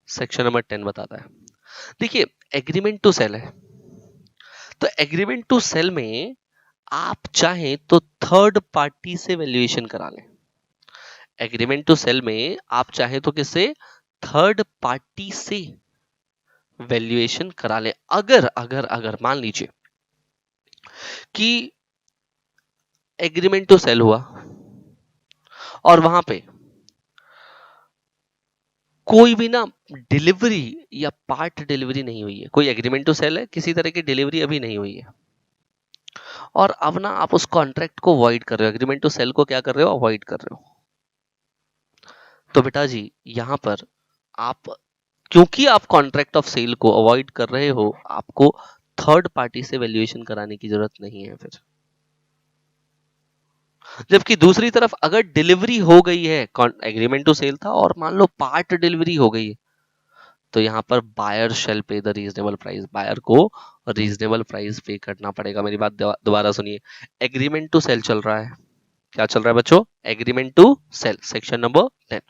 सेक्शन नंबर 10 बताता है। देखिए एग्रीमेंट टू सेल है, तो एग्रीमेंट टू सेल में आप चाहें तो थर्ड पार्टी से वैल्यूएशन करा लें। एग्रीमेंट टू सेल में आप चाहें तो किससे? थर्ड पार्टी से वैल्यूएशन करा लें। अगर अगर अगर मान लीजिए कि एग्रीमेंट टू सेल हुआ और वहां पे कोई भी ना डिलीवरी या पार्ट डिलीवरी नहीं हुई है, कोई एग्रीमेंट टू सेल है, किसी तरह की डिलीवरी अभी नहीं हुई है, और अब ना आप उस कॉन्ट्रैक्ट को अवॉइड कर रहे हो, एग्रीमेंट टू सेल को क्या कर रहे हो? अवॉइड कर रहे हो। तो बेटा जी यहां पर आप, क्योंकि आप कॉन्ट्रैक्ट ऑफ सेल को अवॉइड कर रहे हो, आपको थर्ड पार्टी से वैल्यूएशन कराने की जरूरत नहीं है फिर। जबकि दूसरी तरफ अगर डिलीवरी हो गई है, एग्रीमेंट टू सेल था और मान लो पार्ट डिलीवरी हो गई है, तो यहाँ पर बायर शेल पे द रीजनेबल प्राइस, बायर को रीजनेबल प्राइस पे करना पड़ेगा। मेरी बात दोबारा सुनिए। एग्रीमेंट टू सेल चल रहा है, क्या चल रहा है बच्चों? Agreement to cell, section number 10।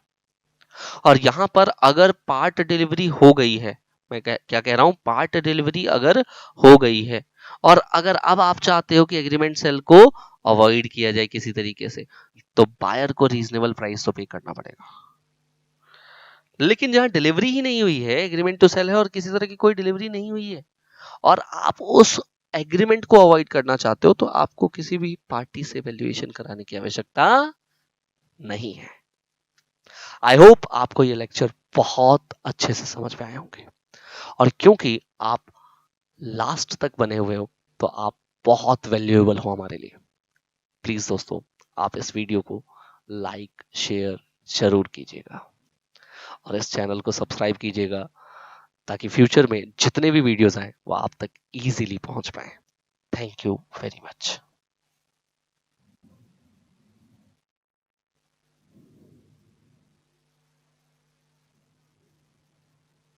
और यहां पर अगर पार्ट डिलीवरी हो गई है, मैं क्या कह रहा हूं, पार्ट डिलीवरी अगर हो गई है और अगर अब आप चाहते हो कि एग्रीमेंट सेल को अवॉइड किया जाए किसी तरीके से, तो बायर को रीजनेबल प्राइस तो पे करना पड़ेगा। लेकिन जहां डिलीवरी ही नहीं हुई है, एग्रीमेंट टू सेल है और किसी तरह की कोई डिलीवरी नहीं हुई है, और आप उस एग्रीमेंट को अवॉइड करना चाहते हो, तो आपको किसी भी पार्टी से वैल्यूएशन कराने की आवश्यकता नहीं है। आई होप आपको ये लेक्चर बहुत अच्छे से समझ में आए होंगे, और क्योंकि आप लास्ट तक बने हुए हो तो आप बहुत वैल्यूएबल हो हमारे लिए। प्लीज दोस्तों आप इस वीडियो को लाइक शेयर जरूर कीजिएगा और इस चैनल को सब्सक्राइब कीजिएगा, ताकि फ्यूचर में जितने भी वीडियोस आए वो आप तक इजीली पहुंच पाए। Thank you very much.